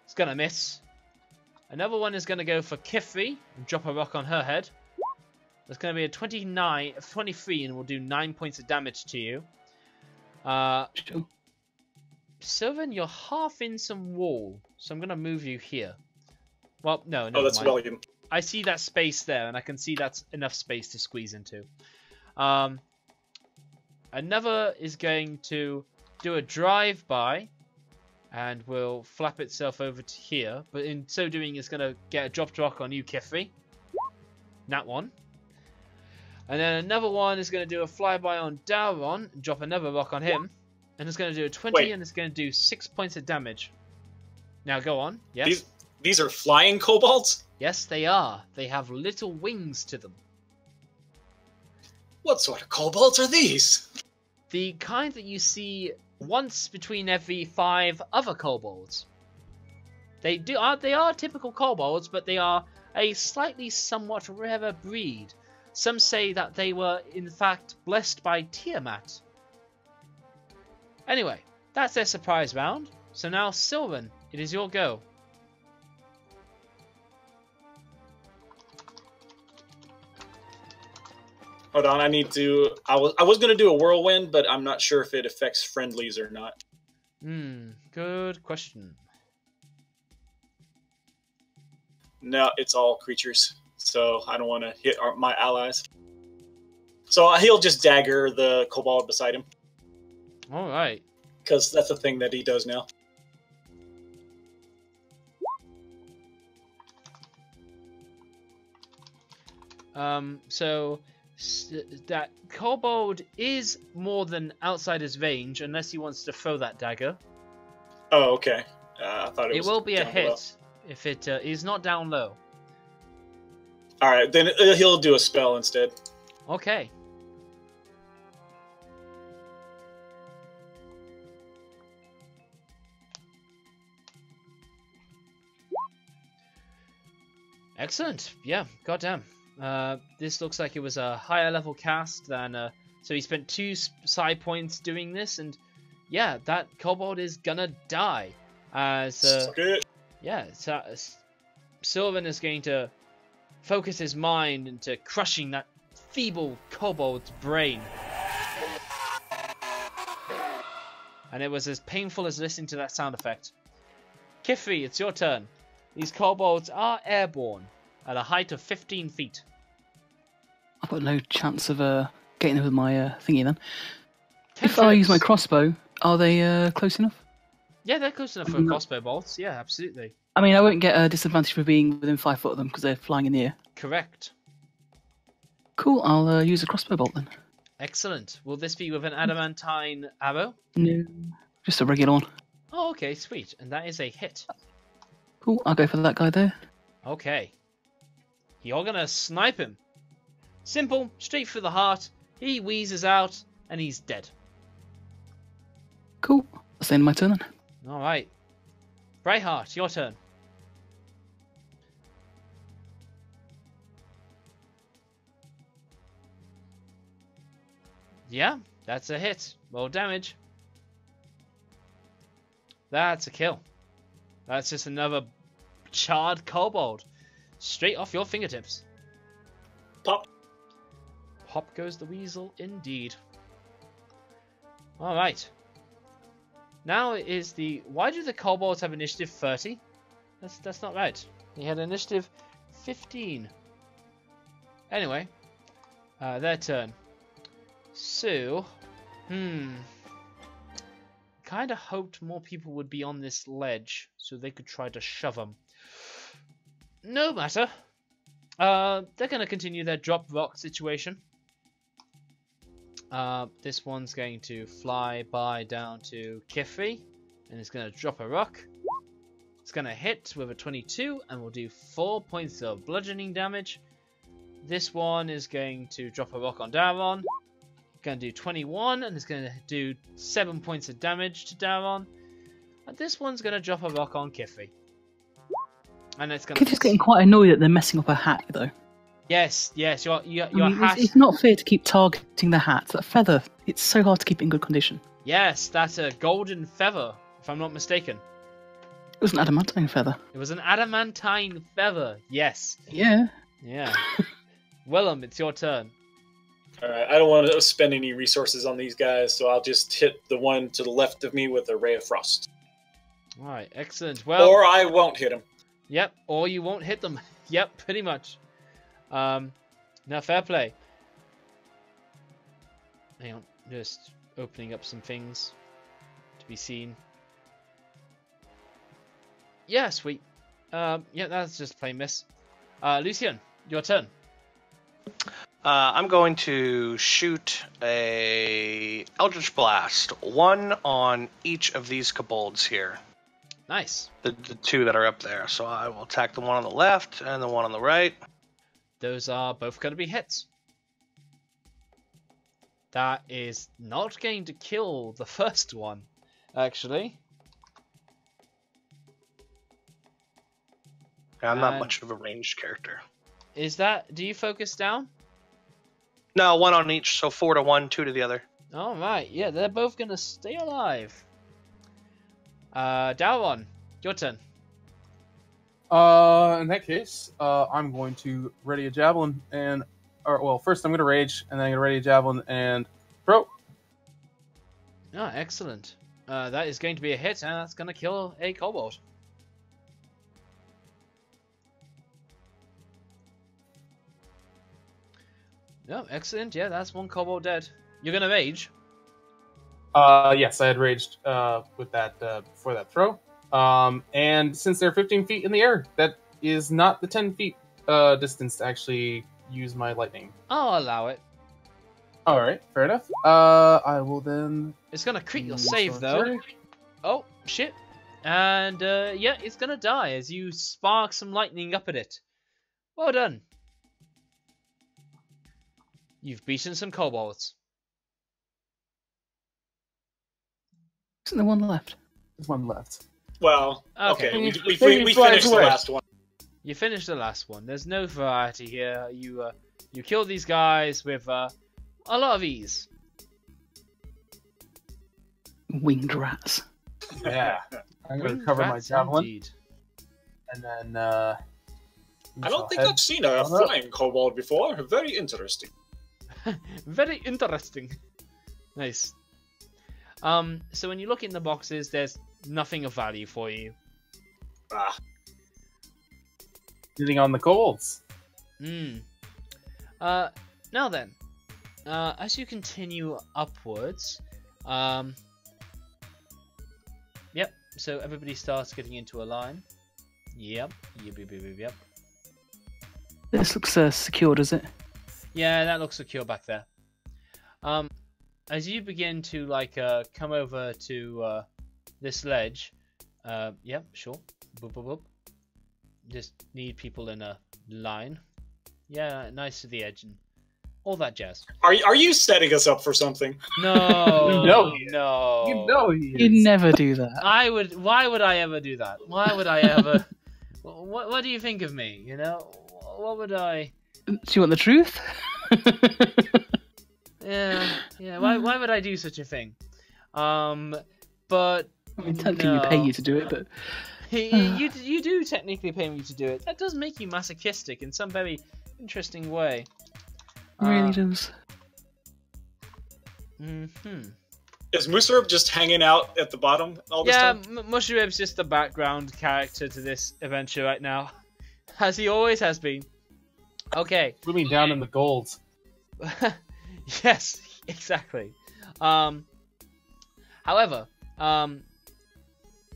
It's going to miss. Another one is going to go for Kifri and drop a rock on her head. That's going to be a 23 and will do 9 points of damage to you. Sylvan, you're half in some wall, so I'm going to move you here. Well, no, Oh, that's William. I see that space there, and I can see that's enough space to squeeze into. Another is going to do a drive-by, and will flap itself over to here, but in so doing it's going to get a dropped rock on you, Kifri. That one. And then another one is going to do a flyby on Daron, and drop another rock on him. And it's going to do a 20, and it's going to do 6 points of damage. Now go on, yes? These are flying kobolds? Yes, they are. They have little wings to them. What sort of kobolds are these? The kind that you see once between every 5 other kobolds. They are typical kobolds, but they are a slightly somewhat rarer breed. Some say that they were in fact blessed by Tiamat. Anyway, that's their surprise round. So now Sylvan, it is your go. Hold on, I need to... I was going to do a whirlwind, but I'm not sure if it affects friendlies or not. Good question. No, it's all creatures, so I don't want to hit my allies. So he'll just dagger the kobold beside him. Alright. Because that's a thing that he does now. So that kobold is more than outside his range, unless he wants to throw that dagger. Oh, okay. I thought it was will be a down hit below. if it is not down low. All right, then he'll do a spell instead. Okay. Excellent. Yeah, goddamn. This looks like it was a higher level cast than... so he spent 2 side points doing this, and yeah, that kobold is gonna die. As yeah, Sylvan is going to focus his mind into crushing that feeble kobold's brain. And it was as painful as listening to that sound effect. Kifri, it's your turn. These kobolds are airborne at a height of 15 feet. I've got no chance of getting over my thingy then. If I use my crossbow, are they close enough? Yeah, they're close enough for crossbow bolts. Yeah, absolutely. I mean, I won't get a disadvantage for being within 5 foot of them because they're flying in the air. Correct. Cool, I'll use a crossbow bolt then. Excellent. Will this be with an adamantine arrow? No, just a regular one. Oh, okay, sweet. And that is a hit. Cool, I'll go for that guy there. Okay. You're gonna snipe him. Simple, straight through the heart. He wheezes out, and he's dead. Cool, that's the end of my turn then. Alright. Brightheart, your turn. Yeah, that's a hit. Roll damage. That's a kill. That's just another charred kobold. Straight off your fingertips. Pop. Pop goes the weasel, indeed. Alright. Now it is the... Why do the kobolds have initiative 30? That's not right. They had initiative 15. Anyway. Their turn. So... Kind of hoped more people would be on this ledge so they could try to shove them. No matter. They're going to continue their drop rock situation. This one's going to fly by down to Kifri, and it's going to drop a rock. It's going to hit with a 22, and we'll do 4 points of bludgeoning damage. This one is going to drop a rock on Daron. Going to do 21, and it's going to do 7 points of damage to Daron. And this one's going to drop a rock on Kifri. And it's going to... Kifri's getting quite annoyed that they're messing up her hat, though. Yes, your mean, hat... It's not fair to keep targeting the hat. That feather, it's so hard to keep in good condition. Yes, that's a golden feather, if I'm not mistaken. It was an adamantine feather. It was an adamantine feather, yes. Yeah. Yeah. Willem, it's your turn. Alright, I don't want to spend any resources on these guys, so I'll just hit the one to the left of me with a Ray of Frost. Alright, excellent. Well, Or I won't hit him. Yep, or you won't hit them. Yep, pretty much. Now, fair play. Hang on, just opening up some things to be seen. Yeah, sweet. Yeah, that's just plain miss. Lucian, your turn. I'm going to shoot a Eldritch Blast, one on each of these kobolds here. Nice. The 2 that are up there. So I will attack the one on the left and the one on the right. Those are both going to be hits. That is not going to kill the first one, actually. I'm not much of a ranged character. Is that... Do you focus down? No, 1 on each, so 4 to one, 2 to the other. Alright, yeah, they're both going to stay alive. Daron, your turn. In that case, I'm going to ready a javelin and... well, first I'm going to rage, and then I'm going to ready a javelin and throw. Ah, excellent. That is going to be a hit, and that's going to kill a kobold. No, excellent. Yeah, that's one kobold dead. You're going to rage? Yes, I had raged with that before that throw. And since they're 15 feet in the air, that is not the 10 feet distance to actually use my lightning. I'll allow it. All right, fair enough. I will then... It's going to crit your save, though. Oh, shit. And yeah, it's gonna die as you spark some lightning up at it. Well done. You've beaten some kobolds. Isn't there one left? There's one left. Well, Okay. okay, we Maybe flies finished the away. last one. You finished the last one. There's no variety here. You killed these guys with a lot of ease. Winged rats. Yeah. I'm going to Winged recover my rats javelin. indeed. And then, I don't think I've seen a flying kobold before. Very interesting. Very interesting. Nice. So when you look in the boxes, there's nothing of value for you. Ah, Hitting on the golds. Now then, as you continue upwards, yep. So everybody starts getting into a line. Yep. Yep. This looks secure, does it? Yeah, that looks secure back there. As you begin to come over to this ledge, yep, sure. Boop, boop, boop. Just need people in a line. Yeah, nice to the edge and all that jazz. are you setting us up for something? No, You know he is. no. You know he is. You'd never do that. Why would I ever do that? Why would I ever? What do you think of me? You know, what would I? Do you want the truth? Yeah. Why would I do such a thing? But I mean, technically we pay you to do it, but you do technically pay me to do it. That does make you masochistic in some very interesting way. it really does. Is Musarib just hanging out at the bottom all this Yeah, time? Mushrib's just the background character to this adventure right now, as he always has been. Okay. Swimming down in the golds. Yes, exactly. However,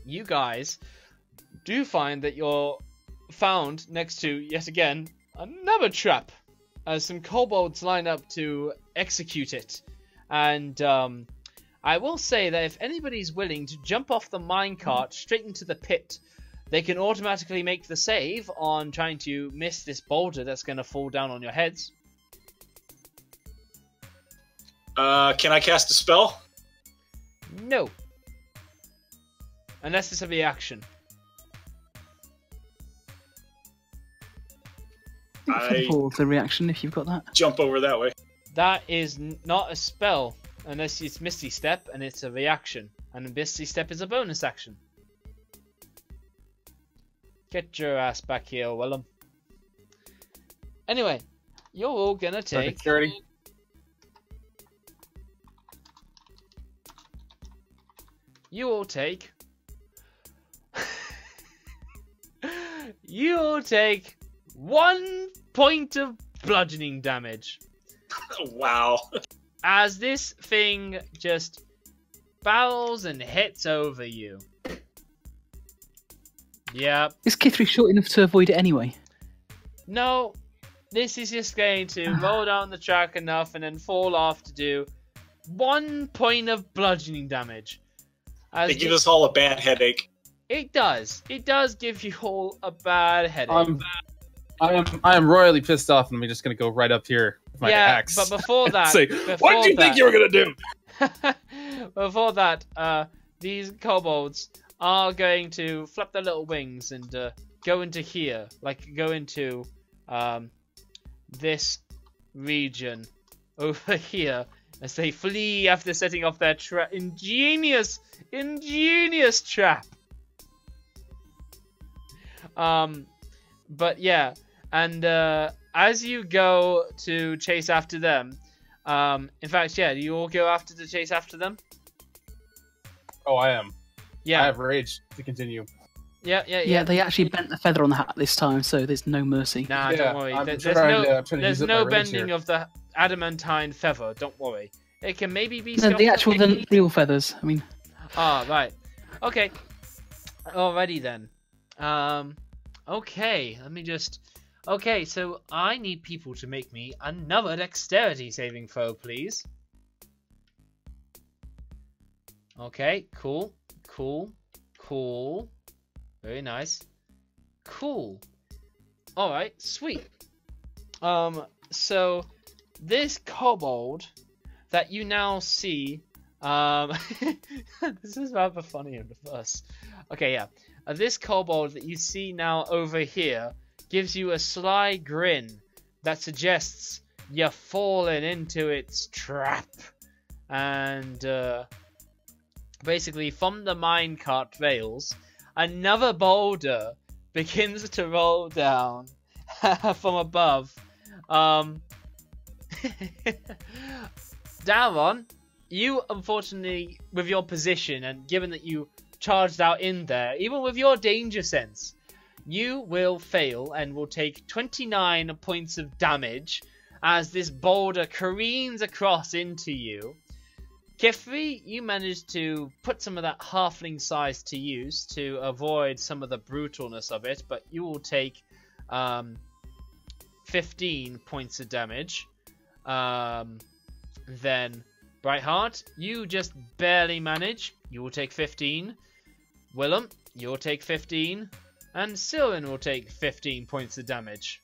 you guys do find that you're found next to, yet again, another trap, as some kobolds line up to execute it. And I will say that if anybody's willing to jump off the minecart straight into the pit, they can automatically make the save on trying to miss this boulder that's going to fall down on your heads. Can I cast a spell? No. Unless it's a reaction. I Forward the reaction if you've got that. jump over that way. That is not a spell, unless it's Misty Step, and it's a reaction. And Misty Step is a bonus action. Get your ass back here, Willem. Anyway, you're all gonna take... Dexterity. You all take... you all take 1 point of bludgeoning damage. Wow. As this thing just barrels and hits over you. Yep. Is Kithri short enough to avoid it anyway? No, this is just going to roll down the track enough and then fall off to do 1 point of bludgeoning damage. As They give us all a bad headache. It does. It does give you all a bad headache. I am royally pissed off, and I'm just gonna go right up here with my axe. but before that, Say, what did you think you were gonna do? Before that, these kobolds are going to flap their little wings and go into here, go into this region over here as they flee after setting off their ingenious trap. But yeah, and as you go to chase after them, in fact, yeah, do you all go after to chase after them? Oh, I am. Yeah. I have rage to continue. Yeah. They actually bent the feather on the hat this time, so there's no mercy. Nah, Yeah, don't worry. I'm There's trying no, to there's use up no my rage bending here. of the adamantine feather. Don't worry. It can maybe be. No, the real feathers. I mean, Ah, right. Okay. Alrighty then. Okay. Let me just. Okay, so I need people to make me another dexterity saving throw, please. Okay. Cool. Cool. Very nice. Cool. Alright, sweet. So this kobold that you now see, this is rather funny in the verse. Okay, yeah. This kobold that you see now over here gives you a sly grin that suggests you're falling into its trap. And basically, from the minecart rails, another boulder begins to roll down from above. Daron, you unfortunately, with your position and given that you charged out in there, even with your danger sense, you will fail and will take 29 points of damage as this boulder careens across into you. Kifri, you managed to put some of that halfling size to use to avoid some of the brutalness of it, but you will take 15 points of damage. Then Brightheart, you just barely manage. You will take 15. Willem, you'll take 15. And Sylvan will take 15 points of damage.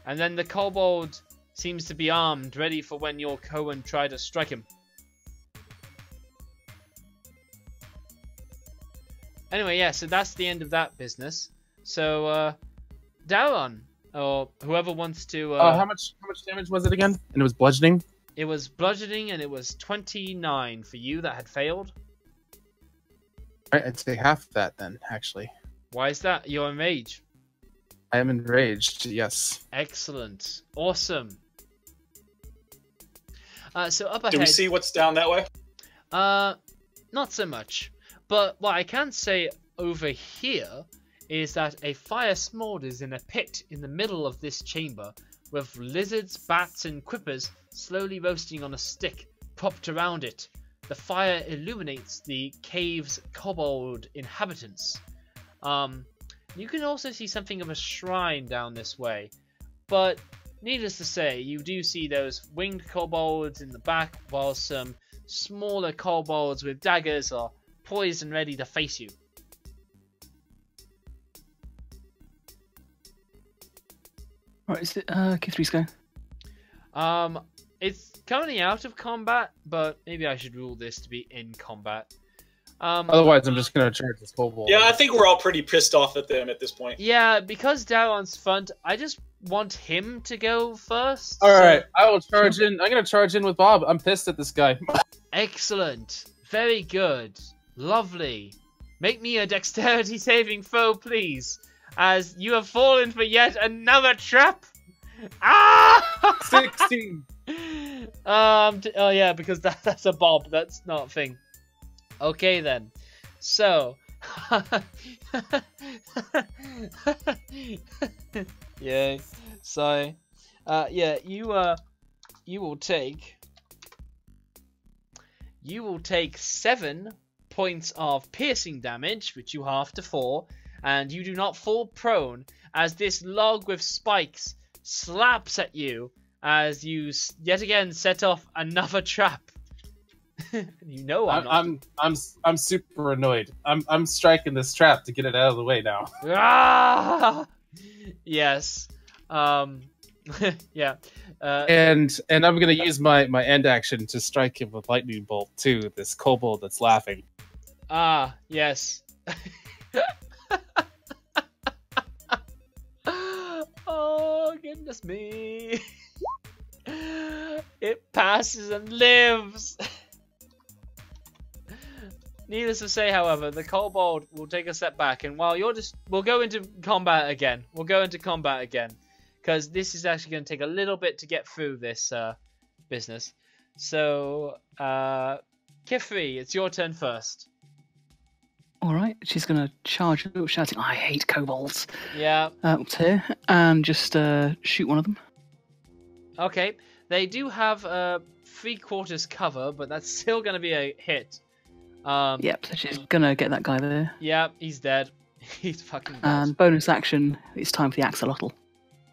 And then the kobold seems to be armed, ready for when your Cohen try to strike him. Anyway, yeah, so that's the end of that business. So, Daron, or whoever wants to... how much damage was it again? And it was bludgeoning? It was bludgeoning, and it was 29 for you that had failed. Alright, I'd say half that then, actually. Why is that? You're enraged. I am enraged, yes. Excellent. Awesome. So up ahead... Do we see what's down that way? Not so much. But what I can say over here is that a fire smoulders in a pit in the middle of this chamber, with lizards, bats, and quippers slowly roasting on a stick propped around it. The fire illuminates the cave's kobold inhabitants. You can also see something of a shrine down this way, but needless to say, you do see those winged kobolds in the back, while some smaller kobolds with daggers are poised and ready to face you. Right, is it Kithri's go? It's currently out of combat, but maybe I should rule this to be in combat. Otherwise, I'm just going to charge this kobold. Yeah, I think we're all pretty pissed off at them at this point. Yeah, because Daron's front, I just want him to go first. Alright, I will charge in. I'm going to charge in with Bob. I'm pissed at this guy. Excellent. Very good. Lovely. Make me a dexterity saving throw, please, as you have fallen for yet another trap. Ah! 16. Oh yeah, because that's a bob. That's not a thing. Okay then. So. Yay. So. Yeah. You will take 7 points of piercing damage, which you halve to 4, and you do not fall prone as this log with spikes slaps at you as you yet again set off another trap. You know I'm super annoyed. I'm striking this trap to get it out of the way now. Ah! Yes. Yeah. And I'm gonna use my end action to strike him with lightning bolt too. This kobold that's laughing. Ah, yes. Oh, goodness me. It passes and lives. Needless to say, however, the kobold will take a step back, and while we'll go into combat again. Because this is actually going to take a little bit to get through this business. So, Kifri, it's your turn first. Alright, she's going to charge, shouting, I hate kobolds. Yeah. Up to here, and just shoot one of them. Okay, they do have 3/4 cover, but that's still going to be a hit. Yep, so she's going to get that guy there. Yeah, he's dead. He's fucking dead. And bonus action, it's time for the axolotl.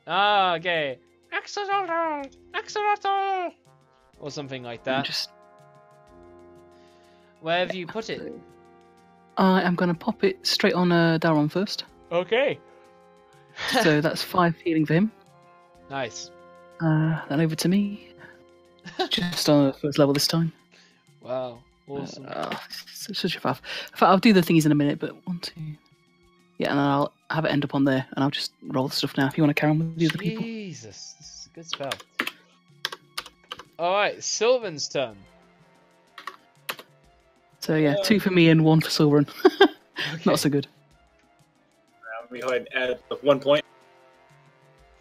Ah, okay. Axolotl! Axolotl! Or something like that. Where have you put it? I am going to pop it straight on Daron first. Okay. So that's 5 healing for him. Nice. Then over to me. Just on the first level this time. Wow. Awesome. Such a faff. In fact, I'll do the thingies in a minute, but 1, 2... Yeah, and then I'll have it end up on there, and I'll just roll the stuff now if you want to carry on with the other people. Jesus, this is a good spell. Alright, Sylvan's turn. So yeah, 2 for me and 1 for Sylvan. Not so good. Let me go ahead and add 1 point.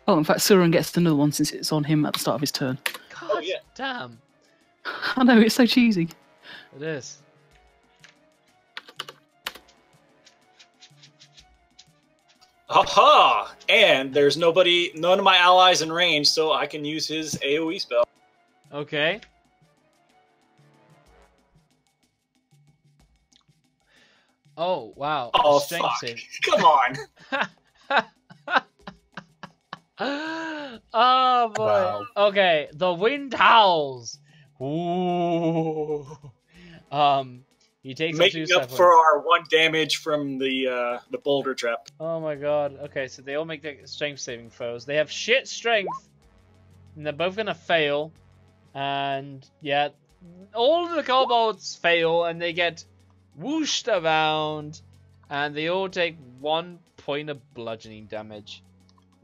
Oh, in fact, Sylvan gets another one since it's on him at the start of his turn. God damn. I know, it's so cheesy. It is. Aha! And there's none of my allies in range, so I can use his AoE spell. Okay. Oh, wow. Oh, Strength fuck. save. Come on! Oh, boy. Wow. Okay, the wind howls. Ooh. He takes Making up for our 1 damage from the boulder trap. Oh my god. Okay, so they all make their strength saving throws. They have shit strength. And they're both gonna fail. And yeah, all of the kobolds fail and they get whooshed around. And they all take 1 point of bludgeoning damage.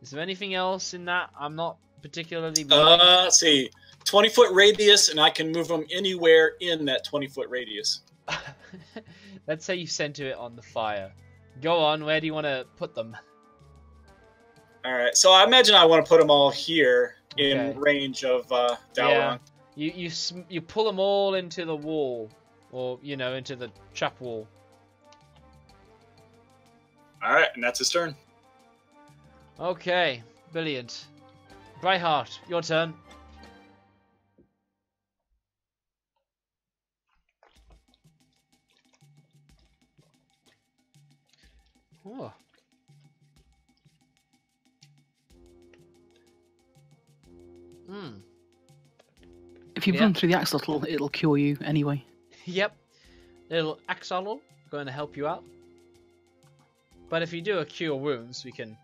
Is there anything else in that? I'm not particularly... Let's see. 20-foot radius, and I can move them anywhere in that 20-foot radius. Let's say you center it on the fire. Go on, where do you want to put them? Alright, so I imagine I want to put them all here in Okay. range of Yeah. Dalron. You pull them all into the wall. Or, you know, into the trap wall. Alright, and that's his turn. Okay, brilliant. Brightheart, your turn. Oh. If you Yeah. run through the axolotl, it'll cure you anyway. Yep. Little axolotl going to help you out. But if you do a cure wounds, we can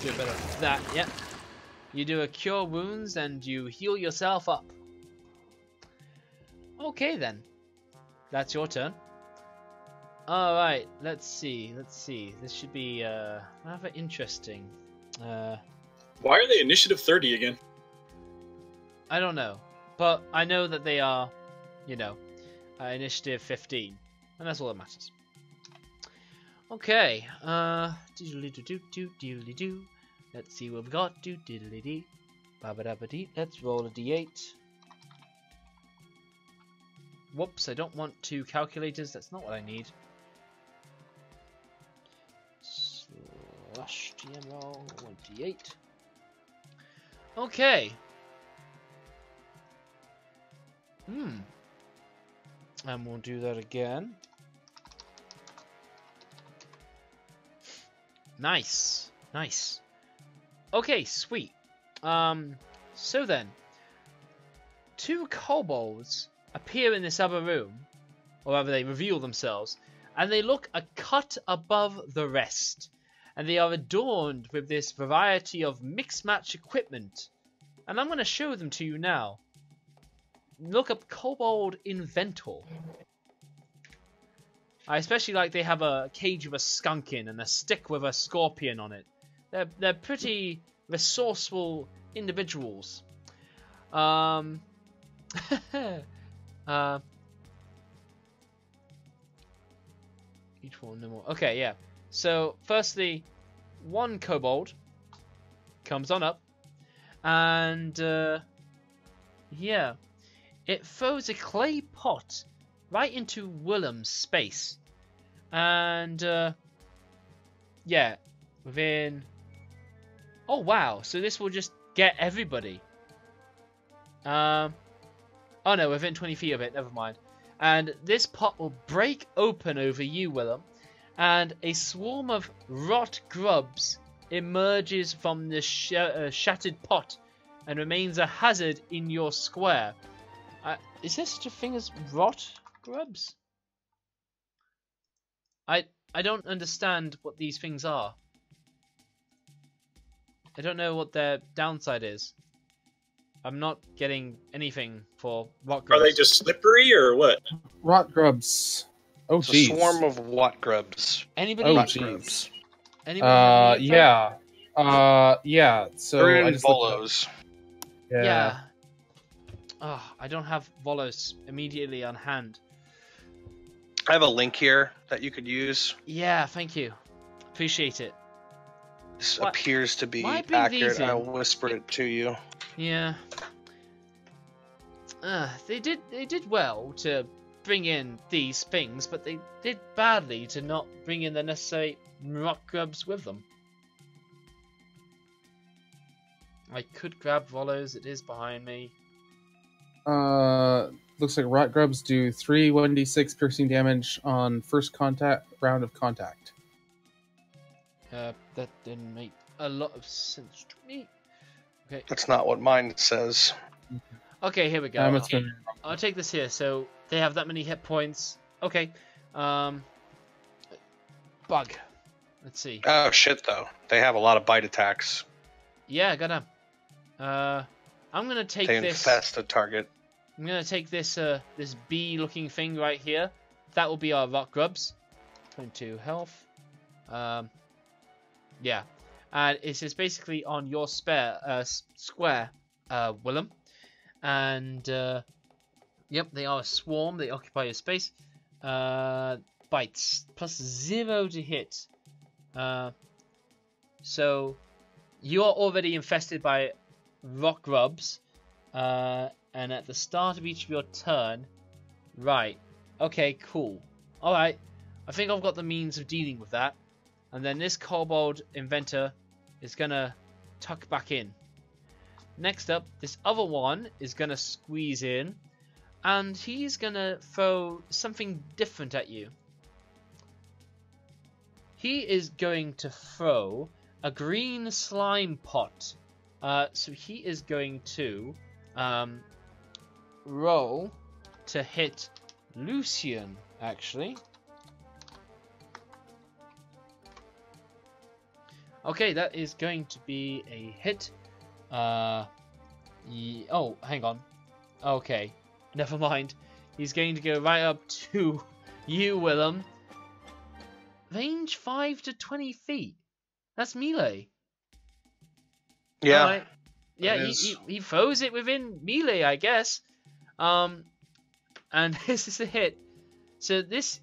do a bit of that. Yep. You do a cure wounds and you heal yourself up. Okay then. That's your turn. Alright, let's see. This should be rather interesting. Why are they initiative 30 again? I don't know. But I know that they are, you know, initiative 15. And that's all that matters. Okay. Doodly-doo-doo-doo-doodly-doo. Let's see what we got. Doodly-dee. Ba-ba-da-ba-dee. Let's roll a d8. Whoops, I don't want 2 calculators. That's not what I need. Slash GMO 1d8. Okay. And we'll do that again. Nice. Nice. Okay, sweet. So then, 2 kobolds appear in this other room, or rather they reveal themselves, and they look a cut above the rest, and they are adorned with this variety of mix-match equipment, and I'm going to show them to you now. Look up Kobold Inventor. I especially like they have a cage with a skunk in and a stick with a scorpion on it. They're pretty resourceful individuals. Each one no more. Okay, yeah. So firstly, 1 kobold comes on up, and yeah, it throws a clay pot right into Willem's space, and yeah, within. Oh wow! So this will just get everybody. Oh no, within 20 feet of it. Never mind. And this pot will break open over you, Willem, and a swarm of rot grubs emerges from the shattered pot and remains a hazard in your square. Is there such a thing as rot? grubs. I don't understand what these things are. I don't know what their downside is. I'm not getting anything for rock grubs. Are they just slippery or what? Rot grubs. Oh, It's a jeez. swarm of what grubs? Anybody? Oh, Rot jeez. grubs. Anybody have any info? Yeah. So They're I in just looked it up. bolos. Yeah. Oh, I don't have Volos immediately on hand. I have a link here that you could use. Yeah, thank you. Appreciate it. This What? appears to be Why bring these accurate. I in? whispered it to you. Yeah. They did well to bring in these things, but they did badly to not bring in the necessary rock grubs with them. I could grab Volos. It is behind me. Looks like rot grubs do 3 1d6 piercing damage on first round of contact. That didn't make a lot of sense to me. Okay. That's not what mine says. Okay, here we go. I must have been wrong. I'll take this here. So they have that many hit points. Okay. Bug. Let's see. Oh shit, though. They have a lot of bite attacks. Yeah, gotta. I'm gonna take They this. infest a target. I'm gonna take this this bee-looking thing right here. That will be our rock grubs. 22 health. Yeah, and it's just basically on your square, Willem. And yep, they are a swarm. They occupy your space. Bites +0 to hit. So you are already infested by rock grubs. And at the start of each of your turn, right? Okay, cool. All right, I think I've got the means of dealing with that. And then this kobold inventor is gonna tuck back in. Next up, this other one is gonna squeeze in, and he's gonna throw something different at you. He is going to throw a green slime pot. So he is going to roll to hit Lucian, actually. Okay, that is going to be a hit. Oh, hang on. Okay, never mind. He's going to go right up to you, Willem. Range 5 to 20 feet. That's melee. Yeah. Alright. Yeah, It he throws it within melee, I guess. And this is a hit. So this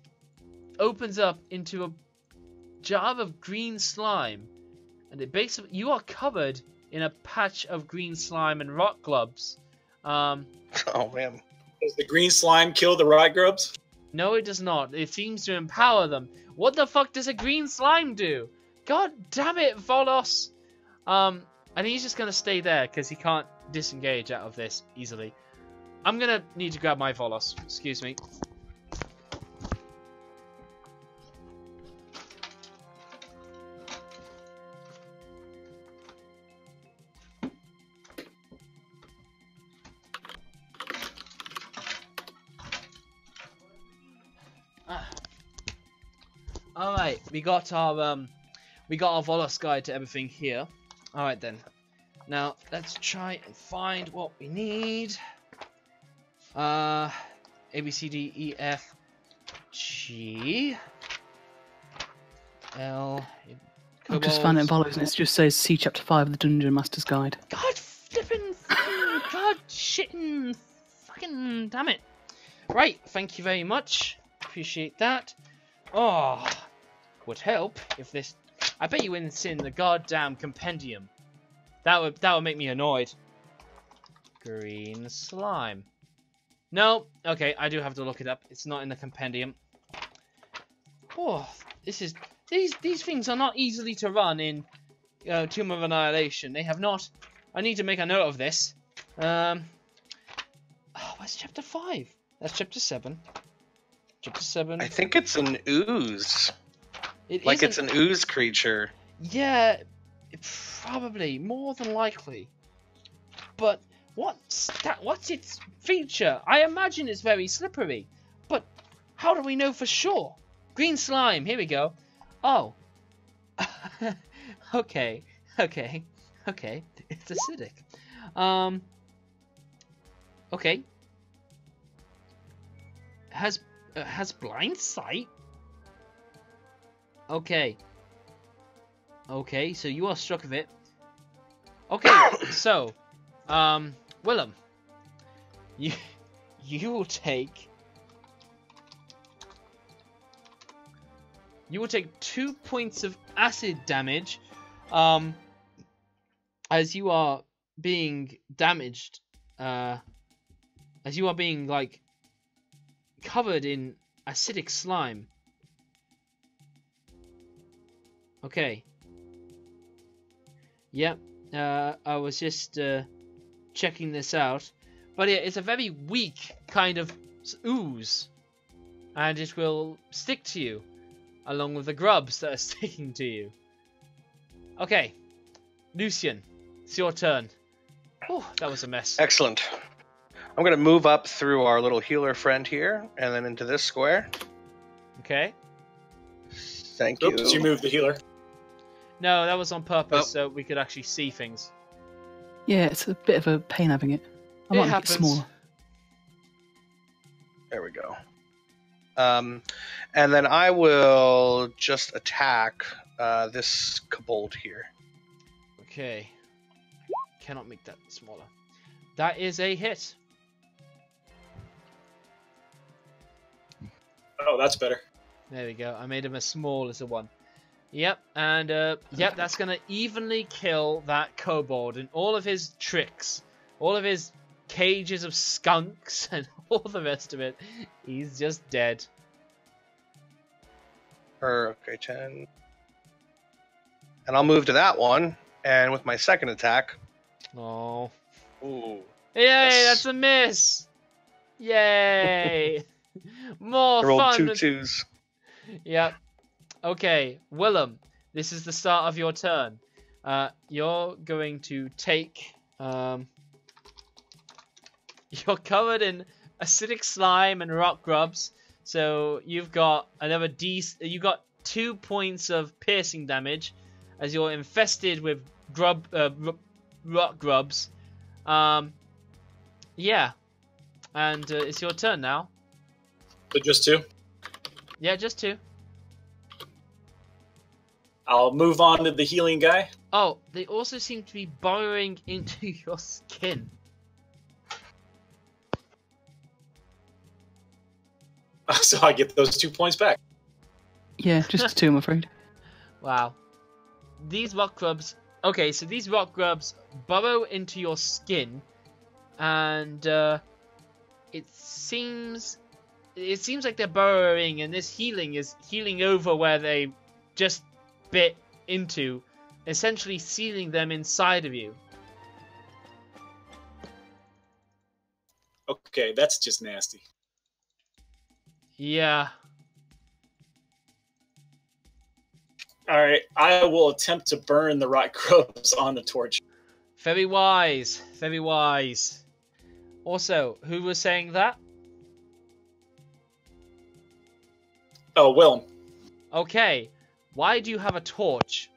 opens up into a jar of green slime. And it basically, you are covered in a patch of green slime and rock globs. Oh man. Does the green slime kill the rot grubs? No, it does not. It seems to empower them. What the fuck does a green slime do? God damn it, Volos! And he's just gonna stay there because he can't disengage out of this easily. I'm gonna need to grab my Volos. Excuse me. Alright, we got our Volos guide to everything here. Alright then. Now let's try and find what we need. A B C D E F G L. I've just found it in Bowels and it just says see chapter 5 of the Dungeon Master's Guide. God flippin' God shittin' fucking damn it. Right, thank you very much. Appreciate that. Oh, would help if this. I bet you it's in the goddamn compendium. That would make me annoyed. Green slime. No, okay, I do have to look it up. It's not in the compendium. Oh, this is these things are not easily to run in Tomb of Annihilation. They have not. I need to make a note of this. Oh, where's chapter 5? That's chapter 7. Chapter 7. I think it's an ooze. It's an ooze creature. Yeah, probably, more than likely. But what's its feature? I imagine it's very slippery. But How do we know for sure? Green slime. Here we go. Oh. Okay. It's acidic. Okay. Has blind sight. Okay. Okay, so you are struck of it. Okay, so, Willem, you will take 2 points of acid damage, as you are being damaged, as you are being like covered in acidic slime. Okay. Yep. I was just checking this out, but yeah, it's a very weak kind of ooze, and it will stick to you, along with the grubs that are sticking to you. Okay, Lucian, it's your turn. Oh, that was a mess. Excellent. I'm going to move up through our little healer friend here, and then into this square. Okay. Thank you. Oops, you moved the healer. No, that was on purpose, Oh. so we could actually see things. Yeah, it's a bit of a pain having it. I It might make happens. it smaller. There we go. And then I will just attack this kobold here. Okay. Cannot make that smaller. That is a hit. Oh, that's better. There we go. I made him as small as a one. Yep, and yep, that's gonna evenly kill that kobold and all of his tricks, all of his cages of skunks, and all the rest of it. He's just dead. Okay, 10. And I'll move to that one, and with my second attack. Oh, Ooh. yay! Yes. That's a miss. Yay! More I rolled fun. 2 with- 2s. Yep. Okay, Willem, this is the start of your turn. You're going to take. You're covered in acidic slime and rock grubs, so you've got another you got 2 points of piercing damage, as you're infested with rock grubs. Yeah, and it's your turn now. So just 2. Yeah, just 2. I'll move on to the healing guy. Oh, they also seem to be burrowing into your skin. So I get those 2 points back. Yeah, just 2, I'm afraid. Wow. These rock grubs... Okay, so these rock grubs burrow into your skin, and it seems like they're burrowing, and this healing is healing over where they just bit into, essentially sealing them inside of you. Okay, that's just nasty. Yeah. Alright, I will attempt to burn the rock grubs on the torch. Very wise. Very wise. Also, who was saying that? Oh, Willem. Okay. Why do you have a torch?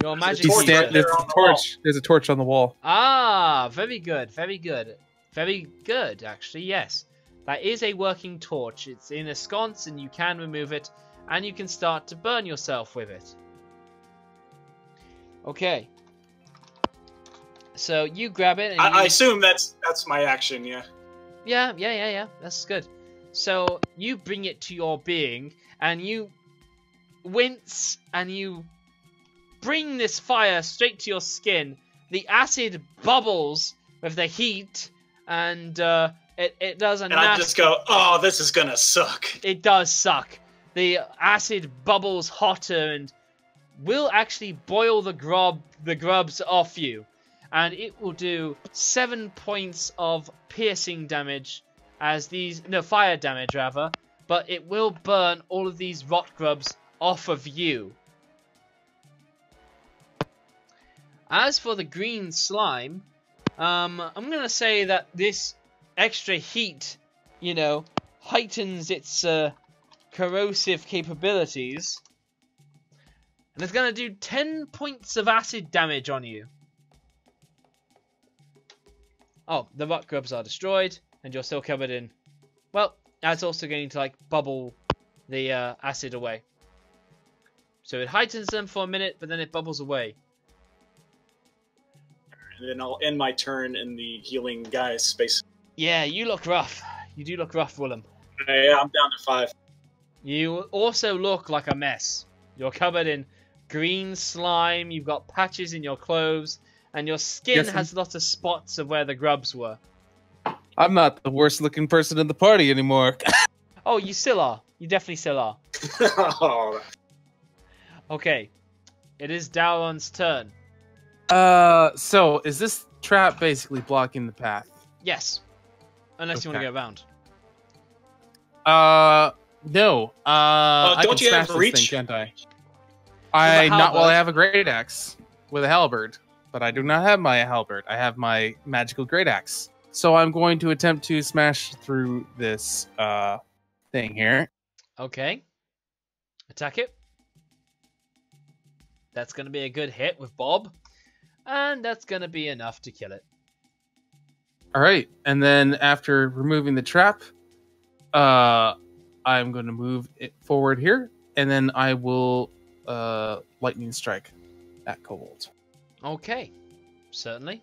Your magic torch user. right there on the wall. There's a torch on the wall. Ah, very good, very good. Very good, actually, yes. That is a working torch. It's in a sconce and you can remove it, and you can start to burn yourself with it. Okay. So you grab it and I assume that's my action, yeah. Yeah. That's good. So you bring it to your being, and you wince, and you bring this fire straight to your skin. The acid bubbles with the heat, and it does a And I nasty... just go, oh, this is gonna suck. It does suck. The acid bubbles hotter and will actually boil the grubs off you. And it will do 7 points of piercing damage as these... No, fire damage, rather. But it will burn all of these rot grubs off of you. As for the green slime, I'm going to say that this extra heat, you know, heightens its corrosive capabilities. And it's going to do 10 points of acid damage on you. Oh, the rock grubs are destroyed, and you're still covered in... Well, that's also going to, like, bubble the acid away. So it heightens them for a minute, but then it bubbles away. And then I'll end my turn in the healing guy's space. Yeah, you look rough. You do look rough, Willem. Yeah, I'm down to 5. You also look like a mess. You're covered in green slime, you've got patches in your clothes, and your skin has lots of spots of where the grubs were. I'm not the worst looking person in the party anymore. Oh, you still are. You definitely still are. Oh. Okay. It is Dauron's turn. So is this trap basically blocking the path? Yes. Unless you want to go around. No. I don't can you smash have this reach? thing, can't I? Not while I have a great axe with a halberd, but I do not have my halberd. I have my magical great axe. So I'm going to attempt to smash through this thing here. Okay. Attack it. That's going to be a good hit with Bob. And that's going to be enough to kill it. All right. And then after removing the trap, I'm going to move it forward here. And then I will lightning strike at Kobold. Okay. Certainly.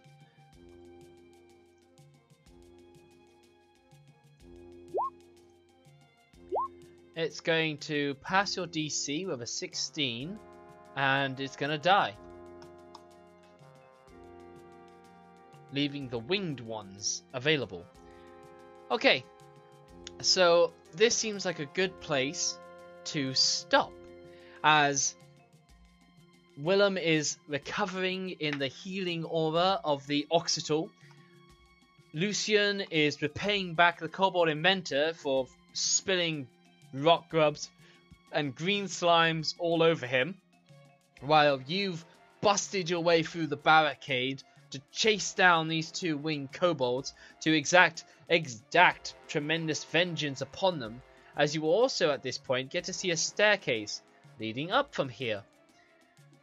It's going to pass your DC with a 16. And it's going to die. Leaving the winged ones available. Okay. So this seems like a good place to stop. As Willem is recovering in the healing aura of the Occital. Lucian is repaying back the Kobold Inventor for spilling rock grubs and green slimes all over him. While you've busted your way through the barricade to chase down these two winged kobolds to exact tremendous vengeance upon them, as you will also at this point get to see a staircase leading up from here.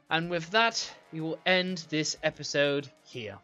And with that, we will end this episode here.